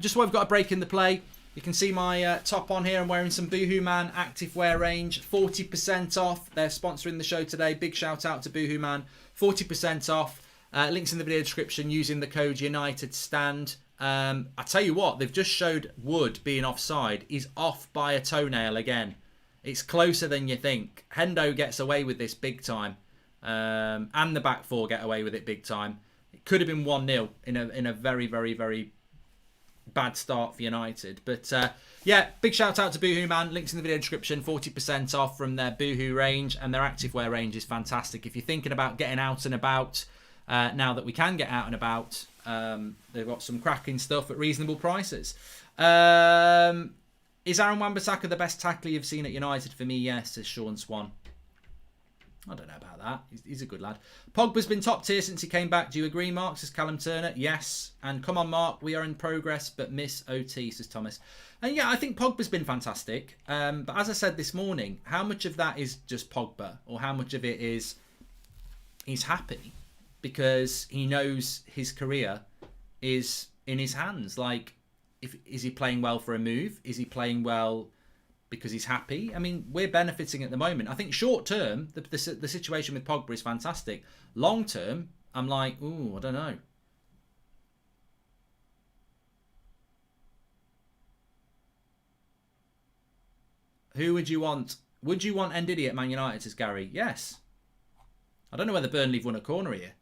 Just while we've got a break in the play, you can see my top on here. I'm wearing some Boohoo Man activewear range, 40% off. They're sponsoring the show today. Big shout out to Boohoo Man, 40% off. Links in the video description using the code United Stand. I tell you what, they've just showed Wood being offside. He's off by a toenail again. It's closer than you think. Hendo gets away with this big time. And the back four get away with it big time. It could have been 1-0 in a very, very, very bad start for United. But yeah, big shout out to Boohoo Man. Links in the video description. 40% off from their Boohoo range, and their activewear range is fantastic. If you're thinking about getting out and about, now that we can get out and about, they've got some cracking stuff at reasonable prices. Is Aaron Wan-Bissaka the best tackler you've seen at United? For me, yes, says Sean Swan. I don't know about that. He's a good lad. Pogba's been top tier since he came back. Do you agree, Mark? Says Callum Turner. Yes. And come on, Mark. We are in progress, but miss OT, says Thomas. And yeah, I think Pogba's been fantastic. But as I said this morning, how much of that is just Pogba? Or how much of it is he's happy because he knows his career is in his hands? Like, is he playing well for a move? Is he playing well because he's happy? I mean, we're benefiting at the moment. I think short term, the situation with Pogba is fantastic. Long term, I'm like, ooh, I don't know. Who would you want? Would you want Ndidi at Man United, says Gary? Yes. I don't know whether Burnley have won a corner here.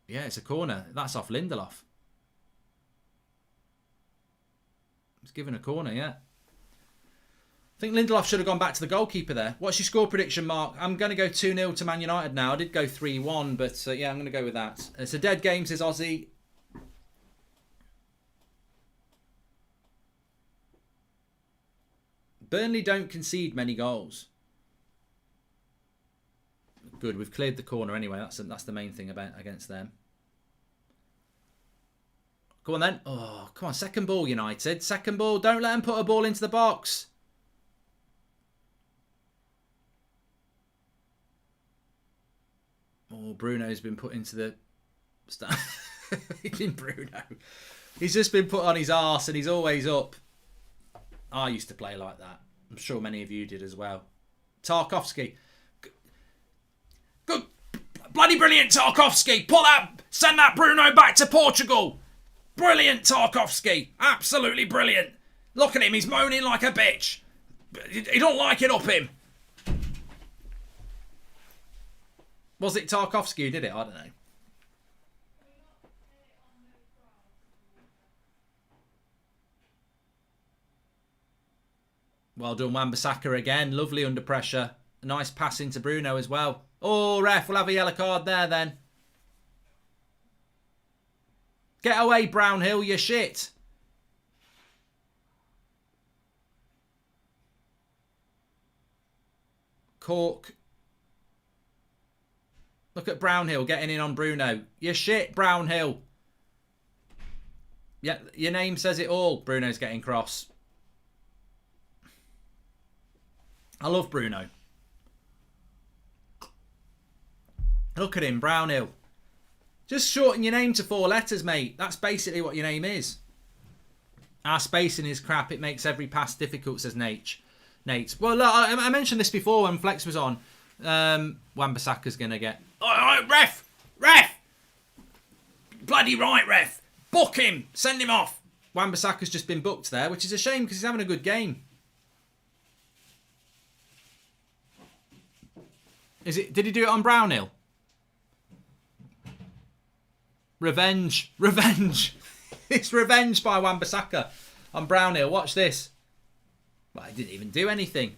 Yeah, it's a corner. That's off Lindelof. He's given a corner, yeah. I think Lindelof should have gone back to the goalkeeper there. What's your score prediction, Mark? I'm going to go 2-0 to Man United now. I did go 3-1, but yeah, I'm going to go with that. It's a dead game, says Ozzy. Burnley don't concede many goals. Good, we've cleared the corner anyway. That's the main thing against them. Go on then. Oh, come on. Second ball, United. Second ball. Don't let them put a ball into the box. Oh, Bruno's been put into the... Bruno. He's just been put on his arse and he's always up. I used to play like that. I'm sure many of you did as well. Tarkovsky. Good. Bloody brilliant, Tarkovsky. Send that Bruno back to Portugal. Brilliant, Tarkovsky. Absolutely brilliant. Look at him. He's moaning like a bitch. He don't like it up him. Was it Tarkovsky who did it? I don't know. Well done, Wan-Bissaka again. Lovely under pressure. A nice pass into Bruno as well. Oh, ref, we'll have a yellow card there then. Get away, Brownhill, you shit. Cork. Look at Brownhill getting in on Bruno. You shit, Brownhill. Yeah, your name says it all. Bruno's getting cross. I love Bruno. Look at him, Brownhill. Just shorten your name to 4 letters, mate. That's basically what your name is. Our spacing is crap. It makes every pass difficult, says Nate. Well, look, I mentioned this before when Flex was on. Wan-Bissaka's going to get... Oh, ref! Bloody right, ref! Book him! Send him off! Wan-Bissaka's just been booked there, which is a shame because he's having a good game. Did he do it on Brownhill? Revenge. It's revenge by Wan-Bissaka on Brownhill. Watch this. Well, he didn't even do anything.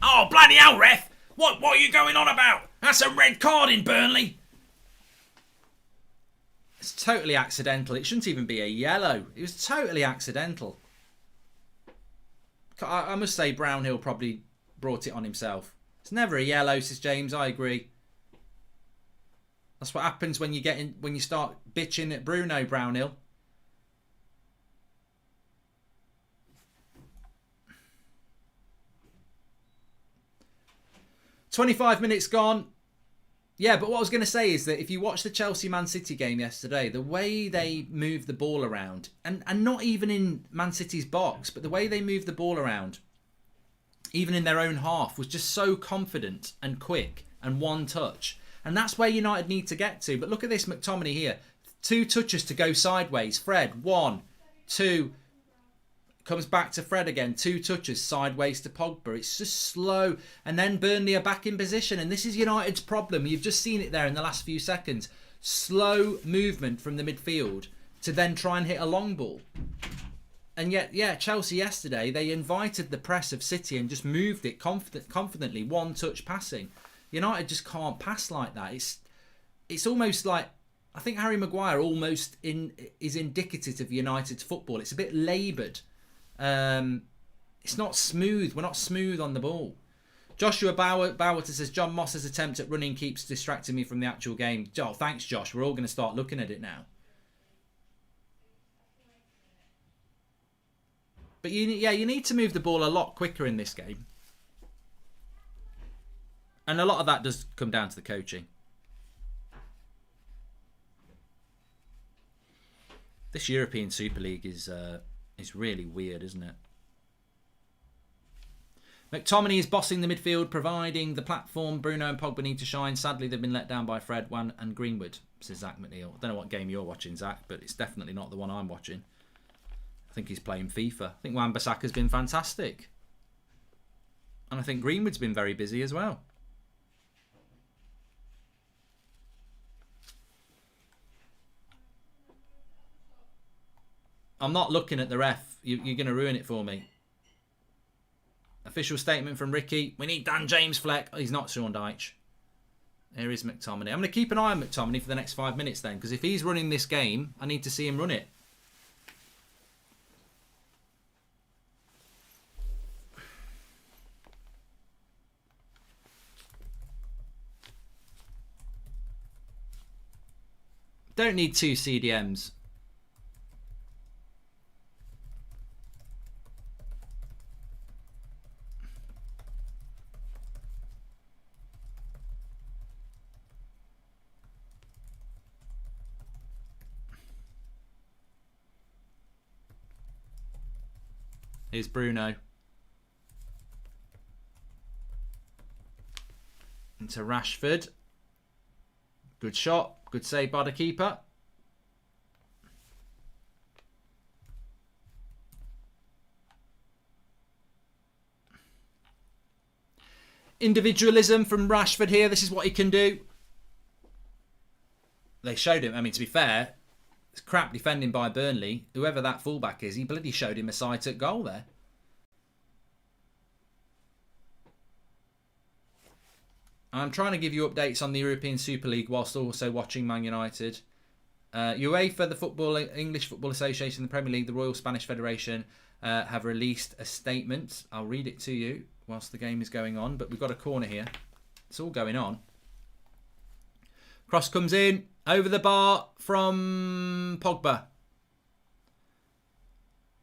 Oh, bloody hell, ref! What are you going on about? That's a red card in Burnley. It's totally accidental. It shouldn't even be a yellow. It was totally accidental. I must say Brownhill probably brought it on himself. It's never a yellow, says James. I agree. That's what happens when you start bitching at Bruno, Brownhill. "25 minutes gone." Yeah, but what I was going to say is that if you watch the Chelsea-Man City game yesterday, the way they moved the ball around, and not even in Man City's box, but the way they moved the ball around, even in their own half, was just so confident and quick and one touch. And that's where United need to get to. But look at this McTominay here. 2 touches to go sideways. Fred, 1, 2. Comes back to Fred again. 2 touches sideways to Pogba. It's just slow. And then Burnley are back in position. And this is United's problem. You've just seen it there in the last few seconds. slow movement from the midfield to then try and hit a long ball. And yet, Chelsea yesterday, they invited the press of City and just moved it confidently, one-touch passing. United just can't pass like that. It's almost like, I think Harry Maguire is indicative of United's football. It's a bit laboured. It's not smooth. We're not smooth on the ball. Joshua Bauer says, John Moss's attempt at running keeps distracting me from the actual game. Oh, thanks, Josh. We're all going to start looking at it now. But you need to move the ball a lot quicker in this game. And a lot of that does come down to the coaching. This European Super League is really weird, isn't it? McTominay is bossing the midfield, providing the platform Bruno and Pogba need to shine. Sadly, they've been let down by Fred, Wan and Greenwood, says Zach McNeil. I don't know what game you're watching, Zach, but it's definitely not the one I'm watching. I think he's playing FIFA. I think Wan-Bissaka's been fantastic. And I think Greenwood's been very busy as well. I'm not looking at the ref. You're going to ruin it for me. Official statement from Ricky. We need Dan James Fleck. Oh, he's not Sean Dyche. Here is McTominay. I'm going to keep an eye on McTominay for the next 5 minutes then. Because if he's running this game, I need to see him run it. Don't need 2 CDMs. Here's Bruno. Into Rashford. Good shot. Good save by the keeper. Individualism from Rashford here. This is what he can do. They showed him. I mean, to be fair, it's crap defending by Burnley. Whoever that fullback is, he bloody showed him a sight at goal there. I'm trying to give you updates on the European Super League whilst also watching Man United. UEFA, the English Football Association, the Premier League, the Royal Spanish Federation have released a statement. I'll read it to you whilst the game is going on. But we've got a corner here. It's all going on. Cross comes in. Over the bar from Pogba.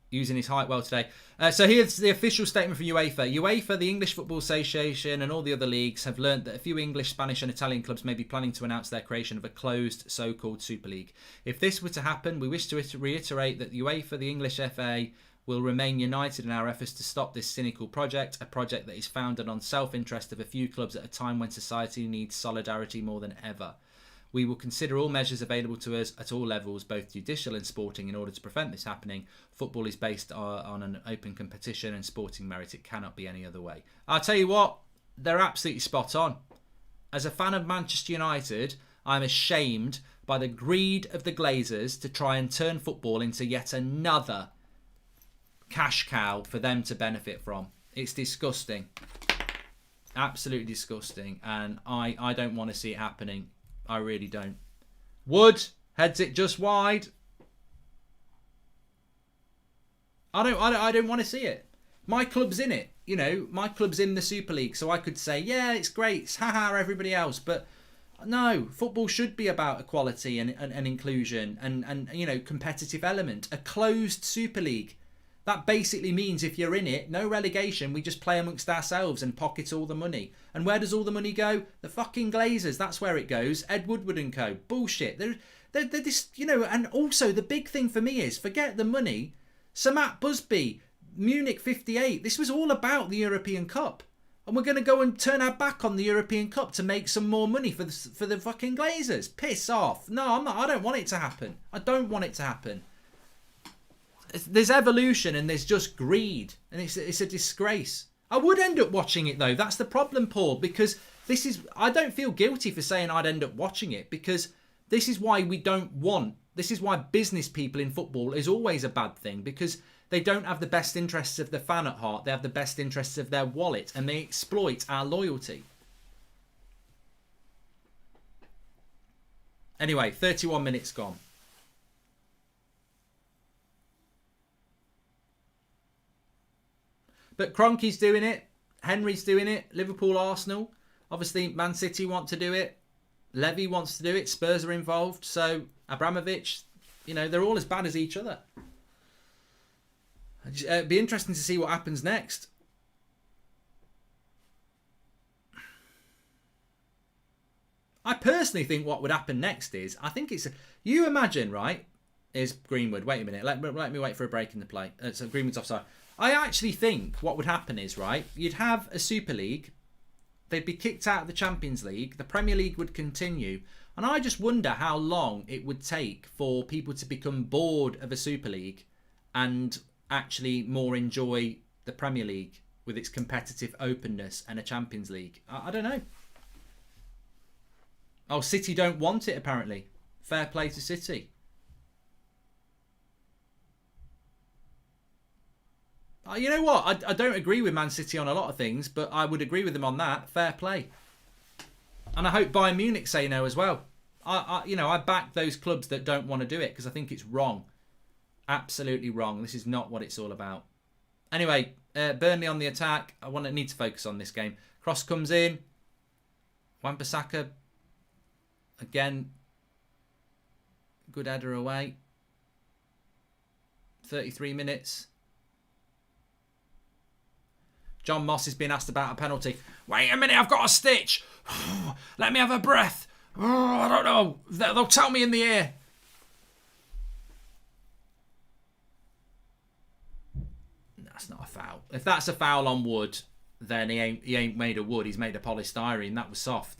Using his height well today. So here's the official statement from UEFA. UEFA, the English Football Association and all the other leagues have learnt that a few English, Spanish and Italian clubs may be planning to announce their creation of a closed so-called Super League. If this were to happen, we wish to reiterate that UEFA, the English FA, will remain united in our efforts to stop this cynical project, a project that is founded on self-interest of a few clubs at a time when society needs solidarity more than ever. We will consider all measures available to us at all levels, both judicial and sporting, in order to prevent this happening. Football is based on an open competition and sporting merit. It cannot be any other way. I'll tell you what, they're absolutely spot on. As a fan of Manchester United, I'm ashamed by the greed of the Glazers to try and turn football into yet another cash cow for them to benefit from. It's disgusting. Absolutely disgusting. And I don't want to see it happening. I really don't. Wood heads it just wide. I don't want to see it. My club's in it. You know, my club's in the Super League, so I could say, yeah, it's great. It's haha, everybody else. But no, football should be about equality and inclusion and you know, competitive element. A closed Super League. That basically means if you're in it, no relegation, we just play amongst ourselves and pocket all the money. And where does all the money go? The fucking Glazers, that's where it goes. Ed Woodward and co. Bullshit. They're this, you know, and also the big thing for me is, forget the money. Sir Matt Busby, Munich 58, this was all about the European Cup. And we're going to go and turn our back on the European Cup to make some more money for the fucking Glazers. Piss off. No, I'm not. I don't want it to happen. I don't want it to happen. There's evolution and there's just greed, and it's a disgrace. I would end up watching it though. That's the problem, Paul, because I don't feel guilty for saying I'd end up watching it, because This is why we don't want. This is why business people in football is always a bad thing, because they don't have the best interests of the fan at heart. They have the best interests of their wallet, and they exploit our loyalty. Anyway, 31 minutes gone. But Kroenke's doing it. Henry's doing it. Liverpool, Arsenal. Obviously, Man City want to do it. Levy wants to do it. Spurs are involved. So, Abramovich, you know, they're all as bad as each other. It'd be interesting to see what happens next. I personally think what would happen next is, I think it's, you imagine, right, is Greenwood. Wait a minute. Let me wait for a break in the play. So Greenwood's offside. I actually think what would happen is, right, you'd have a Super League. They'd be kicked out of the Champions League. The Premier League would continue. And I just wonder how long it would take for people to become bored of a Super League and actually more enjoy the Premier League with its competitive openness and a Champions League. I don't know. Oh, City don't want it, apparently. Fair play to City. You know what? I don't agree with Man City on a lot of things, but I would agree with them on that. Fair play. And I hope Bayern Munich say no as well. I back those clubs that don't want to do it because I think it's wrong. Absolutely wrong. This is not what it's all about. Anyway, Burnley on the attack. I need to focus on this game. Cross comes in. Wan-Bissaka. Again. Good header away. 33 minutes. John Moss is being asked about a penalty. Wait a minute, I've got a stitch. Let me have a breath. I don't know. They'll tell me in the ear. That's not a foul. If that's a foul on wood, then he ain't made of wood. He's made of polystyrene. That was soft.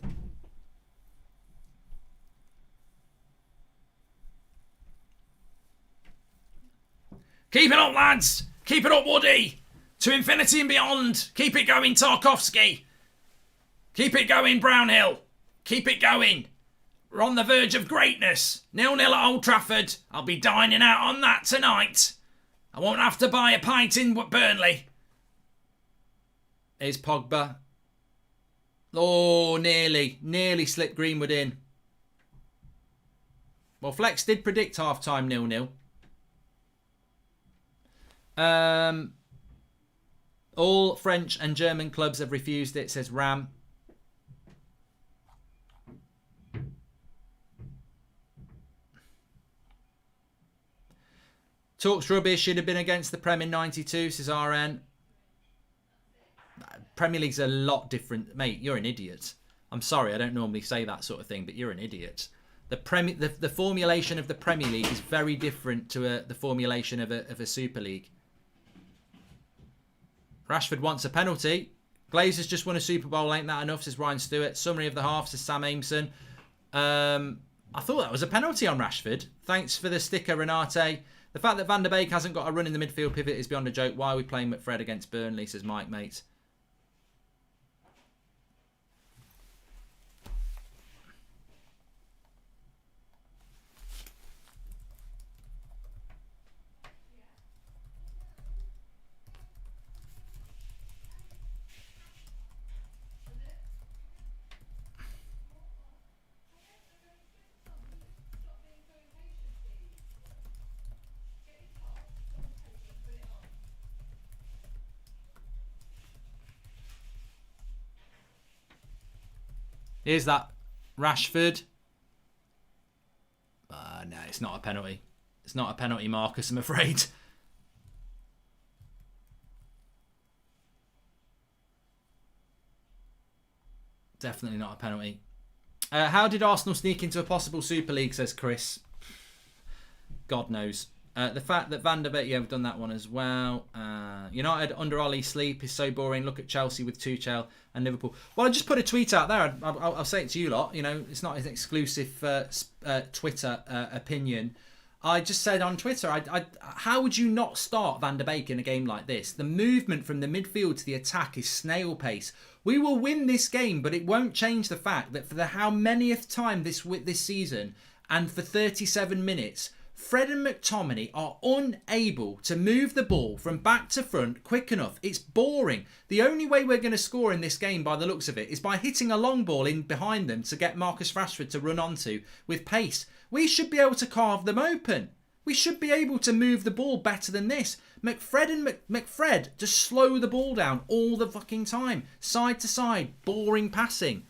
Keep it up, lads. Keep it up, Woody. To infinity and beyond. Keep it going, Tarkovsky. Keep it going, Brownhill. Keep it going. We're on the verge of greatness. 0-0 at Old Trafford. I'll be dining out on that tonight. I won't have to buy a pint in Burnley. Here's Pogba. Oh, nearly slipped Greenwood in. Well, Flex did predict half-time 0-0. All French and German clubs have refused it, says Ram. Talks rubbish, should have been against the Prem in 92, says RN. Premier League's a lot different. Mate, you're an idiot. I'm sorry, I don't normally say that sort of thing, but you're an idiot. The formulation of the Premier League is very different to the formulation of a Super League. Rashford wants a penalty. Glazers just won a Super Bowl, ain't that enough, says Ryan Stewart. Summary of the half, says Sam Ameson. I thought that was a penalty on Rashford. Thanks for the sticker, Renate. The fact that Van der Beek hasn't got a run in the midfield pivot is beyond a joke. Why are we playing McFred against Burnley, says Mike, mate. Here's that Rashford. No, it's not a penalty. It's not a penalty, Marcus, I'm afraid. Definitely not a penalty. How did Arsenal sneak into a possible Super League, says Chris. God knows. The fact that Van der Beek, yeah, we've done that one as well. United under Ollie sleep is so boring. Look at Chelsea with Tuchel and Liverpool. Well, I just put a tweet out there. I'll say it to you lot. You know, it's not an exclusive Twitter opinion. I just said on Twitter, how would you not start Van der Beek in a game like this? The movement from the midfield to the attack is snail pace. We will win this game, but it won't change the fact that for the how manyth time this season, and for 37 minutes, Fred and McTominay are unable to move the ball from back to front quick enough. It's boring. The only way we're going to score in this game, by the looks of it, is by hitting a long ball in behind them to get Marcus Rashford to run onto with pace. We should be able to carve them open. We should be able to move the ball better than this. McFred just slow the ball down all the fucking time. Side to side, boring passing.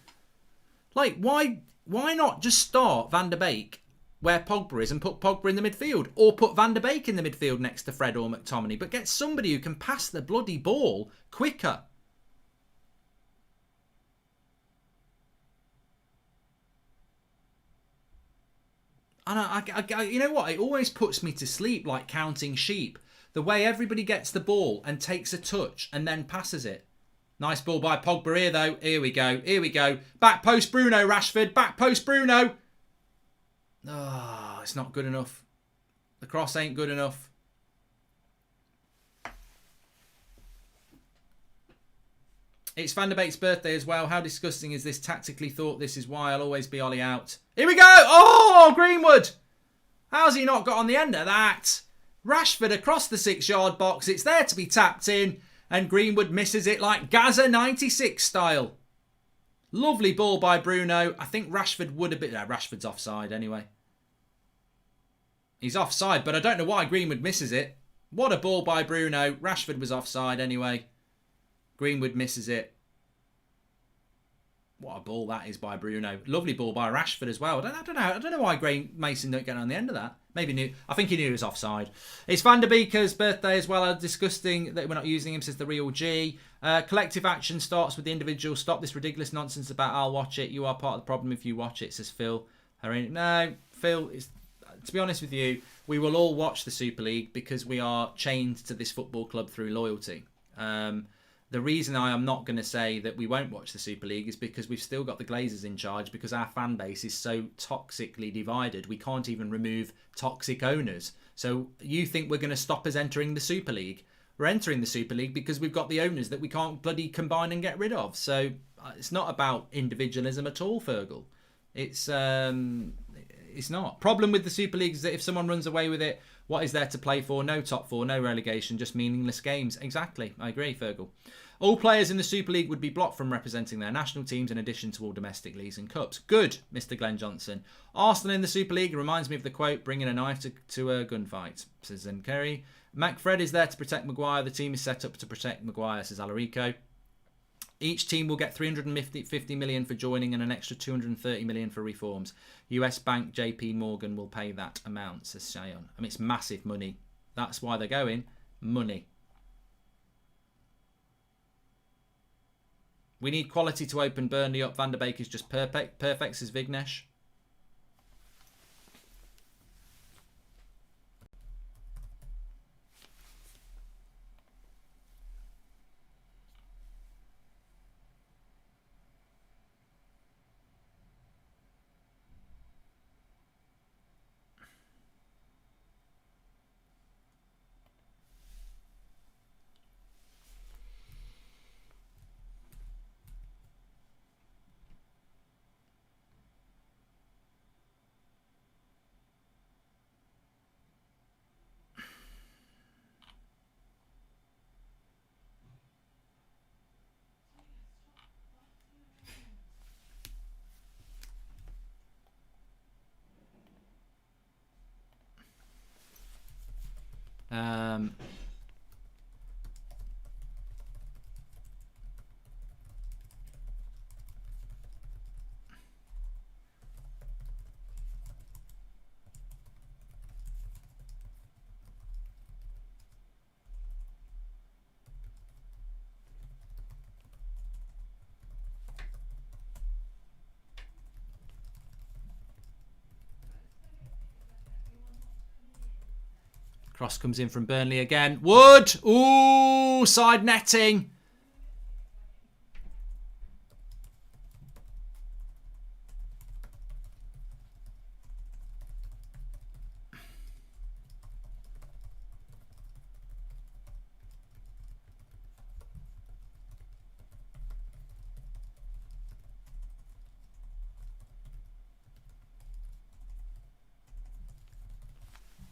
Like, why not just start Van der Beek where Pogba is and put Pogba in the midfield, or put Van der Beek in the midfield next to Fred or McTominay, but get somebody who can pass the bloody ball quicker. And I you know what? It always puts me to sleep, like counting sheep. The way everybody gets the ball and takes a touch and then passes it. Nice ball by Pogba here, though. Here we go. Here we go. Back post Bruno, Rashford. Back post Bruno. Oh, it's not good enough. The cross ain't good enough. It's Van der Beek's birthday as well. How disgusting is this? Tactically thought this is why I'll always be Ollie out. Here we go. Oh, Greenwood. How's he not got on the end of that? Rashford across the 6-yard box. It's there to be tapped in. And Greenwood misses it like Gaza 96 style. Lovely ball by Bruno. I think Rashford would have been... No, Rashford's offside anyway. He's offside, but I don't know why Greenwood misses it. What a ball by Bruno. Rashford was offside anyway. Greenwood misses it. What a ball that is by Bruno. Lovely ball by Rashford as well. I don't know why Mason don't get on the end of that. I think he knew he was offside. It's Van der Beek's birthday as well. Disgusting that we're not using him, says the real G. Collective action starts with the individual. Stop this ridiculous nonsense about I'll watch it. You are part of the problem if you watch it, says Phil. No, Phil, to be honest with you, we will all watch the Super League because we are chained to this football club through loyalty. The reason I am not going to say that we won't watch the Super League is because we've still got the Glazers in charge, because our fan base is so toxically divided. We can't even remove toxic owners. So you think we're going to stop us entering the Super League? We're entering the Super League because we've got the owners that we can't bloody combine and get rid of. So it's not about individualism at all, Fergal. It's not. Problem with the Super League is that if someone runs away with it, what is there to play for? No top four, no relegation, just meaningless games. Exactly. I agree, Fergal. All players in the Super League would be blocked from representing their national teams in addition to all domestic leagues and cups. Good, Mr. Glenn Johnson. Arsenal in the Super League reminds me of the quote, bringing a knife to a gunfight, says Zen Kerry. McFred is there to protect Maguire. The team is set up to protect Maguire, says Alarico. Each team will get 350 million for joining and an extra 230 million for reforms. US Bank JP Morgan will pay that amount, says Shayon. I mean, it's massive money. That's why they're going. Money. We need quality to open Burnley up. Van der Beek is just perfect, says Vignesh. Cross comes in from Burnley again. Wood! Ooh, side netting.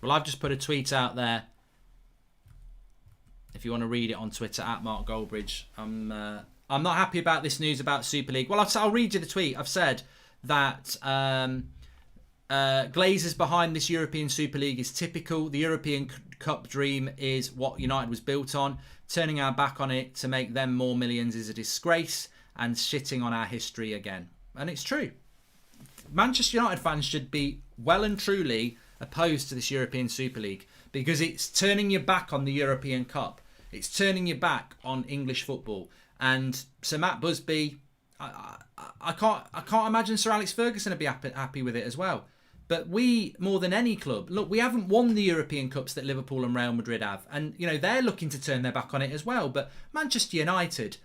Well, I've just put a tweet out there. If you want to read it on Twitter, at Mark Goldbridge. I'm not happy about this news about Super League. Well, I'll read you the tweet. I've said that Glazers behind this European Super League is typical. The European Cup dream is what United was built on. Turning our back on it to make them more millions is a disgrace, and shitting on our history again. And it's true. Manchester United fans should be well and truly opposed to this European Super League, because it's turning your back on the European Cup. It's turning your back on English football. And Sir Matt Busby, I can't imagine Sir Alex Ferguson would be happy with it as well. But we, more than any club, look, we haven't won the European Cups that Liverpool and Real Madrid have. And, you know, they're looking to turn their back on it as well. But Manchester United,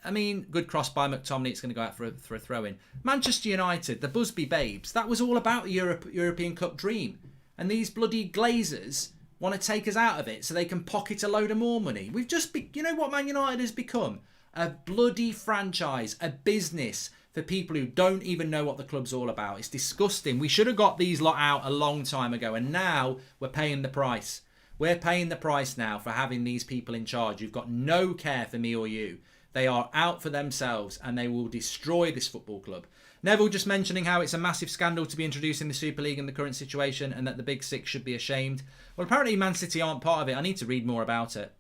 I mean, good cross by McTominay, it's going to go out for a throw-in. Manchester United, the Busby Babes, that was all about the European Cup dream. And these bloody Glazers want to take us out of it so they can pocket a load of more money. We've just, you know what Man United has become? A bloody franchise, a business for people who don't even know what the club's all about. It's disgusting. We should have got these lot out a long time ago, and now we're paying the price. We're paying the price now for having these people in charge who've got no care for me or you. They are out for themselves, and they will destroy this football club. Neville just mentioning how it's a massive scandal to be introducing the Super League in the current situation, and that the Big Six should be ashamed. Well, apparently Man City aren't part of it. I need to read more about it.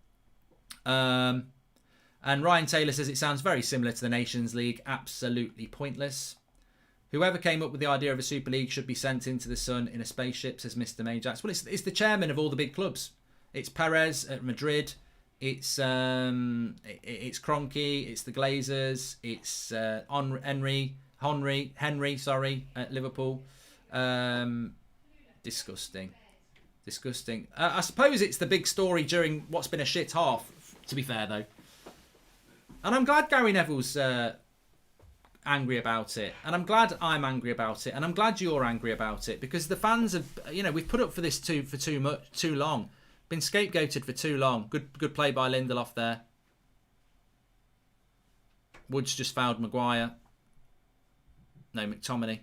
And Ryan Taylor says it sounds very similar to the Nations League. Absolutely pointless. Whoever came up with the idea of a Super League should be sent into the sun in a spaceship, says Mr. Majax. Well, it's the chairman of all the big clubs. It's Perez at Madrid. It's Kroenke. It's the Glazers. It's Henry, at Liverpool. Disgusting. I suppose it's the big story during what's been a shit half, to be fair, though. And I'm glad Gary Neville's angry about it. And I'm glad I'm angry about it. And I'm glad you're angry about it. Because the fans have, you know, we've put up for this for too long. Been scapegoated for too long. Good play by Lindelof there. Woods just fouled Maguire. No, McTominay.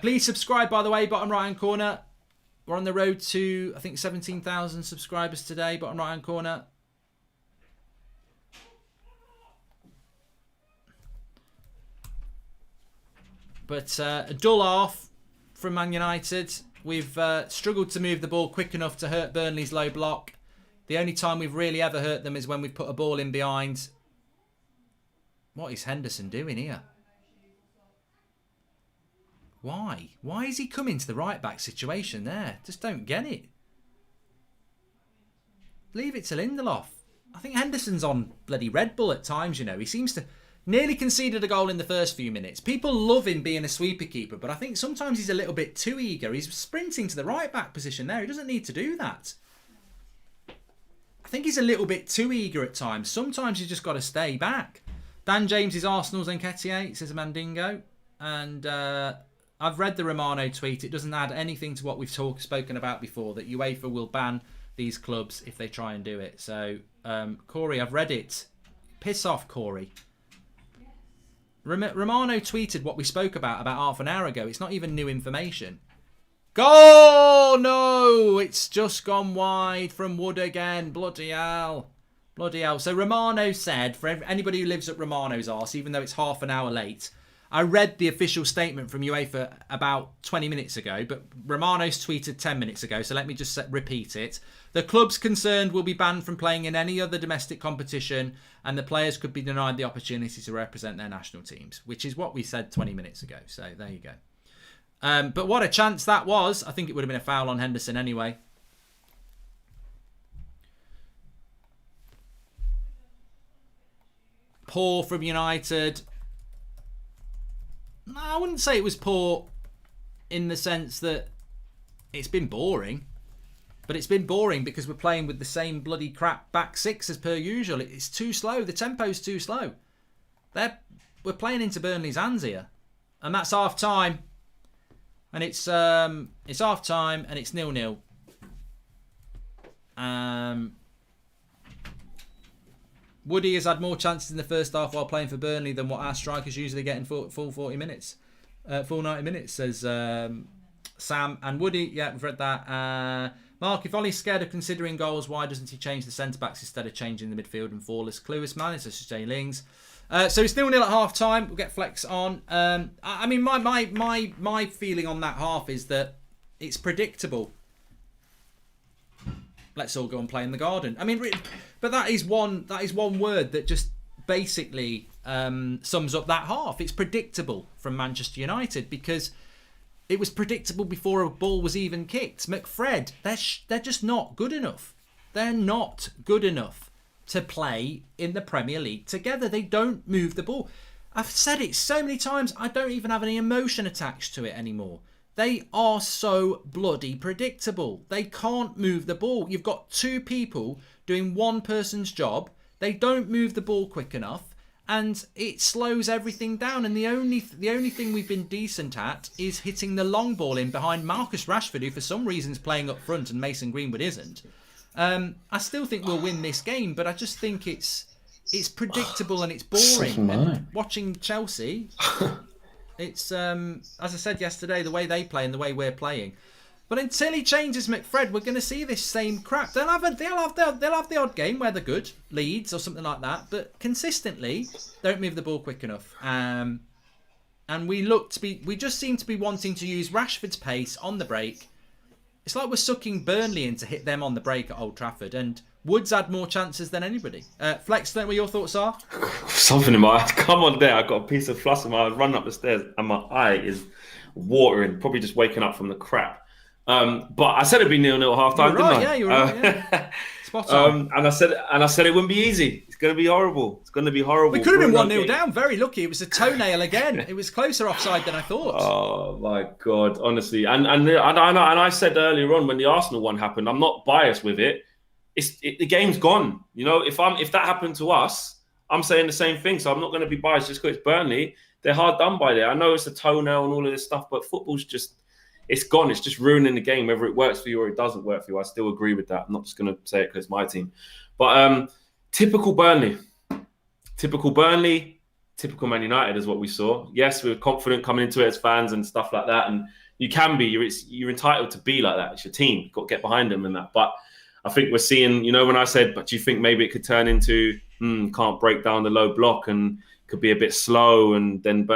Please subscribe, by the way, bottom right-hand corner. We're on the road to, I think, 17,000 subscribers today, bottom right-hand corner. But a dull half from Man United. We've struggled to move the ball quick enough to hurt Burnley's low block. The only time we've really ever hurt them is when we've put a ball in behind. What is Henderson doing here? Why? Why is he coming to the right-back situation there? Just don't get it. Leave it to Lindelof. I think Henderson's on bloody Red Bull at times, you know. He seems to... Nearly conceded a goal in the first few minutes. People love him being a sweeper keeper, but I think sometimes he's a little bit too eager. He's sprinting to the right-back position there. He doesn't need to do that. I think he's a little bit too eager at times. Sometimes you just got to stay back. Dan James is Arsenal's Nketiah, says Mandingo. And I've read the Romano tweet. It doesn't add anything to what we've spoken about before, that UEFA will ban these clubs if they try and do it. So, Corey, I've read it. Piss off, Corey. Romano tweeted what we spoke about half an hour ago. It's not even new information. Goal! No! It's just gone wide from Wood again. Bloody hell. Bloody hell. So Romano said, for anybody who lives at Romano's arse, even though it's half an hour late, I read the official statement from UEFA about 20 minutes ago, but Romano's tweeted 10 minutes ago, so let me just repeat it. The clubs concerned will be banned from playing in any other domestic competition, and the players could be denied the opportunity to represent their national teams, which is what we said 20 minutes ago. So there you go. But what a chance that was. I think it would have been a foul on Henderson anyway. Poor from United. No, I wouldn't say it was poor in the sense that it's been boring. But it's been boring because we're playing with the same bloody crap back six as per usual. It's too slow. The tempo's too slow. We're playing into Burnley's hands here. And that's half time. And it's half time and it's 0-0. Woody has had more chances in the first half while playing for Burnley than what our strikers usually get in full 40 minutes. Full 90 minutes, says Sam. And Woody, yeah, we've read that. Mark, if Ollie's scared of considering goals, why doesn't he change the centre-backs instead of changing the midfield and Flawless Clueless Man? It's just Jay Lings. So it's 0-0 at half-time. We'll get Flex on. I mean, my feeling on that half is that it's predictable. Let's all go and play in the garden. I mean, but that is one word that just basically sums up that half. It's predictable from Manchester United because it was predictable before a ball was even kicked. McFred, they're just not good enough. They're not good enough to play in the Premier League together. They don't move the ball. I've said it so many times, I don't even have any emotion attached to it anymore. They are so bloody predictable. They can't move the ball. You've got two people doing one person's job. They don't move the ball quick enough. And it slows everything down. And the only thing we've been decent at is hitting the long ball in behind Marcus Rashford, who for some reason is playing up front and Mason Greenwood isn't. I still think we'll win this game, but I just think it's predictable and it's boring. And watching Chelsea, it's as I said yesterday, the way they play and the way we're playing. But until he changes McFred, we're going to see this same crap. They'll have the odd game where they're good, Leeds or something like that, but consistently don't move the ball quick enough. And we just seem to be wanting to use Rashford's pace on the break. It's like we're sucking Burnley in to hit them on the break at Old Trafford, and Woods had more chances than anybody. Flex, don't know what your thoughts are? Something in my eye. Come on there. I got a piece of floss in my eye. I was running up the stairs and my eye is watering. Probably just waking up from the crap. But I said it'd be 0-0 at half time, didn't I? Yeah, you were right. Yeah. Spot on. And I said it wouldn't be easy. It's going to be horrible. It's going to be horrible. We could have been 1-0 down. Very lucky. It was a toenail again. It was closer offside than I thought. Oh my God, honestly. And I said earlier on when the Arsenal one happened, I'm not biased with it. The game's gone. You know, if that happened to us, I'm saying the same thing. So I'm not going to be biased just because it's Burnley. They're hard done by there. I know it's a toenail and all of this stuff, but football's just. It's gone. It's just ruining the game, whether it works for you or it doesn't work for you. I still agree with that. I'm not just going to say it because it's my team. But typical Burnley. Typical Man United is what we saw. Yes, we were confident coming into it as fans and stuff like that. And you can be. You're entitled to be like that. It's your team. You've got to get behind them and that. But I think we're seeing, when I said, but do you think maybe it could turn into, can't break down the low block and could be a bit slow and then,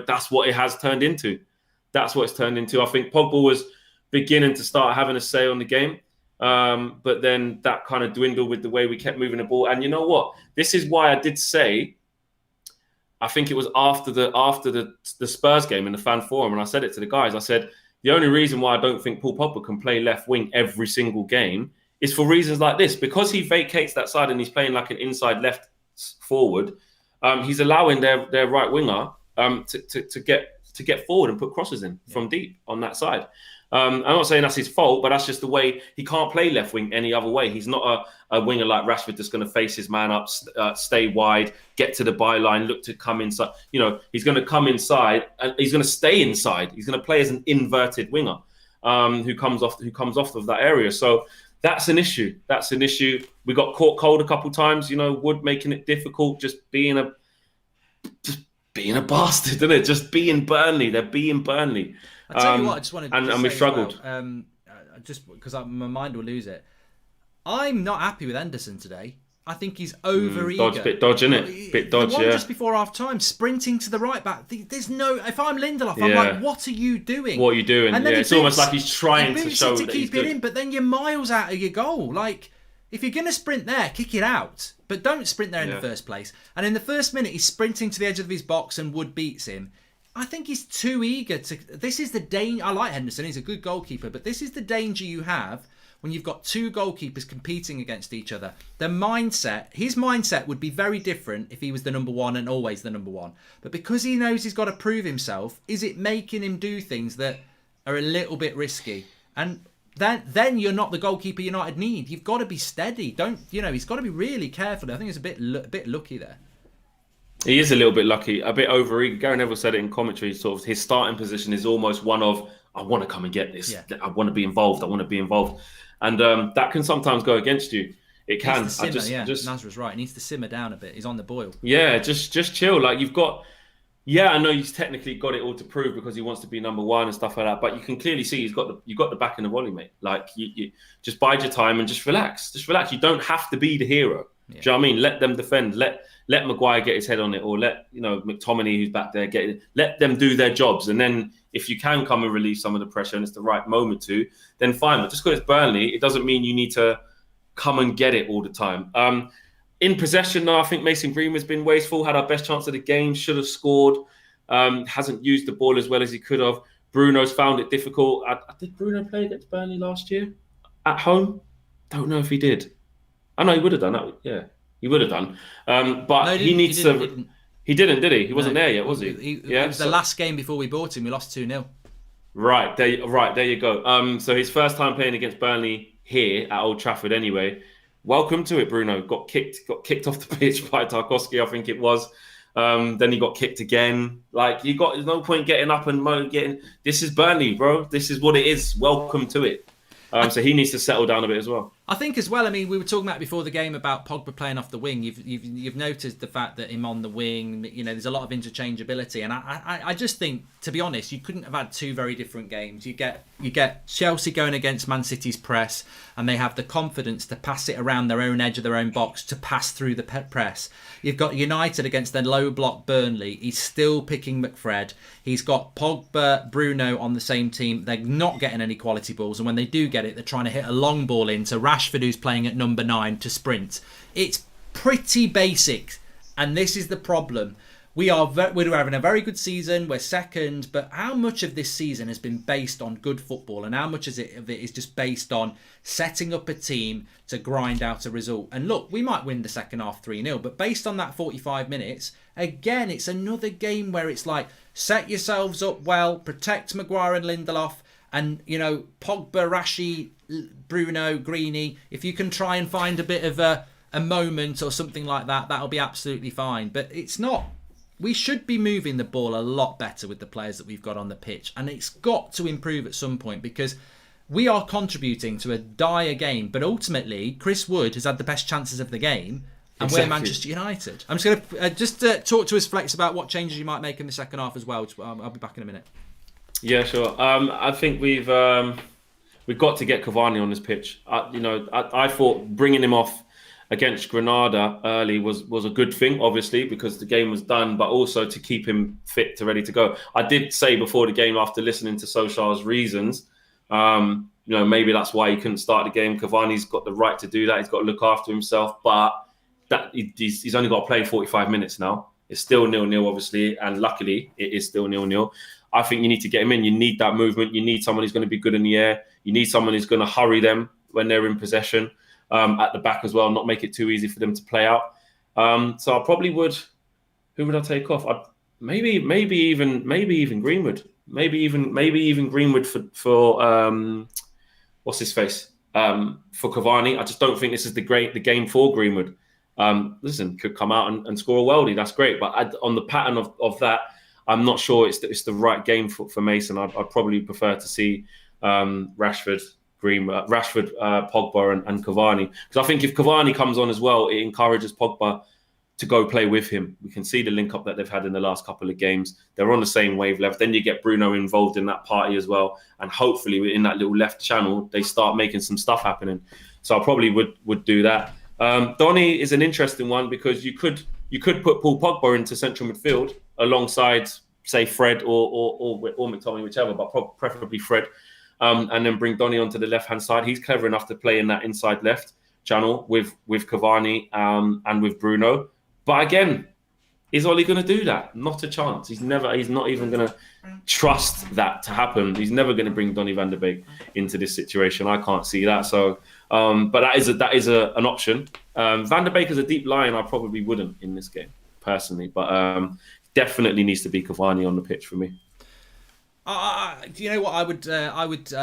that's what it has turned into. That's what it's turned into. I think Pogba was beginning to start having a say on the game. But then that kind of dwindled with the way we kept moving the ball. And you know what? This is why I did say, I think it was after the Spurs game in the fan forum, and I said it to the guys. I said, the only reason why I don't think Paul Pogba can play left wing every single game is for reasons like this. Because he vacates that side and he's playing like an inside left forward, he's allowing their right winger to get forward and put crosses in from deep on that side. I'm not saying that's his fault, but that's just the way he can't play left wing any other way. He's not a winger like Rashford that's going to face his man up, stay wide, get to the byline, look to come inside. He's going to come inside and he's going to stay inside. He's going to play as an inverted winger who comes off of that area. So that's an issue. We got caught cold a couple times. Wood making it difficult, just being a bastard, isn't it? Just being Burnley. They're being Burnley. I tell you what, I just wanted to and say we struggled. Well, just because my mind will lose it. I'm not happy with Henderson today. I think he's over eager. Bit dodge, isn't it? Bit dodge, the one just before half time, sprinting to the right back. There's no. If I'm Lindelof, I'm like, what are you doing? What are you doing? And then it's almost like he's trying to show to that keep he's good. it in, but then you're miles out of your goal. Like, if you're going to sprint there, kick it out. But don't sprint there in the first place. And in the first minute, he's sprinting to the edge of his box and Wood beats him. I think he's too eager to... This is the danger... I like Henderson. He's a good goalkeeper. But this is the danger you have when you've got two goalkeepers competing against each other. His mindset would be very different if he was the number one and always the number one. But because he knows he's got to prove himself, is it making him do things that are a little bit risky? And... Then you're not the goalkeeper United need. You've got to be steady. He's got to be really careful. I think it's a bit lucky there. He is a little bit lucky, a bit over-eager. Gary Neville said it in commentary. Sort of his starting position is almost one of, I want to come and get this. Yeah. I want to be involved. and that can sometimes go against you. It can. Needs to simmer, Nasra's right. He needs to simmer down a bit. He's on the boil. Yeah, just chill. Like you've got. Yeah, I know he's technically got it all to prove because he wants to be number one and stuff like that. But you can clearly see you've got the back in the volley, mate. Like you just bide your time and just relax. Just relax. You don't have to be the hero. Yeah. Do you know what I mean? Let them defend. Let Maguire get his head on it, or let McTominay, who's back there, get it. Let them do their jobs. And then if you can come and relieve some of the pressure and it's the right moment to, then fine. But just because it's Burnley, it doesn't mean you need to come and get it all the time. In possession now, I think Mason Greenwood's been wasteful, had our best chance of the game, should have scored, hasn't used the ball as well as he could have. Bruno's found it difficult. Did Bruno play against Burnley last year at home? Don't know if he did. I know he would have done that. Yeah, he would have done. But no, he needs to... He didn't, did he? He wasn't there yet, was he? It was the last game before we bought him. We lost 2-0. Right, there you go. So his first time playing against Burnley here at Old Trafford anyway. Welcome to it, Bruno. Got kicked off the pitch by Tarkowski, I think it was. Then he got kicked again. Like there's no point getting up and getting. This is Burnley, bro. This is what it is. Welcome to it. So he needs to settle down a bit as well. I think as well. I mean, we were talking about before the game about Pogba playing off the wing. You've noticed the fact that him on the wing. There's a lot of interchangeability, and I just think, to be honest, you couldn't have had two very different games. You get Chelsea going against Man City's press, and they have the confidence to pass it around their own edge of their own box to pass through the press. You've got United against their low block Burnley. He's still picking McFred. He's got Pogba, Bruno on the same team. They're not getting any quality balls, and when they do get it, they're trying to hit a long ball into Rashford, who's playing at number 9, to sprint. It's pretty basic, and this is the problem. We're having a very good season. We're second, but how much of this season has been based on good football, and how much of it is just based on setting up a team to grind out a result? And look, we might win the second half 3-0, but based on that 45 minutes, again, it's another game where it's like, set yourselves up well, protect Maguire and Lindelof, and Pogba, Rashi, Bruno, Greeny. If you can try and find a bit of a moment or something like that, that'll be absolutely fine. But it's not. We should be moving the ball a lot better with the players that we've got on the pitch, and it's got to improve at some point because we are contributing to a dire game. But ultimately, Chris Wood has had the best chances of the game, and We're Manchester United. I'm just going to talk to us, Flex, about what changes you might make in the second half as well. I'll be back in a minute. Yeah, sure. I think we've got to get Cavani on this pitch. I thought bringing him off against Granada early was a good thing, obviously, because the game was done, but also to keep him fit to ready to go. I did say before the game, after listening to Solskjaer's reasons, maybe that's why he couldn't start the game. Cavani's got the right to do that. He's got to look after himself, but he's only got to play 45 minutes now. It's still 0-0, obviously, and luckily it is still 0-0. I think you need to get him in. You need that movement. You need someone who's going to be good in the air. You need someone who's going to hurry them when they're in possession. At the back as well, not make it too easy for them to play out. So I probably would. Who would I take off? Maybe even Greenwood. Maybe even Greenwood for what's his face? For Cavani. I just don't think this is the game for Greenwood. Listen, could come out and score a worldie. That's great, but on the pattern of that, I'm not sure it's the right game for Mason. I'd probably prefer to see Rashford, Pogba and Cavani. Because I think if Cavani comes on as well, it encourages Pogba to go play with him. We can see the link up that they've had in the last couple of games. They're on the same wavelength. Then you get Bruno involved in that party as well. And hopefully in that little left channel, they start making some stuff happening. So I probably would do that. Donny is an interesting one because you could put Paul Pogba into central midfield alongside, say, Fred or McTominay, whichever, but preferably Fred. And then bring Donny onto the left-hand side. He's clever enough to play in that inside left channel with Cavani and with Bruno. But again, is Ollie going to do that? Not a chance. He's not even going to trust that to happen. He's never going to bring Donny van der Beek into this situation. I can't see that. So, but that is an option. Van der Beek is a deep line. I probably wouldn't in this game personally, but definitely needs to be Cavani on the pitch for me. You know what? I would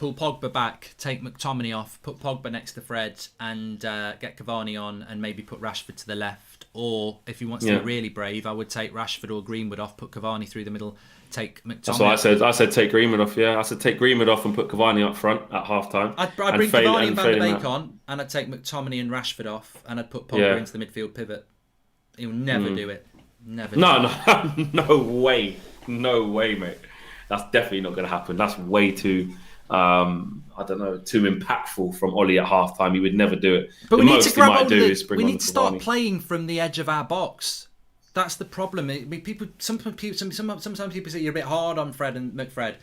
pull Pogba back, take McTominay off, put Pogba next to Fred, and get Cavani on, and maybe put Rashford to the left. Or if he wants to be really brave, I would take Rashford or Greenwood off, put Cavani through the middle, take McTominay. That's what I said. I said take Greenwood off. Yeah, I said take Greenwood off and put Cavani up front at half-time. I'd bring Cavani and Van de Beek on, and I'd take McTominay and Rashford off, and I'd put Pogba into the midfield pivot. He'll never do it. Never. No way. No way, mate. That's definitely not going to happen. That's way too, too impactful from Ollie at half-time. He would never do it. But the most he might do is bring on we need to start Cavani. playing from the edge of our box. That's the problem. I mean, sometimes people say you're a bit hard on Fred and McFred.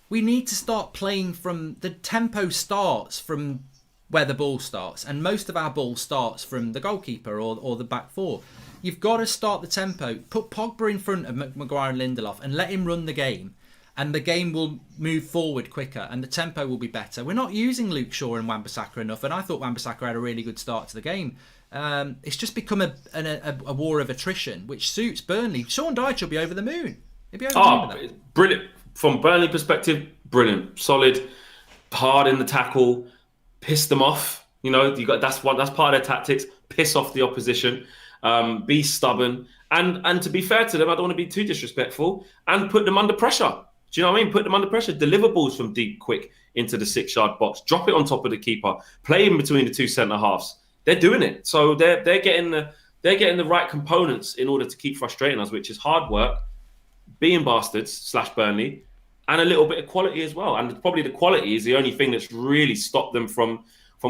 We need to start playing from the tempo starts from where the ball starts, and most of our ball starts from the goalkeeper or the back four. You've got to start the tempo. Put Pogba in front of Maguire and Lindelof and let him run the game, and the game will move forward quicker and the tempo will be better. We're not using Luke Shaw and Wan-Bissaka enough, and I thought Wan-Bissaka had a really good start to the game. It's just become a war of attrition, which suits Burnley. Sean Dyche will be over the moon. He'll be over the moon with that. Brilliant. From Burnley perspective, brilliant. Solid, hard in the tackle, piss them off. That's part of their tactics. Piss off the opposition. Be stubborn, and to be fair to them, I don't want to be too disrespectful, and put them under pressure. Do you know what I mean? Put them under pressure. Deliver balls from deep, quick into the 6-yard box. Drop it on top of the keeper. Play in between the two centre halves. They're doing it, so they're getting the right components in order to keep frustrating us, which is hard work, being bastards / Burnley, and a little bit of quality as well. And probably the quality is the only thing that's really stopped them from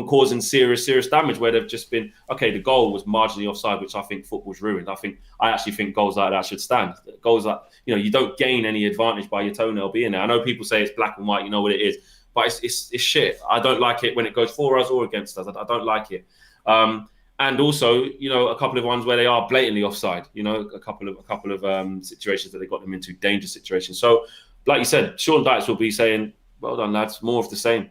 causing serious damage, where they've just been, okay, the goal was marginally offside, which I think football's ruined. I actually think goals like that should stand. Goals like, you don't gain any advantage by your toenail being there. I know people say it's black and white, you know what it is, but it's shit. I don't like it when it goes for us or against us. I don't like it. And also, a couple of ones where they are blatantly offside, a couple of situations that they got them into, dangerous situations. So, like you said, Sean Dyche will be saying, well done, lads, more of the same.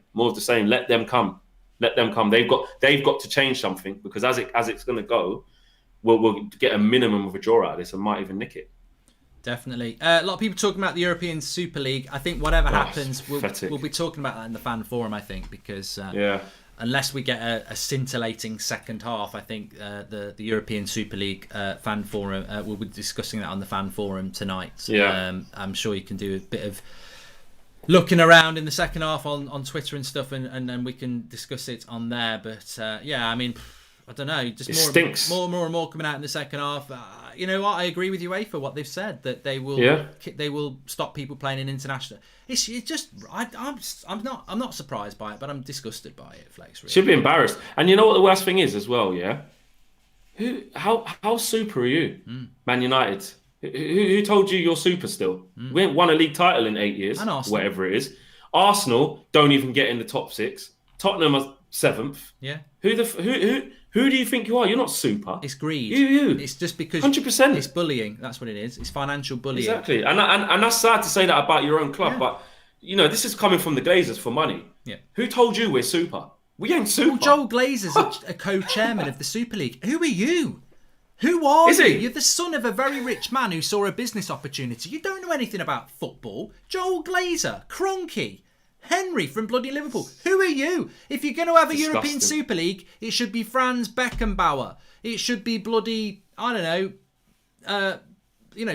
Let them come. They've got to change something, because as it's going to go, we'll get a minimum of a draw out of this and might even nick it. Definitely. A lot of people talking about the European Super League. I think whatever happens, we'll be talking about that in the fan forum, I think, because unless we get a scintillating second half, I think the European Super League fan forum, we'll be discussing that on the fan forum tonight. I'm sure you can do a bit of looking around in the second half on Twitter and stuff, and then we can discuss it on there. But I mean, I don't know, just more and more coming out in the second half. You know what? I agree with UEFA what they've said, that they will stop people playing in international. It's just I'm not surprised by it, but I'm disgusted by it. Flex really. Should be embarrassed. And you know what the worst thing is as well, yeah. How super are you, Man United? Who told you you're super still? We ain't won a league title in 8 years, whatever it is. Arsenal don't even get in the top 6. Tottenham are 7th. Yeah. Who do you think you are? You're not super. It's greed. You. It's just because 100%. It's bullying. That's what it is. It's financial bullying. Exactly. And that's sad to say that about your own club, but this is coming from the Glazers for money. Yeah. Who told you we're super? We ain't super. Well, Joel Glazer's a co-chairman of the Super League. Who are you? Who are you? You're the son of a very rich man who saw a business opportunity. You don't know anything about football. Joel Glazer, Kroenke, Henry from bloody Liverpool. Who are you? If you're going to have a European Super League, it should be Franz Beckenbauer. It should be bloody, I don't know,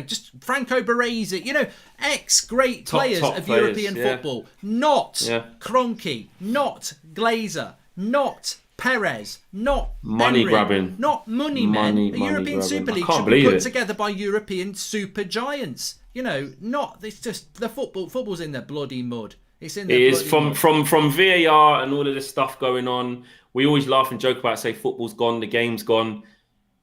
just Franco Baresi. Ex-great players of European football. Not Kroenke, not Glazer, not Perez, not money Henry, grabbing, not money men. A European Super League should be put together by European super giants. It's just the football's in the bloody mud. It's in the It is from VAR and all of this stuff going on. We always laugh and joke about, say, football's gone, the game's gone.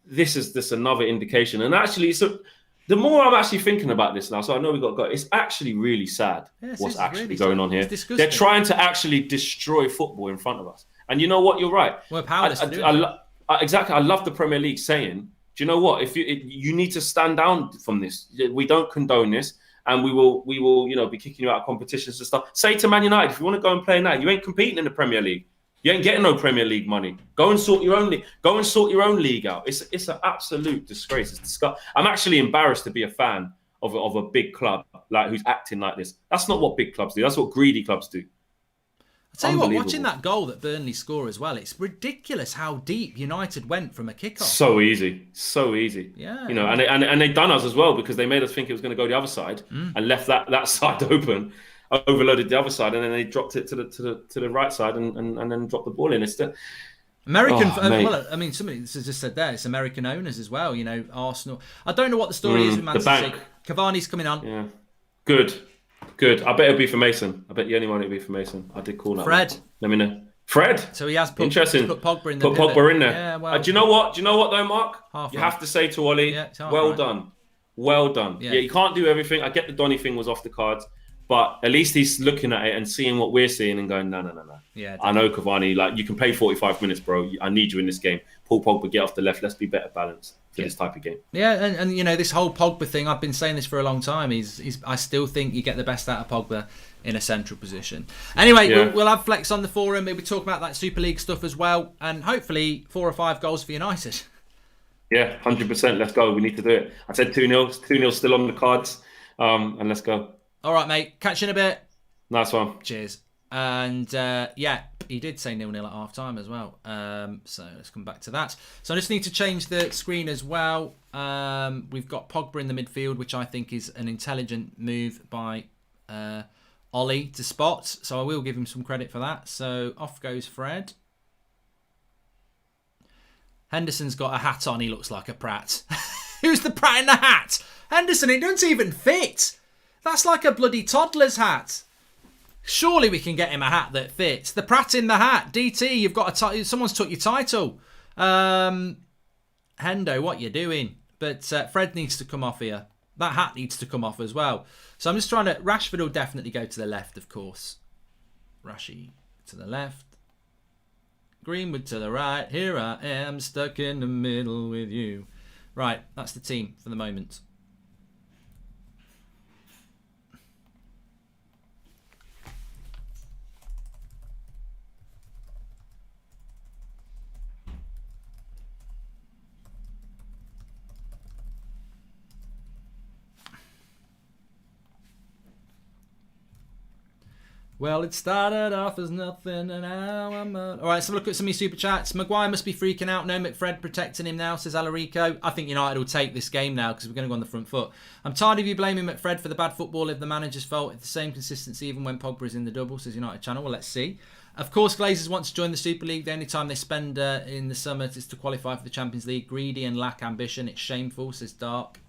This is just another indication. And actually, the more I'm actually thinking about this now, so I know we've got to go, it's actually really sad what's actually really going on here. They're trying to actually destroy football in front of us. And you know what? You're right. We're powerless to do it. Exactly. I love the Premier League saying, do you know what? If you need to stand down from this. We don't condone this, and we will, be kicking you out of competitions and stuff. Say to Man United, if you want to go and play now, you ain't competing in the Premier League. You ain't getting no Premier League money. Go and sort your own league. Go and sort your own league out. It's an absolute disgrace. It's disgusting. I'm actually embarrassed to be a fan of a big club who's acting like this. That's not what big clubs do. That's what greedy clubs do. I tell you what, watching that goal that Burnley score as well, it's ridiculous how deep United went from a kickoff. So easy. Yeah. You know, and they done us as well, because they made us think it was going to go the other side and left that side open, overloaded the other side, and then they dropped it to the right side and then dropped the ball in. It's American, well, I mean, somebody just said there, it's American owners as well, you know, Arsenal. I don't know what the story is with Man City. Cavani's coming on. Yeah. Good. I bet it'll be for Mason. I bet the only one it'll be for Mason. I did call that. Fred. One. Let me know. Fred. So he has put Pogba in there. Put Pogba in there. Yeah, well, do you know what though, Mark? You have to say to Ollie, well done. Yeah, you can't do everything. I get the Donny thing was off the cards, but at least he's looking at it and seeing what we're seeing and going, no. Yeah, I know, Cavani, like, you can play 45 minutes, bro. I need you in this game. Paul Pogba, get off the left. Let's be better balanced for this type of game. Yeah, and you know, this whole Pogba thing, I've been saying this for a long time. I still think you get the best out of Pogba in a central position. Anyway, we'll have Flex on the forum. We'll be talking about that Super League stuff as well, and hopefully 4 or 5 goals for United. Yeah, 100%. Let's go. We need to do it. I said 2-0. 2-0 still on the cards, and let's go. All right, mate. Catch you in a bit. Nice one. Cheers. And he did say 0-0 at half time as well. So let's come back to that. So I just need to change the screen as well. We've got Pogba in the midfield, which I think is an intelligent move by Ollie to spot. So I will give him some credit for that. So off goes Fred. Henderson's got a hat on. He looks like a prat. Who's the prat in the hat? Henderson, it doesn't even fit. That's like a bloody toddler's hat. Surely we can get him a hat that fits. The prat in the hat. DT, you've got someone's took your title. Hendo, what you doing? But Fred needs to come off here. That hat needs to come off as well. So I'm just trying to... Rashford will definitely go to the left, of course. Rashi to the left. Greenwood to the right. Here I am, stuck in the middle with you. Right, that's the team for the moment. Well, it started off as nothing and now I'm... All right, so look at some of your super chats. Maguire must be freaking out. No McFred protecting him now, says Alarico. I think United will take this game now because we're going to go on the front foot. I'm tired of you blaming McFred for the bad football if the manager's fault. It's the same consistency even when Pogba is in the double, says United Channel. Well, let's see. Of course, Glazers want to join the Super League. The only time they spend in the summer is to qualify for the Champions League. Greedy and lack ambition. It's shameful, says Dark.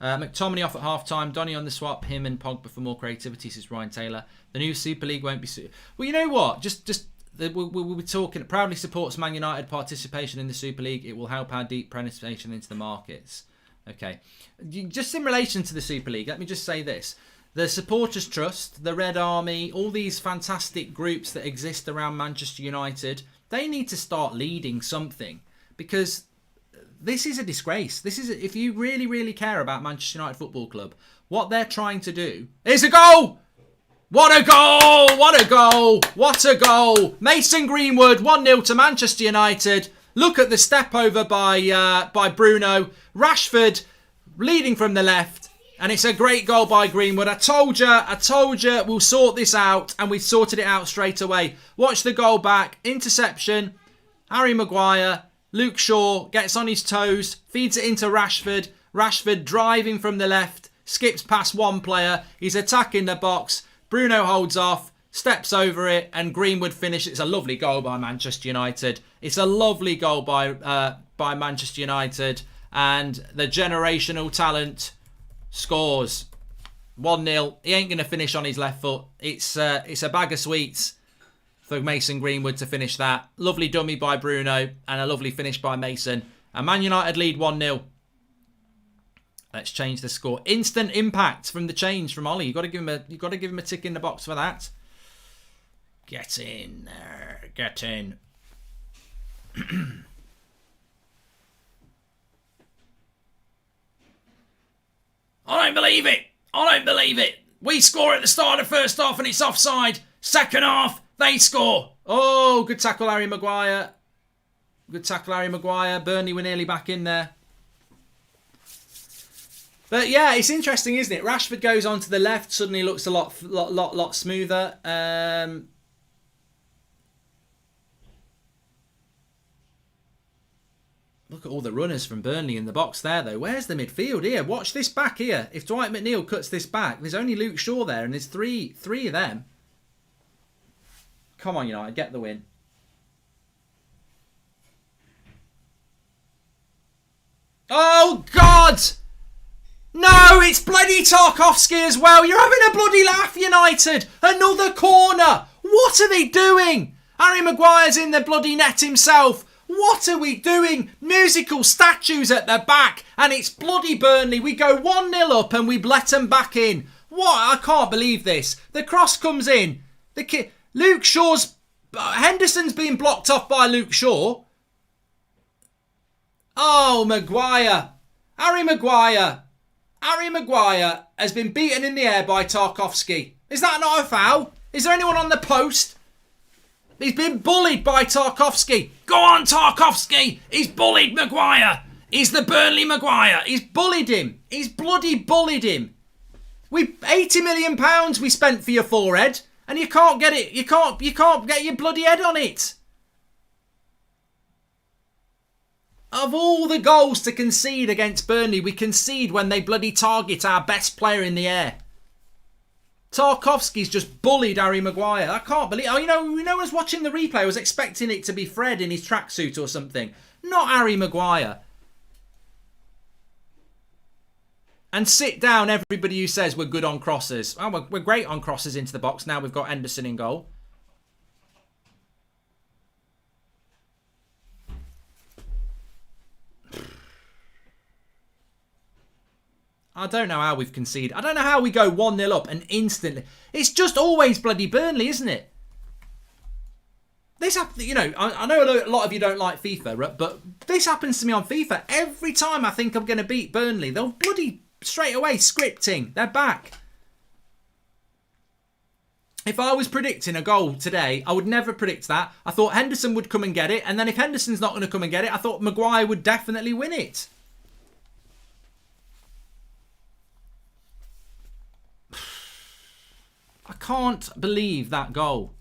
McTominay off at half-time. Donny on the swap. Him and Pogba for more creativity, says Ryan Taylor. The new Super League won't be... Well, you know what? We'll be talking... Proudly supports Man United participation in the Super League. It will help our deep penetration into the markets. Okay. Just in relation to the Super League, let me just say this. The Supporters Trust, the Red Army, all these fantastic groups that exist around Manchester United, they need to start leading something. Because... this is a disgrace. If you really, really care about Manchester United Football Club, what they're trying to do is a goal! What a goal! What a goal! What a goal! Mason Greenwood, 1-0 to Manchester United. Look at the step over by Bruno. Rashford leading from the left. And it's a great goal by Greenwood. I told you, we'll sort this out. And we've sorted it out straight away. Watch the goal back. Interception. Harry Maguire. Luke Shaw gets on his toes, feeds it into Rashford. Rashford driving from the left, skips past one player. He's attacking the box. Bruno holds off, steps over it, and Greenwood finishes. It's a lovely goal by Manchester United. It's a lovely goal by Manchester United. And the generational talent scores 1-0. He ain't going to finish on his left foot. It's a bag of sweets for Mason Greenwood to finish that. Lovely dummy by Bruno and a lovely finish by Mason. And Man United lead 1-0. Let's change the score. Instant impact from the change from Ollie. You've got to give him a tick in the box for that. Get in there. Get in. I don't believe it. I don't believe it. We score at the start of the first half and it's offside. Second half, they score. Oh, good tackle, Harry Maguire. Good tackle, Harry Maguire. Burnley were nearly back in there. But yeah, it's interesting, isn't it? Rashford goes on to the left, suddenly looks a lot smoother. Look at all the runners from Burnley in the box there, though. Where's the midfield here? Watch this back here. If Dwight McNeil cuts this back, there's only Luke Shaw there, and there's three of them. Come on, United, get the win. Oh, God! No, it's bloody Tarkowski as well. You're having a bloody laugh, United. Another corner. What are they doing? Harry Maguire's in the bloody net himself. What are we doing? Musical statues at the back. And it's bloody Burnley. We go 1-0 up and we let them back in. What? I can't believe this. The cross comes in. Luke Shaw's... Henderson's being blocked off by Luke Shaw. Oh, Maguire. Harry Maguire. Harry Maguire has been beaten in the air by Tarkowski. Is that not a foul? Is there anyone on the post? He's been bullied by Tarkowski. Go on, Tarkowski. He's bullied Maguire. He's the Burnley Maguire. He's bullied him. He's bloody bullied him. £80 million we spent for your forehead, and you can't get it. You can't get your bloody head on it. Of all the goals to concede against Burnley, we concede when they bloody target our best player in the air. Tarkowski's just bullied Harry Maguire. I can't believe... Oh, I was watching the replay. I was expecting it to be Fred in his tracksuit or something. Not Harry Maguire. And sit down, everybody who says we're good on crosses. Oh, we're great on crosses into the box. Now we've got Henderson in goal. I don't know how we've conceded. I don't know how we go 1-0 up and instantly... It's just always bloody Burnley, isn't it? This happens, I know a lot of you don't like FIFA, but this happens to me on FIFA. Every time I think I'm going to beat Burnley, they'll bloody straight away scripting. They're back. If I was predicting a goal today, I would never predict that. I thought Henderson would come and get it. And then if Henderson's not going to come and get it, I thought Maguire would definitely win it. I can't believe that goal.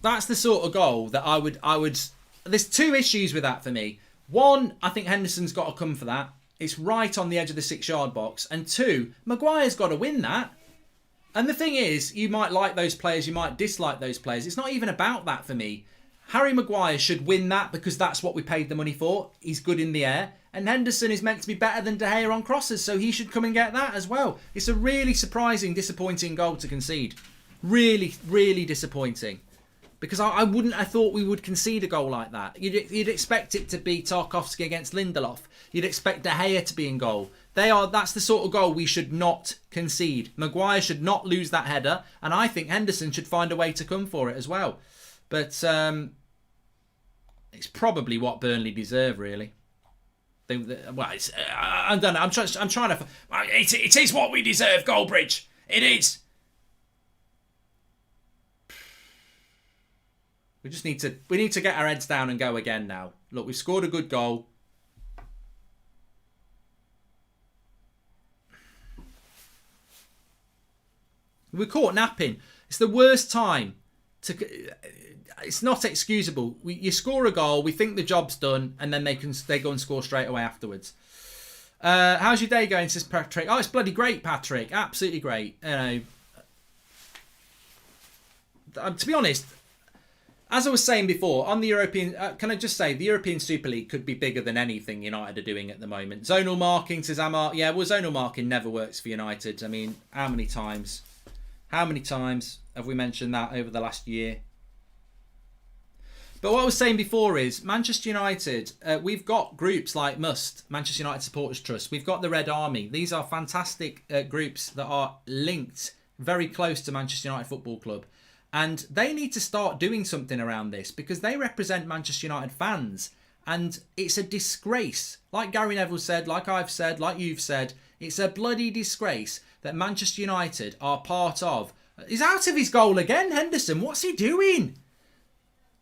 That's the sort of goal that I would. There's two issues with that for me. One, I think Henderson's got to come for that. It's right on the edge of the 6-yard box. And two, Maguire's got to win that. And the thing is, you might like those players, you might dislike those players. It's not even about that for me. Harry Maguire should win that because that's what we paid the money for. He's good in the air. And Henderson is meant to be better than De Gea on crosses, so he should come and get that as well. It's a really surprising, disappointing goal to concede. Really, really disappointing. Because I wouldn't have thought we would concede a goal like that. You'd expect it to be Tarkowski against Lindelof. You'd expect De Gea to be in goal. That's the sort of goal we should not concede. Maguire should not lose that header. And I think Henderson should find a way to come for it as well. But it's probably what Burnley deserve, really. I don't know. I'm trying to... It is what we deserve, Goldbridge. It is. We need to get our heads down and go again now. Look, we've scored a good goal. We're caught napping. It's the worst time to. It's not excusable. You score a goal, we think the job's done, and then they go and score straight away afterwards. How's your day going, says Patrick? Oh, it's bloody great, Patrick. Absolutely great. To be honest. As I was saying before, on the European... can I just say, the European Super League could be bigger than anything United are doing at the moment. Zonal marking, says Amar. Yeah, well, zonal marking never works for United. I mean, how many times have we mentioned that over the last year? But what I was saying before is, Manchester United, we've got groups like Manchester United Supporters Trust. We've got the Red Army. These are fantastic groups that are linked very close to Manchester United Football Club. And they need to start doing something around this because they represent Manchester United fans. And it's a disgrace. Like Gary Neville said, like I've said, like you've said, it's a bloody disgrace that Manchester United are part of. He's out of his goal again, Henderson. What's he doing?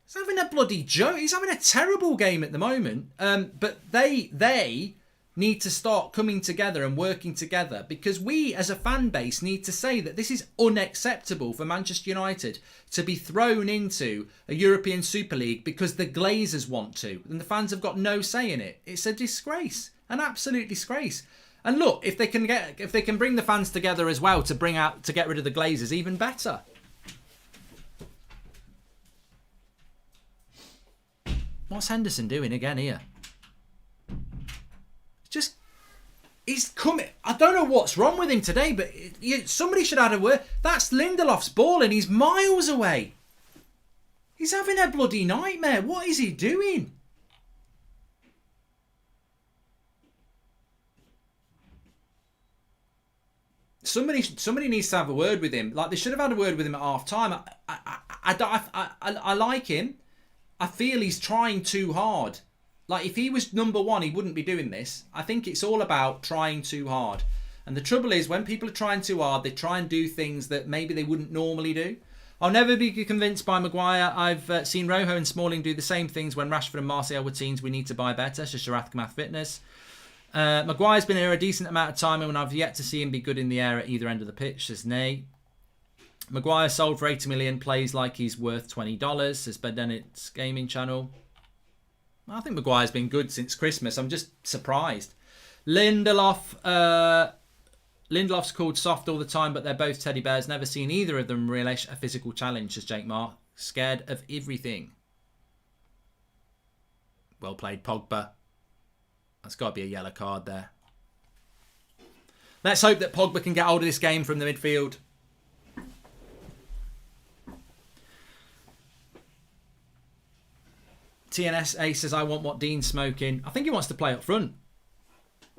He's having a bloody joke. He's having a terrible game at the moment. But they need to start coming together and working together, because we as a fan base need to say that this is unacceptable for Manchester United to be thrown into a European Super League because the Glazers want to, and the fans have got no say in it. It's a disgrace, an absolute disgrace. And look, if they can bring the fans together as well to get rid of the Glazers, even better. What's Henderson doing again here? He's coming. I don't know what's wrong with him today, but somebody should have had a word. That's Lindelof's ball and he's miles away. He's having a bloody nightmare. What is he doing? Somebody needs to have a word with him. Like, they should have had a word with him at half time. I like him. I feel he's trying too hard. Like, if he was number one, he wouldn't be doing this. I think it's all about trying too hard. And the trouble is, when people are trying too hard, they try and do things that maybe they wouldn't normally do. I'll never be convinced by Maguire. I've seen Rojo and Smalling do the same things when Rashford and Martial were teens. We need to buy better. It's just Sharath Kamath Fitness. Maguire's been here a decent amount of time, and I've yet to see him be good in the air at either end of the pitch, says Nay. Maguire sold for 80 million, plays like he's worth $20, says Bennett's Gaming Channel. I think Maguire's been good since Christmas. I'm just surprised. Lindelof's called soft all the time, but they're both teddy bears. Never seen either of them relish a physical challenge, says Jake Mark. Scared of everything. Well played, Pogba. That's got to be a yellow card there. Let's hope that Pogba can get hold of this game from the midfield. TNSA says, I want what Dean's smoking. I think he wants to play up front.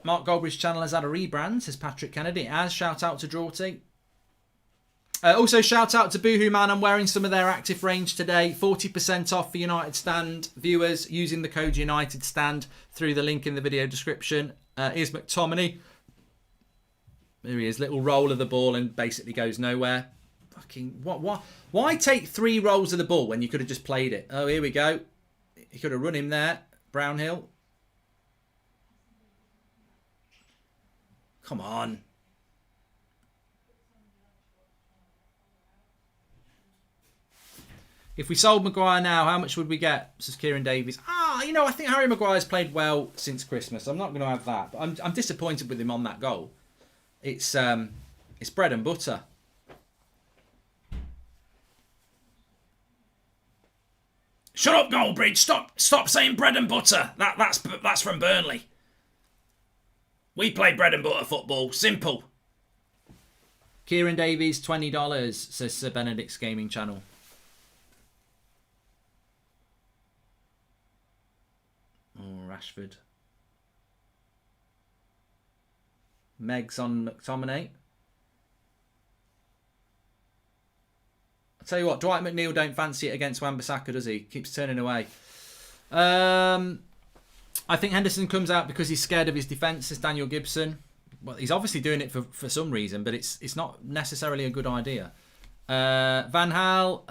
Mark Goldbridge channel has had a rebrand, says Patrick Kennedy. As shout out to Drawty. Also shout out to Boohoo Man. I'm wearing some of their active range today. 40% off for United Stand viewers using the code United Stand through the link in the video description. Here's McTominay. There he is. Little roll of the ball and basically goes nowhere. Fucking what? Why take 3 rolls of the ball when you could have just played it? Oh, here we go. He could have run him there. Brownhill. Come on. If we sold Maguire now, how much would we get? Says Kieran Davies. I think Harry Maguire's played well since Christmas. I'm not going to have that. But I'm disappointed with him on that goal. It's bread and butter. Shut up, Goldbridge. Stop saying bread and butter. That's from Burnley. We play bread and butter football. Simple. Kieran Davies, $20, says Sir Benedict's Gaming Channel. Oh, Rashford. Megs on McTominay. Tell you what, Dwight McNeil don't fancy it against Wan-Bissaka, does he? Keeps turning away. I think Henderson comes out because he's scared of his defence, says Daniel Gibson. Well, he's obviously doing it for some reason, but it's not necessarily a good idea. Van Gaal,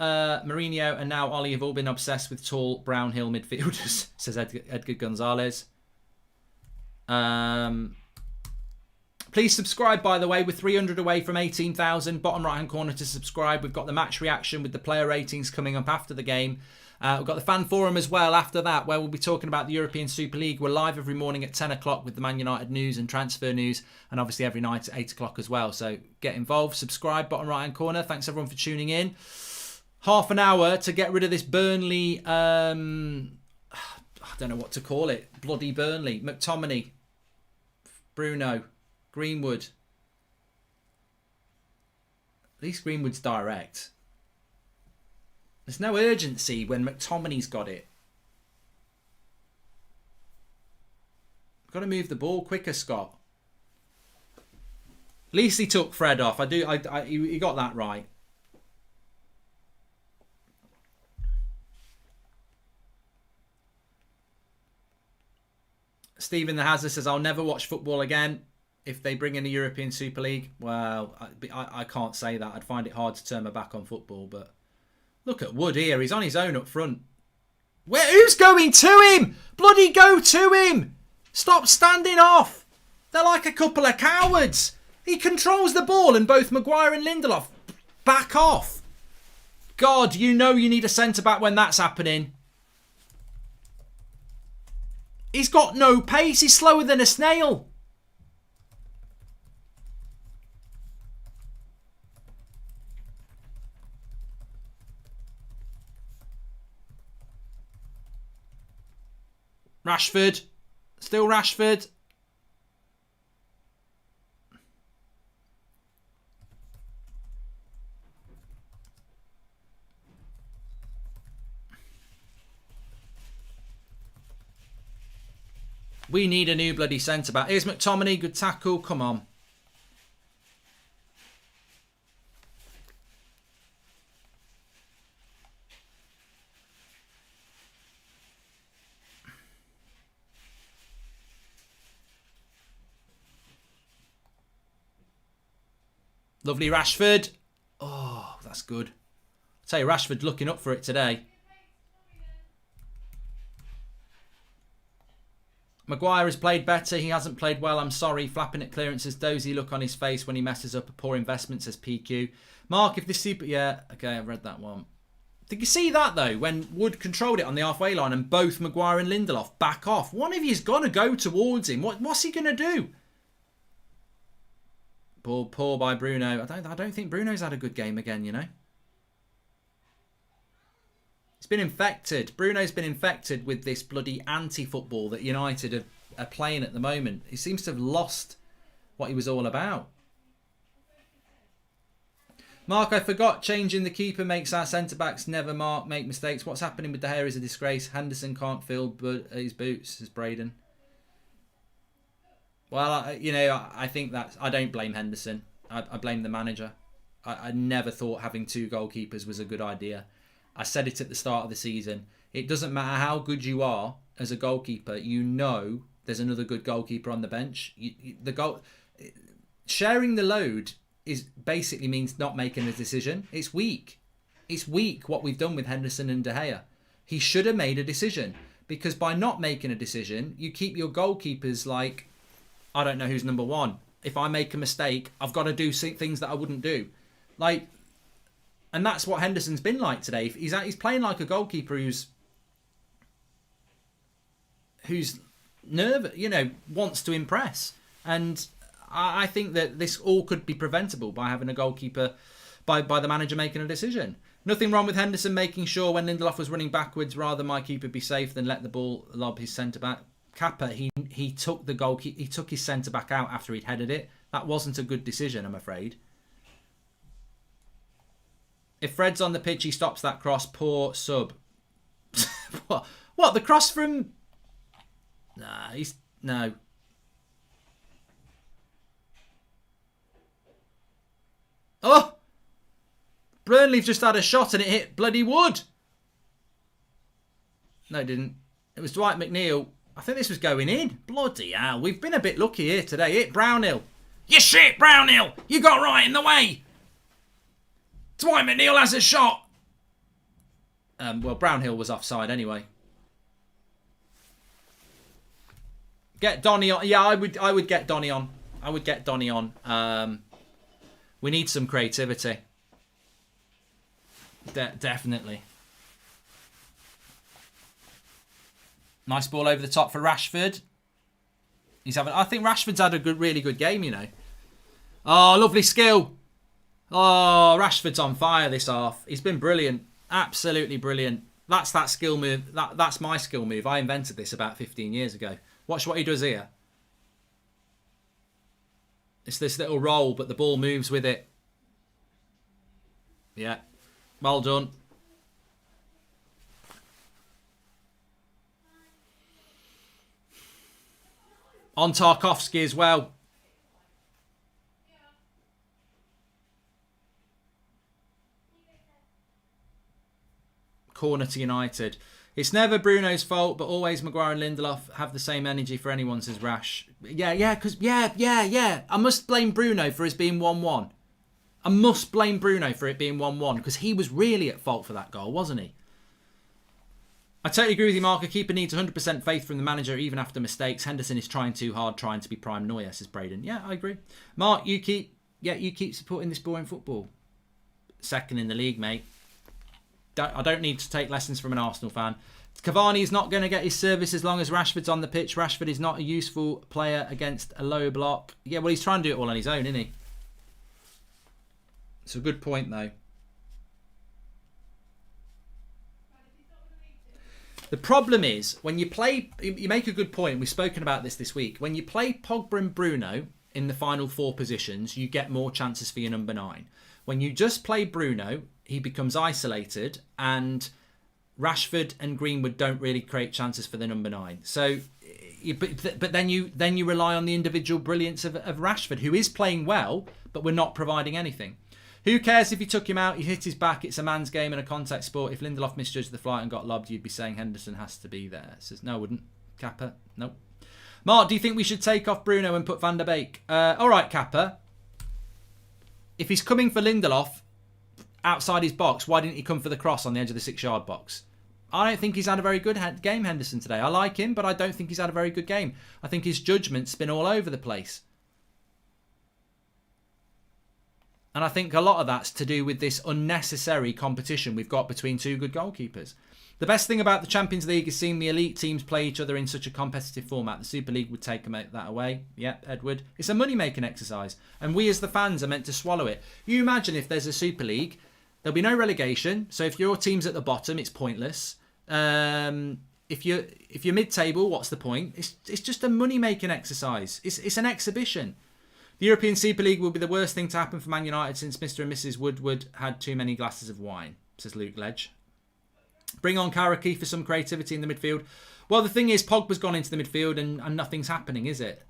Mourinho, and now Ollie have all been obsessed with tall Brownhill midfielders, says Edgar Gonzalez. Please subscribe, by the way. We're 300 away from 18,000. Bottom right-hand corner to subscribe. We've got the match reaction with the player ratings coming up after the game. We've got the fan forum as well after that, where we'll be talking about the European Super League. We're live every morning at 10 o'clock with the Man United news and transfer news, and obviously every night at 8 o'clock as well. So get involved, subscribe, bottom right-hand corner. Thanks everyone for tuning in. Half an hour to get rid of this Burnley, I don't know what to call it. Bloody Burnley. McTominay, Bruno, Greenwood. At least Greenwood's direct. There's no urgency when McTominay's got it. Got to move the ball quicker, Scott. At least he took Fred off. He got that right. Stephen the Hazard says, I'll never watch football again if they bring in a European Super League. Well, I can't say that. I'd find it hard to turn my back on football. But look at Wood here. He's on his own up front. Who's going to him? Bloody go to him. Stop standing off. They're like a couple of cowards. He controls the ball and both Maguire and Lindelof back off. God, you know you need a centre-back when that's happening. He's got no pace. He's slower than a snail. Rashford. Still Rashford. We need a new bloody centre-back. Here's McTominay. Good tackle. Come on. Lovely Rashford. Oh, that's good. I'll tell you, Rashford's looking up for it today. Maguire has played better. He hasn't played well. I'm sorry. Flapping at clearances. Dozy look on his face when he messes up. A poor investment, says PQ. Mark, if this super... Yeah, okay, I've read that one. Did you see that, though? When Wood controlled it on the halfway line and both Maguire and Lindelof back off. One of you's got to go towards him. What's he going to do? Ball poor by Bruno. I don't think Bruno's had a good game again, you know. He's been infected. Bruno's been infected with this bloody anti-football that United are playing at the moment. He seems to have lost what he was all about. Mark, I forgot changing the keeper makes our centre-backs never make mistakes. What's happening with De Gea is a disgrace. Henderson can't fill his boots, says Braden. Well, I think that I don't blame Henderson. I blame the manager. I never thought having two goalkeepers was a good idea. I said it at the start of the season. It doesn't matter how good you are as a goalkeeper. You know there's another good goalkeeper on the bench. Sharing the load basically means not making a decision. It's weak. It's weak what we've done with Henderson and De Gea. He should have made a decision, because by not making a decision, you keep your goalkeepers like, I don't know who's number one. If I make a mistake, I've got to do things that I wouldn't do. And that's what Henderson's been like today. He's playing like a goalkeeper who's nervous, wants to impress. And I think that this all could be preventable by having a goalkeeper, by the manager making a decision. Nothing wrong with Henderson making sure when Lindelof was running backwards, rather my keeper be safe than let the ball lob his centre-back. Kappa, he took his centre-back out after he'd headed it. That wasn't a good decision, I'm afraid. If Fred's on the pitch, he stops that cross. Poor sub. What? The cross from... Nah, no. Oh! Burnley've just had a shot and it hit bloody Wood. No, it didn't. It was Dwight McNeil. I think this was going in. Bloody hell. We've been a bit lucky here today. Hit Brownhill. You shit, Brownhill. You got right in the way. Dwight McNeil has a shot. Well, Brownhill was offside anyway. Get Donny on. Yeah, I would get Donny on. I would get Donny on. We need some creativity. Definitely. Nice ball over the top for Rashford. I think Rashford's had a really good game, Oh, lovely skill. Oh, Rashford's on fire this half. He's been brilliant. Absolutely brilliant. That's that skill move. That's my skill move. I invented this about 15 years ago. Watch what he does here. It's this little roll, but the ball moves with it. Yeah. Well done. On Tarkowski as well. Corner to United. It's never Bruno's fault, but always Maguire and Lindelof have the same energy for anyone, says Rash. Yeah. I must blame Bruno for his being 1-1. I must blame Bruno for it being 1-1 because he was really at fault for that goal, wasn't he? I totally agree with you, Mark. A keeper needs 100% faith from the manager even after mistakes. Henderson is trying too hard, trying to be prime Neuer, says Braden. Yeah, I agree. Mark, you keep supporting this boring football. Second in the league, mate. I don't need to take lessons from an Arsenal fan. Cavani is not going to get his service as long as Rashford's on the pitch. Rashford is not a useful player against a low block. Yeah, well, he's trying to do it all on his own, isn't he? It's a good point, though. The problem is, when you play... You make a good point. We've spoken about this week. When you play Pogba and Bruno in the final 4 positions, you get more chances for your number 9. When you just play Bruno, he becomes isolated, and Rashford and Greenwood don't really create chances for the number 9. So, but then you rely on the individual brilliance of Rashford, who is playing well, but we're not providing anything. Who cares if you took him out? He hit his back. It's a man's game and a contact sport. If Lindelof misjudged the flight and got lobbed, you'd be saying Henderson has to be there. Says no, I wouldn't. Kappa, nope. Mark, do you think we should take off Bruno and put Van der Beek? All right, Kappa. If he's coming for Lindelof outside his box, why didn't he come for the cross on the edge of the 6-yard box? I don't think he's had a very good game, Henderson, today. I like him, but I don't think he's had a very good game. I think his judgment's been all over the place. And I think a lot of that's to do with this unnecessary competition we've got between 2 good goalkeepers. The best thing about the Champions League is seeing the elite teams play each other in such a competitive format. The Super League would take that away. Yep, Edward. It's a money-making exercise. And we as the fans are meant to swallow it. You imagine if there's a Super League, there'll be no relegation. So if your team's at the bottom, it's pointless. If you're mid-table, what's the point? It's just a money-making exercise. It's an exhibition. The European Super League will be the worst thing to happen for Man United since Mr. and Mrs. Woodward had too many glasses of wine, says Luke Ledge. Bring on Karaki for some creativity in the midfield. Well, the thing is, Pogba's gone into the midfield and nothing's happening, is it?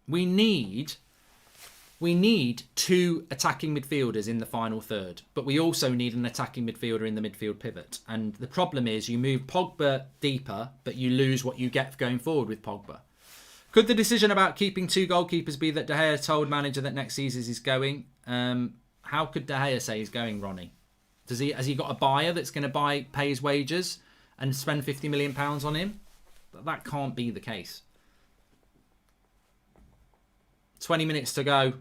We need 2 attacking midfielders in the final third, but we also need an attacking midfielder in the midfield pivot. And the problem is you move Pogba deeper, but you lose what you get going forward with Pogba. Could the decision about keeping 2 goalkeepers be that De Gea told manager that next season he's going? How could De Gea say he's going, Ronnie? Has he got a buyer that's going to pay his wages and spend £50 million on him? That can't be the case. 20 minutes to go.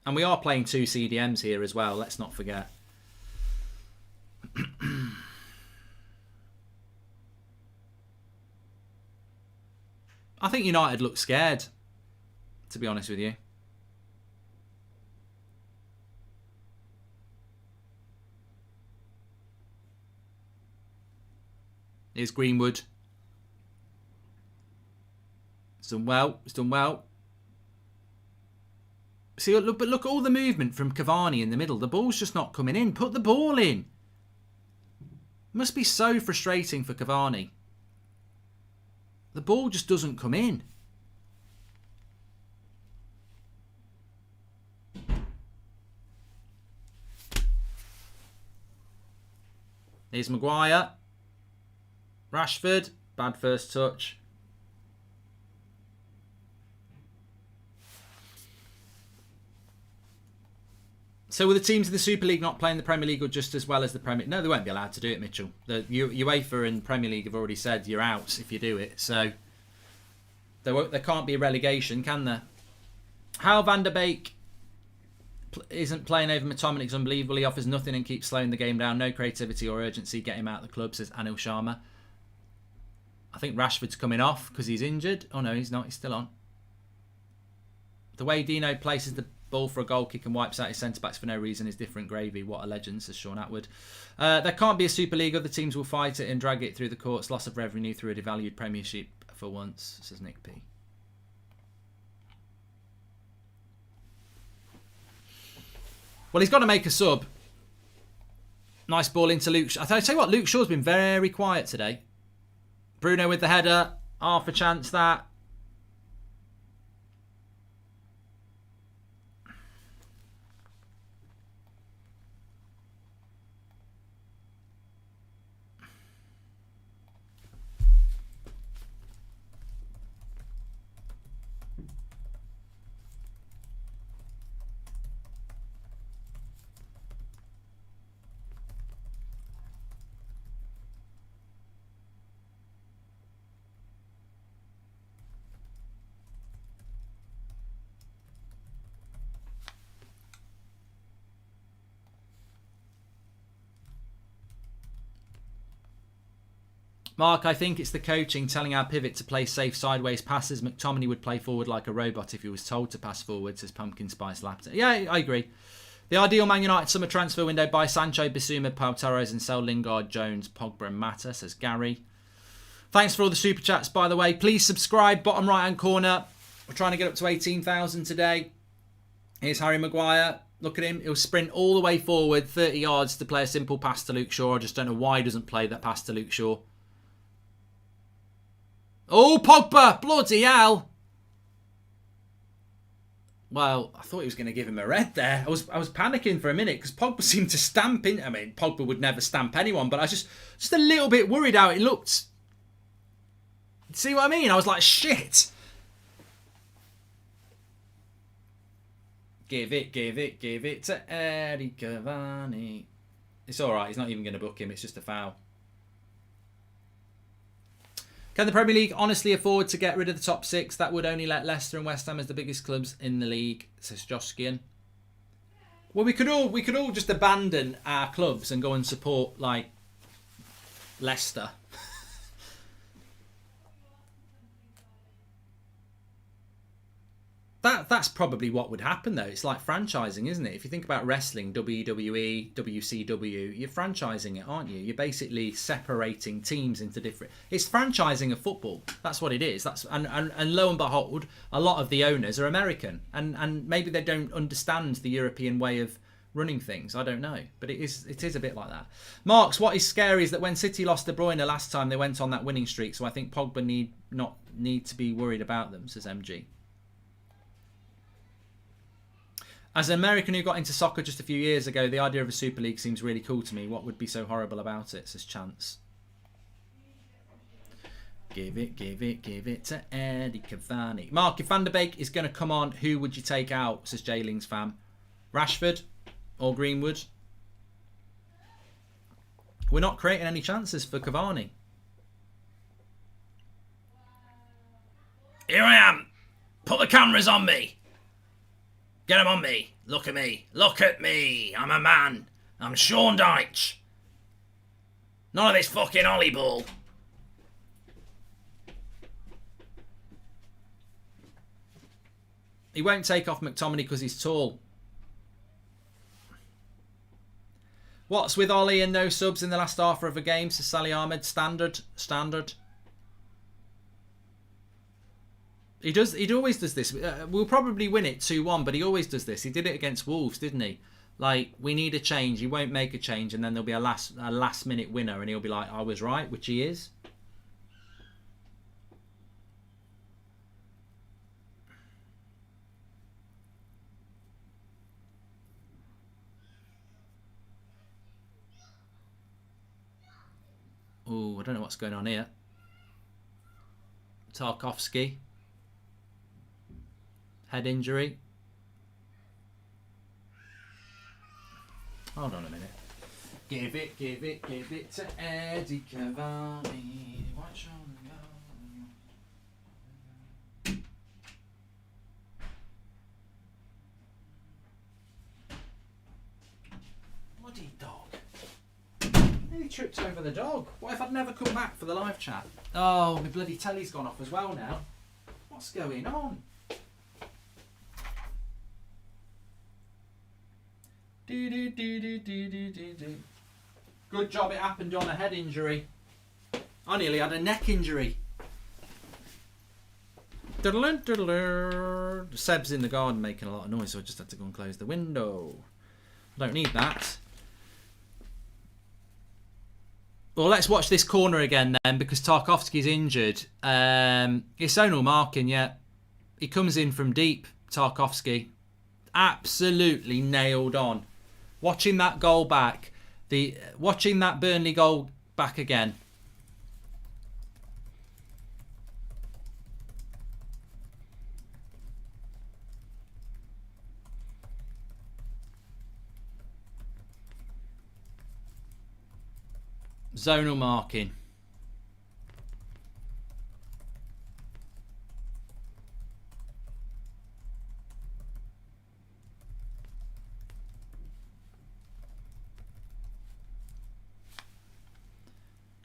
And we are playing 2 CDMs here as well, let's not forget. I think United look scared, to be honest with you. Here's Greenwood. It's done well. It's done well. See, look at all the movement from Cavani in the middle. The ball's just not coming in. Put the ball in. It must be so frustrating for Cavani. The ball just doesn't come in. Here's Maguire. Rashford. Bad first touch. So were the teams in the Super League not playing the Premier League or just as well as the Premier League? No, they won't be allowed to do it, Mitchell. The UEFA and Premier League have already said you're out if you do it. So there can't be a relegation, can there? How Van der Beek isn't playing over McTominay is unbelievable. He offers nothing and keeps slowing the game down. No creativity or urgency. Get him out of the club, says Anil Sharma. I think Rashford's coming off because he's injured. Oh no, he's not. He's still on. The way Dino places the ball for a goal kick and wipes out his centre-backs for no reason is different gravy. What a legend, says Sean Atwood. There can't be a Super League. Other teams will fight it and drag it through the courts. Loss of revenue through a devalued Premiership for once, says Nick P. Well, he's got to make a sub. Nice ball into Luke. I tell you what, Luke Shaw's been very quiet today. Bruno with the header. Half a chance that. Mark, I think it's the coaching telling our pivot to play safe sideways passes. McTominay would play forward like a robot if he was told to pass forward, says Pumpkin Spice Lapton. Yeah, I agree. The ideal Man United summer transfer window: buy Sancho, Bissouma, Pau Torres and sell Lingard, Jones, Pogba and Mata, says Gary. Thanks for all the super chats, by the way. Please subscribe, bottom right hand corner. We're trying to get up to 18,000 today. Here's Harry Maguire. Look at him. He'll sprint all the way forward, 30 yards to play a simple pass to Luke Shaw. I just don't know why he doesn't play that pass to Luke Shaw. Oh, Pogba! Bloody hell! Well, I thought he was going to give him a red there. I was panicking for a minute because Pogba seemed to stamp in. I mean, Pogba would never stamp anyone, but I was just a little bit worried how it looked. See what I mean? I was like, shit. Give it to Eddie Cavani. It's all right. He's not even going to book him. It's just a foul. Can the Premier League honestly afford to get rid of the top six? That would only let Leicester and West Ham as the biggest clubs in the league, says Joskian. Well, we could all just abandon our clubs and go and support like Leicester. That's probably what would happen, though. It's like franchising, isn't it? If you think about wrestling, WWE, WCW, you're franchising it, aren't you? You're basically separating teams into different... It's franchising of football. That's what it is. And lo and behold, a lot of the owners are American. And maybe they don't understand the European way of running things. I don't know. But it is a bit like that. Marks, what is scary is that when City lost De Bruyne last time, they went on that winning streak. So I think Pogba not need to be worried about them, says MG. As an American who got into soccer just a few years ago, the idea of a Super League seems really cool to me. What would be so horrible about it, says Chance. Give it to Eddie Cavani. Mark, if Van der Beek is going to come on, who would you take out, says Jayling's fam? Rashford or Greenwood? We're not creating any chances for Cavani. Here I am. Put the cameras on me. Get them on me. Look at me. Look at me. I'm a man. I'm Sean Dyche. None of this fucking ollie ball. He won't take off McTominay because he's tall. What's with Ollie and no subs in the last half of a game, says Sally Ahmed. Standard. He always does this. We'll probably win it 2-1, but he always does this. He did it against Wolves, didn't he? Like, we need a change. He won't make a change, and then there'll be a last minute winner, and he'll be like, I was right, which he is. Oh, I don't know what's going on here. Tarkovsky. Head injury. Hold on a minute. Give it to Eddie Cavani. Watch on the go. Bloody dog. Nearly tripped over the dog. What if I'd never come back for the live chat? Oh, my bloody telly's gone off as well now. What's going on? Good job it happened on a head injury. I nearly had a neck injury. Seb's in the garden making a lot of noise, so I just had to go and close the window. I don't need that. Well, let's watch this corner again then, because Tarkovsky's injured. It's zonal marking, yeah. He comes in from deep, Tarkovsky. Absolutely nailed on. Watching that goal back, watching that Burnley goal back again. Zonal marking.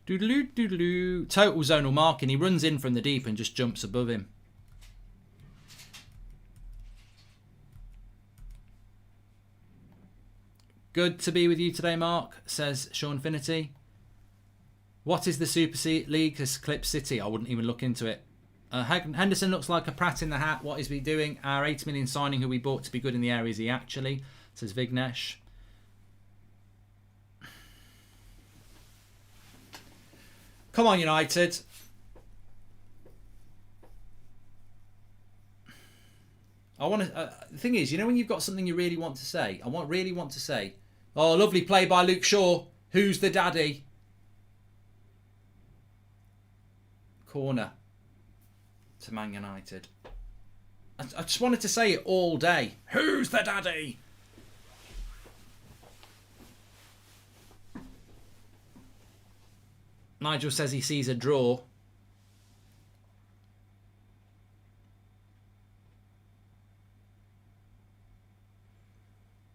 Doodaloo, doodaloo. Total zonal marking. He runs in from the deep and just jumps above him. Good to be with you today, Mark, says Sean Finity. What is the Super League? Eclipse City. I wouldn't even look into it. Henderson looks like a prat in the hat. What is he doing? Our 8 million signing who we bought to be good in the area, is he actually? Says Vignesh. Come on, United. I want to. The thing is, you know, when you've got something you really want to say, really want to say, oh, lovely play by Luke Shaw. Who's the daddy? Corner to Man United. I just wanted to say it all day. Who's the daddy? Nigel says he sees a draw.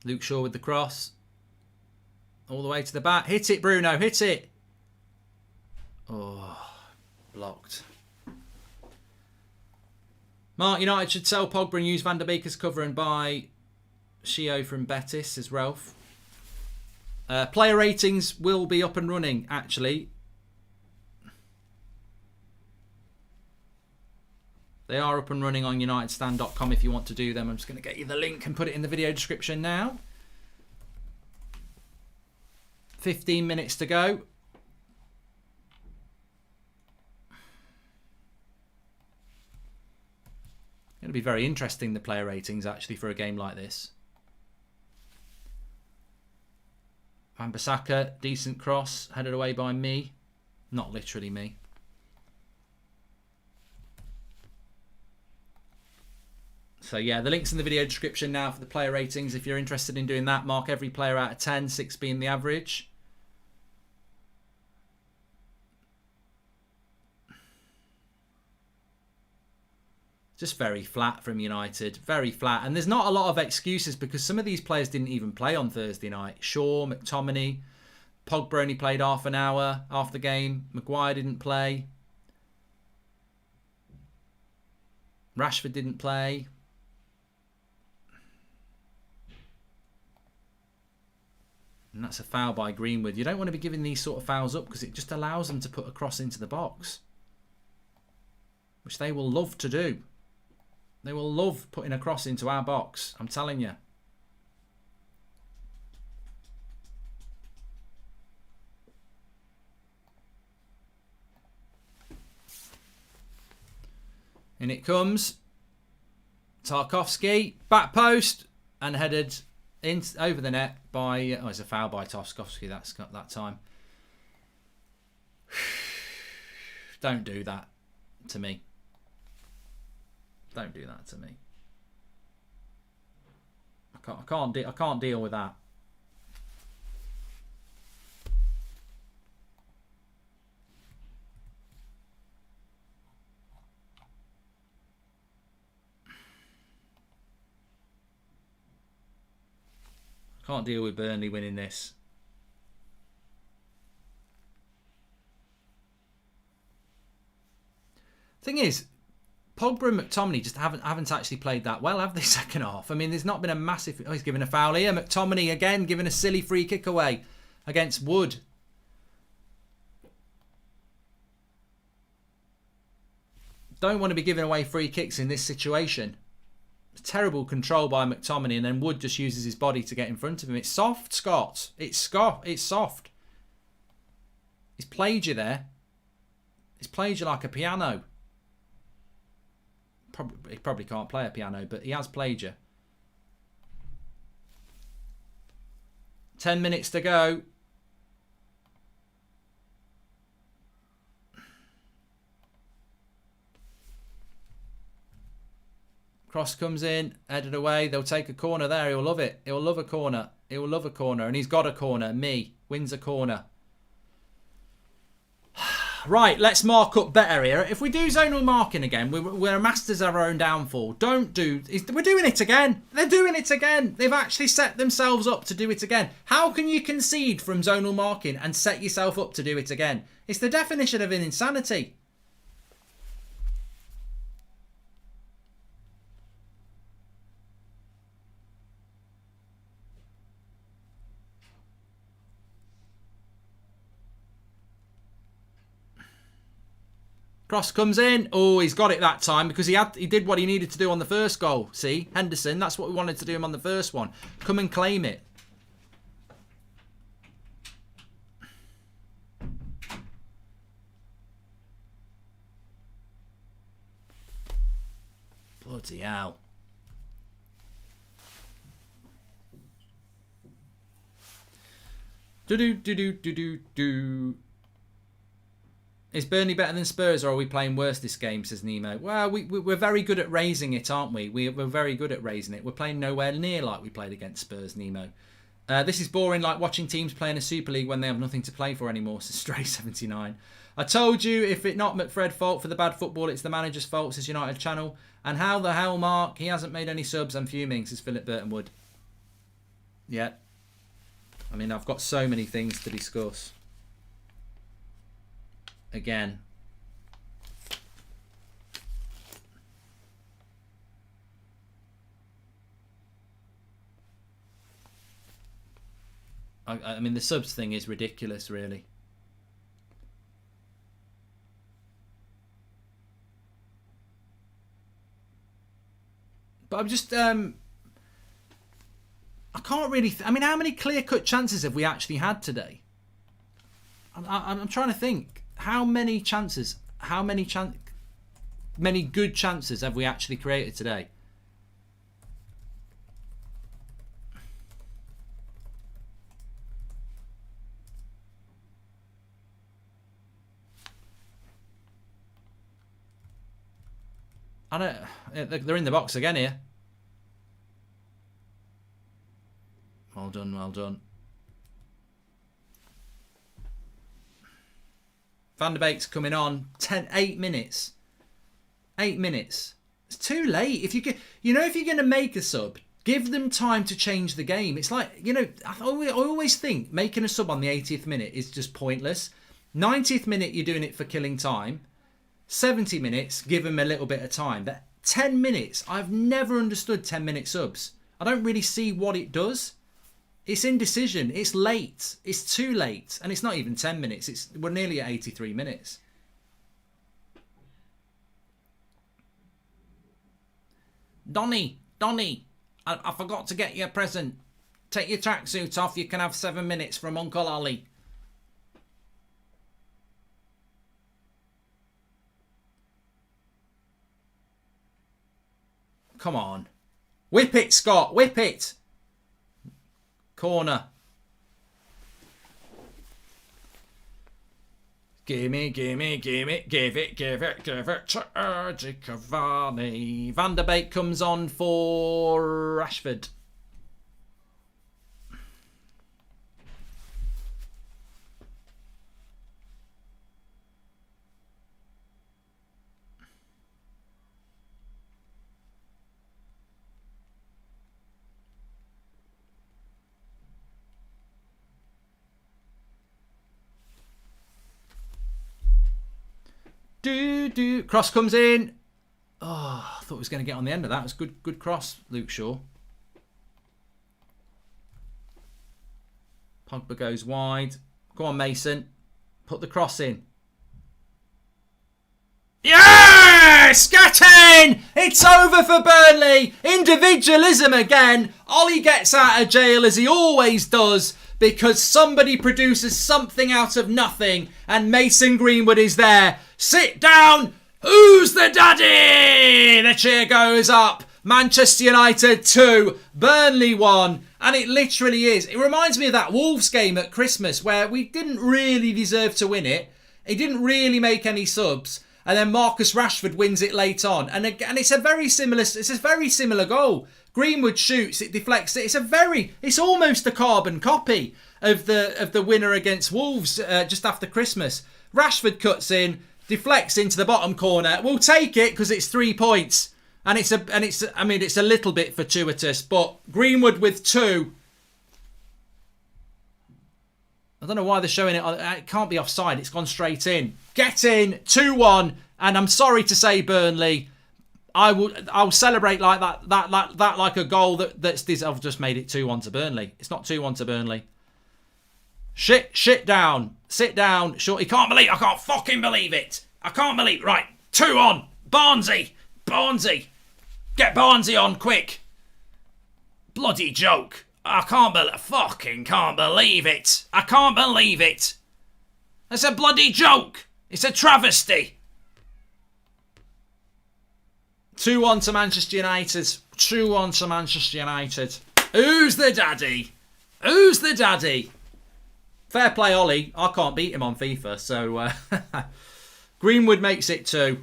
Luke Shaw with the cross. All the way to the back. Hit it, Bruno. Hit it. Oh, blocked. Mark, United should sell Pogba and use Van der Beek as cover and buy Shio from Betis, says Ralph. Player ratings will be up and running, actually. They are up and running on unitedstand.com if you want to do them. I'm just going to get you the link and put it in the video description now. 15 minutes to go. It'll be very interesting, the player ratings, actually, for a game like this. Wan-Bissaka, decent cross, headed away by me. Not literally me. So yeah, the link's in the video description now for the player ratings. If you're interested in doing that, mark every player out of 10, 6 being the average. Just very flat from United. Very flat. And there's not a lot of excuses because some of these players didn't even play on Thursday night. Shaw, McTominay, Pogba only played half an hour after the game. Maguire didn't play. Rashford didn't play. And that's a foul by Greenwood. You don't want to be giving these sort of fouls up because it just allows them to put a cross into the box. Which they will love to do. They will love putting a cross into our box. I'm telling you. In it comes. Tarkowski. Back post. And headed in over the net by... Oh, it's a foul by Tarkowski. That's got that time. Don't do that to me. Don't do that to me. I can't deal with that. I can't deal with Burnley winning this. Thing is, Pogba and McTominay just haven't actually played that well, have they, second half? I mean, there's not been a massive... Oh, he's given a foul here. McTominay, again, giving a silly free kick away against Wood. Don't want to be giving away free kicks in this situation. Terrible control by McTominay, and then Wood just uses his body to get in front of him. It's soft, Scott. It's soft. He's played you there. He's played you like a piano. He probably can't play a piano, but he has played you. 10 minutes to go. Cross comes in, headed away. They'll take a corner there. He'll love it. He'll love a corner. He'll love a corner. And he's got a corner. Me wins a corner. Right, let's mark up better here. If we do zonal marking again, we're masters of our own downfall. We're doing it again. They're doing it again. They've actually set themselves up to do it again. How can you concede from zonal marking and set yourself up to do it again? It's the definition of an insanity. Cross comes in. Oh, he's got it that time because he did what he needed to do on the first goal. See, Henderson, that's what we wanted to do him on the first one. Come and claim it. Bloody hell. Do. Is Burnley better than Spurs, or are we playing worse this game, says Nemo? Well, we're very good at raising it, aren't we? We're very good at raising it. We're playing nowhere near like we played against Spurs, Nemo. This is boring, like watching teams playing a Super League when they have nothing to play for anymore, says Stray79. I told you, if it's not McFred's fault for the bad football, it's the manager's fault, says United Channel. And how the hell, Mark? He hasn't made any subs. I'm fuming, says Philip Burtonwood. Yeah. I mean, I've got so many things to discuss. Again. I mean, the subs thing is ridiculous, really. But I'm just... I can't really... I mean, how many clear-cut chances have we actually had today? I'm trying to think. How many chances? Many good chances have we actually created today? I don't. They're in the box again here. Well done, well done. Van der Beek's coming on. 8 minutes. 8 minutes. It's too late. If you're going to make a sub, give them time to change the game. It's like, I always think making a sub on the 80th minute is just pointless. 90th minute, you're doing it for killing time. 70 minutes, give them a little bit of time. But 10 minutes, I've never understood 10-minute subs. I don't really see what it does. It's indecision. It's late. It's too late. And it's not even 10 minutes. We're nearly at 83 minutes. Donny, I forgot to get you a present. Take your tracksuit off. You can have 7 minutes from Uncle Ollie. Come on. Whip it, Scott. Whip it. Corner. Gimme, give it to Urgy Cavani. Van der Beek comes on for Rashford. Cross comes in. Oh, I thought it was going to get on the end of that. It was good cross, Luke Shaw. Pogba goes wide. Go on, Mason. Put the cross in. Yes! Get in! It's over for Burnley. Individualism again. Ollie gets out of jail as he always does because somebody produces something out of nothing and Mason Greenwood is there. Sit down. Who's the daddy? The cheer goes up. Manchester United 2, Burnley 1. And it literally is. It reminds me of that Wolves game at Christmas where we didn't really deserve to win it. He didn't really make any subs. And then Marcus Rashford wins it late on. And it's a very similar goal. Greenwood shoots, it deflects it. It's almost a carbon copy of the winner against Wolves just after Christmas. Rashford cuts in, deflects into the bottom corner. We'll take it because it's 3 points. And it's a little bit fortuitous, but Greenwood with 2. I don't know why they're showing it. It can't be offside. It's gone straight in. Get in, 2-1. And I'm sorry to say, Burnley, I'll celebrate like that like a goal that's this. I've just made it 2-1 to Burnley. It's not 2-1 to Burnley. Shit down. Sit down. Short. I can't fucking believe it. I can't believe. Right, 2-1. Barnesy. Get Barnesy on quick. Bloody joke. I fucking can't believe it. I can't believe it. It's a bloody joke. It's a travesty. 2-1 to Manchester United. 2-1 to Manchester United. Who's the daddy? Who's the daddy? Fair play, Ollie. I can't beat him on FIFA, so Greenwood makes it 2.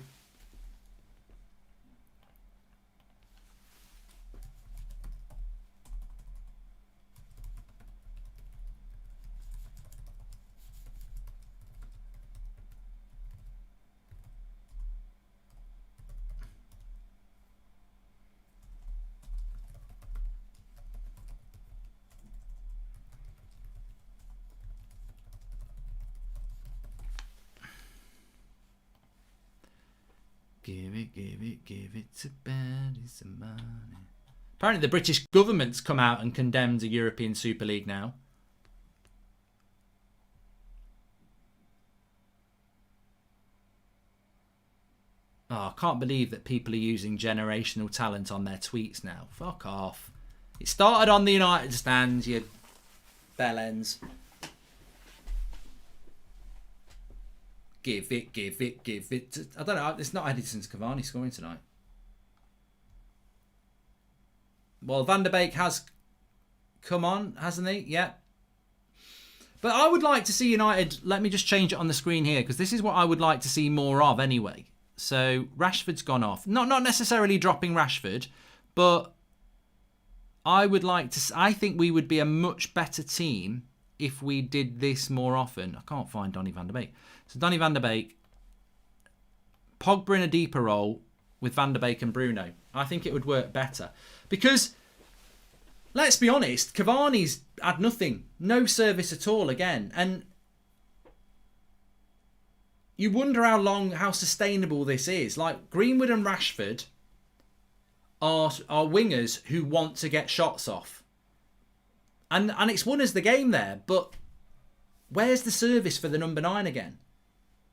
Give it to Benny some money. Apparently the British government's come out and condemned the European Super League now. Oh, I can't believe that people are using generational talent on their tweets now. Fuck off. It started on the United stand, you bellends. Give it. I don't know. It's not Edison Cavani scoring tonight. Well, Van der Beek has come on, hasn't he? Yeah. But I would like to see United. Let me just change it on the screen here because this is what I would like to see more of anyway. So Rashford's gone off. Not necessarily dropping Rashford, but I would like to. I think we would be a much better team if we did this more often. I can't find Donny van der Beek. So Donny van der Beek, Pogba in a deeper role with Van der Beek and Bruno. I think it would work better. Because, let's be honest, Cavani's had nothing. No service at all again. And you wonder how sustainable this is. Like, Greenwood and Rashford are wingers who want to get shots off. And it's won us the game there. But where's the service for the number 9 again?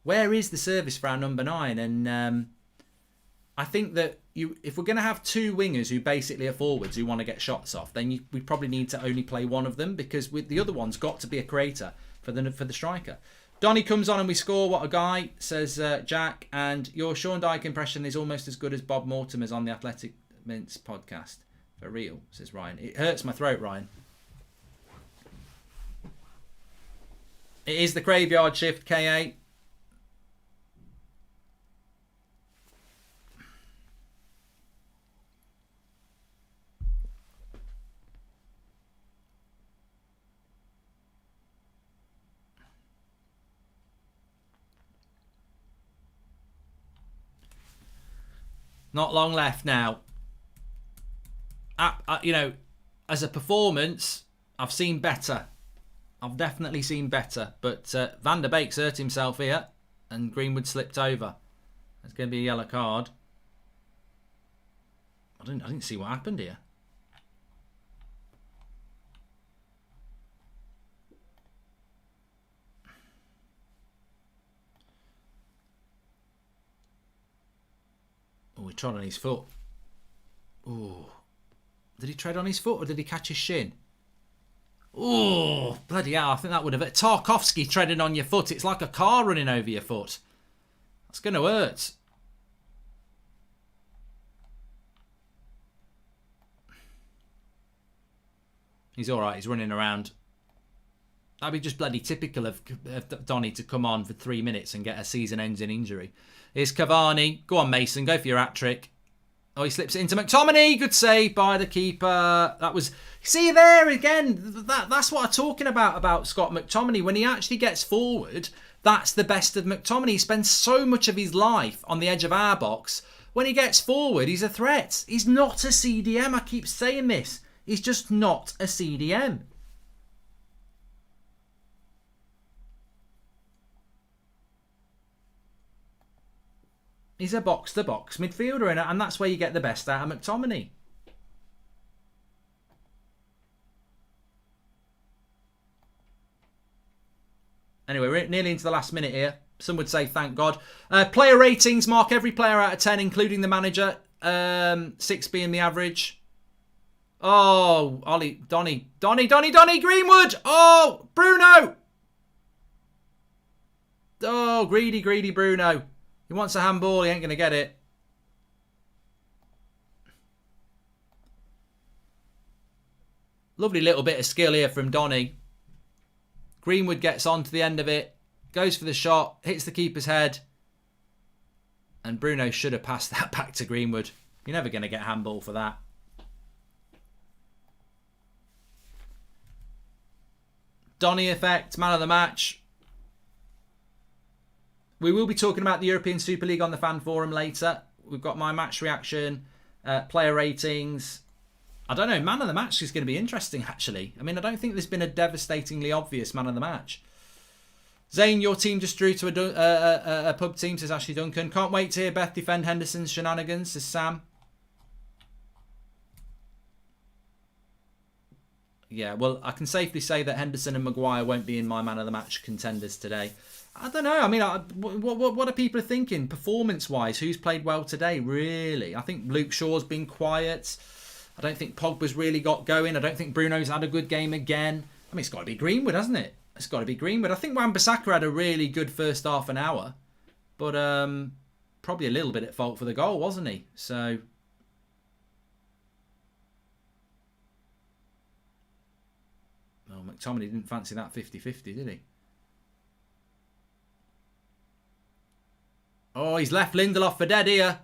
Where is the service for our number 9? And I think that if we're going to have 2 wingers who basically are forwards who want to get shots off, then we probably need to only play one of them because the other one's got to be a creator for the striker. Donny comes on and we score. What a guy, says Jack. And your Sean Dyke impression is almost as good as Bob Mortimer's on the Athletic Mints podcast. For real, says Ryan. It hurts my throat, Ryan. It is the graveyard shift, K8. Not long left now. As a performance, I've seen better. I've definitely seen better. But Van der Beek's hurt himself here. And Greenwood slipped over. There's going to be a yellow card. I didn't see what happened here. Oh, he trod on his foot. Oh. Did he tread on his foot or did he catch his shin? Oh, bloody hell. I think that would have... Tarkovsky treading on your foot. It's like a car running over your foot. That's going to hurt. He's all right. He's running around. That'd be just bloody typical of Donny to come on for 3 minutes and get a season-ending injury. Here's Cavani. Go on, Mason. Go for your hat-trick. Oh, he slips it into McTominay. Good save by the keeper. That was... See there again, that's what I'm talking about Scott McTominay. When he actually gets forward, that's the best of McTominay. He spends so much of his life on the edge of our box. When he gets forward, he's a threat. He's not a CDM. I keep saying this. He's just not a CDM. He's a box-to-box midfielder, and that's where you get the best out of McTominay. Anyway, we're nearly into the last minute here. Some would say, thank God. Player ratings, mark every player out of 10, including the manager. 6 being the average. Oh, Ollie, Donny, Greenwood. Oh, Bruno. Oh, greedy Bruno. He wants a handball, he ain't going to get it. Lovely little bit of skill here from Donny. Greenwood gets on to the end of it, goes for the shot, hits the keeper's head. And Bruno should have passed that back to Greenwood. You're never going to get a handball for that. Donny effect, man of the match. We will be talking about the European Super League on the fan forum later. We've got my match reaction, player ratings. I don't know, man of the match is going to be interesting, actually. I mean, I don't think there's been a devastatingly obvious man of the match. Zane, your team just drew to a pub team, says Ashley Duncan. Can't wait to hear Beth defend Henderson's shenanigans, says Sam. Yeah, well, I can safely say that Henderson and Maguire won't be in my man of the match contenders today. I don't know. I mean, what are people thinking performance-wise? Who's played well today, really? I think Luke Shaw's been quiet. I don't think Pogba's really got going. I don't think Bruno's had a good game again. I mean, it's got to be Greenwood, hasn't it? It's got to be Greenwood. I think Wan-Bissaka had a really good first half an hour. But probably a little bit at fault for the goal, wasn't he? So... Oh, McTominay didn't fancy that 50-50, did he? Oh, he's left Lindelof for dead here.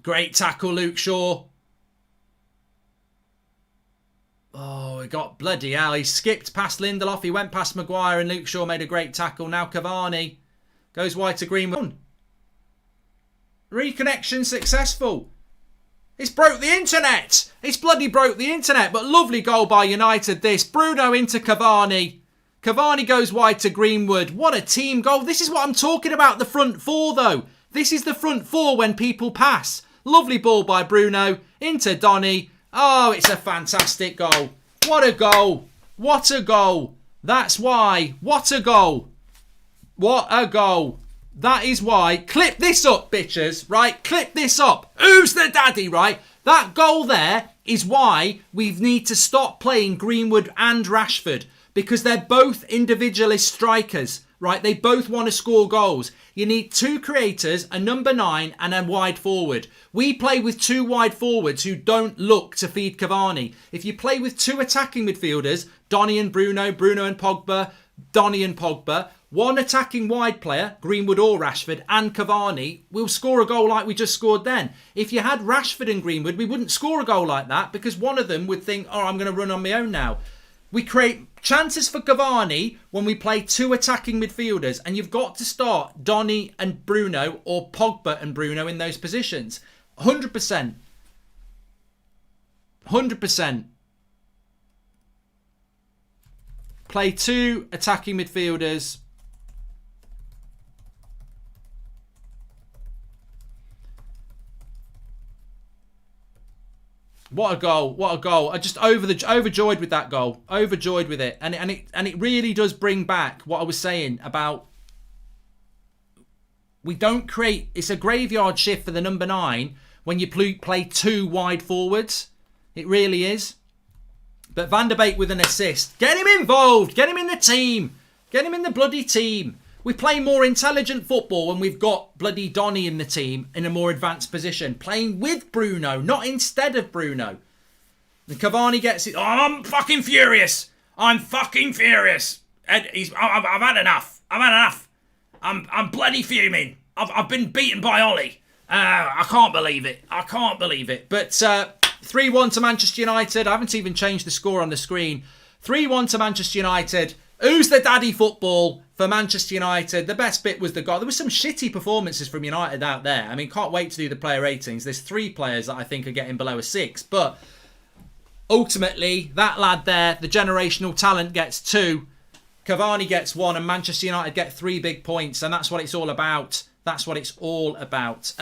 Great tackle, Luke Shaw. Oh, he got bloody hell. He skipped past Lindelof. He went past Maguire and Luke Shaw made a great tackle. Now Cavani goes wide to Greenwood. Reconnection successful. It's broke the internet. It's bloody broke the internet. But lovely goal by United this. Bruno into Cavani. Cavani goes wide to Greenwood. What a team goal. This is what I'm talking about, the front four, though. This is the front four when people pass. Lovely ball by Bruno into Donny. Oh, it's a fantastic goal. What a goal. What a goal. That's why. What a goal. What a goal. That is why. Clip this up, bitches, right? Clip this up. Who's the daddy, right? That goal there is why we need to stop playing Greenwood and Rashford. Because they're both individualist strikers, right? They both want to score goals. You need two creators, a number 9 and a wide forward. We play with two wide forwards who don't look to feed Cavani. If you play with two attacking midfielders, Donny and Bruno, Bruno and Pogba, Donny and Pogba, one attacking wide player, Greenwood or Rashford, and Cavani, we'll score a goal like we just scored then. If you had Rashford and Greenwood, we wouldn't score a goal like that because one of them would think, oh, I'm going to run on my own now. We create chances for Cavani when we play two attacking midfielders, and you've got to start Donny and Bruno or Pogba and Bruno in those positions. 100%. 100%. Play two attacking midfielders. What a goal. What a goal. I just overjoyed with that goal. Overjoyed with it. And it really does bring back what I was saying about we don't create... It's a graveyard shift for the number 9 when you play two wide forwards. It really is. But Van der Beek with an assist. Get him involved. Get him in the team. Get him in the bloody team. We play more intelligent football when we've got bloody Donny in the team in a more advanced position. Playing with Bruno, not instead of Bruno. And Cavani gets it. Oh, I'm fucking furious. I'm fucking furious. I've had enough. I've had enough. I'm bloody fuming. I've been beaten by Ollie. I can't believe it. I can't believe it. But 3-1 to Manchester United. I haven't even changed the score on the screen. 3-1 to Manchester United. Who's the daddy football for Manchester United? The best bit was the goal. There were some shitty performances from United out there. I mean, can't wait to do the player ratings. There's 3 players that I think are getting below a 6. But ultimately, that lad there, the generational talent, gets 2. Cavani gets 1 and Manchester United get 3 big points. And that's what it's all about. That's what it's all about.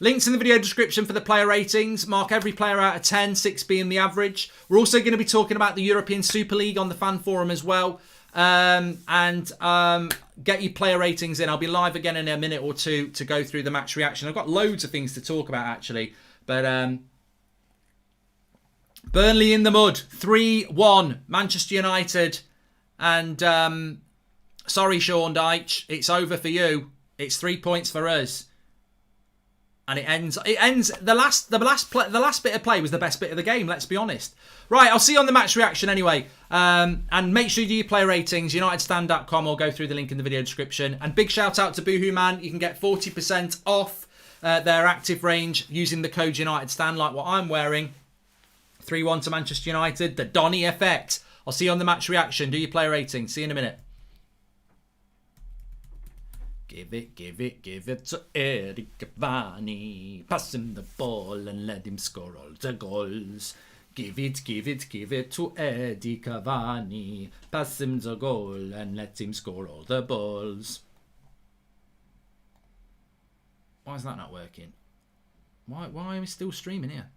Links in the video description for the player ratings. Mark every player out of 10, 6 being the average. We're also going to be talking about the European Super League on the fan forum as well. And get your player ratings in. I'll be live again in a minute or two to go through the match reaction. I've got loads of things to talk about actually. But Burnley in the mud. 3-1. Manchester United. And sorry, Sean Dyche. It's over for you. It's 3 points for us. And it ends. The last bit of play was the best bit of the game. Let's be honest. Right, I'll see you on the match reaction anyway. And make sure you do your player ratings. UnitedStand.com. Or go through the link in the video description. And big shout out to Boohoo Man. You can get 40% off their active range using the code UnitedStand, like what I'm wearing. 3-1 to Manchester United. The Donny effect. I'll see you on the match reaction. Do your player ratings. See you in a minute. Give it to Eddie Cavani. Pass him the ball and let him score all the goals. Give it to Eddie Cavani. Pass him the goal and let him score all the balls. Why is that not working? Why are we still streaming here?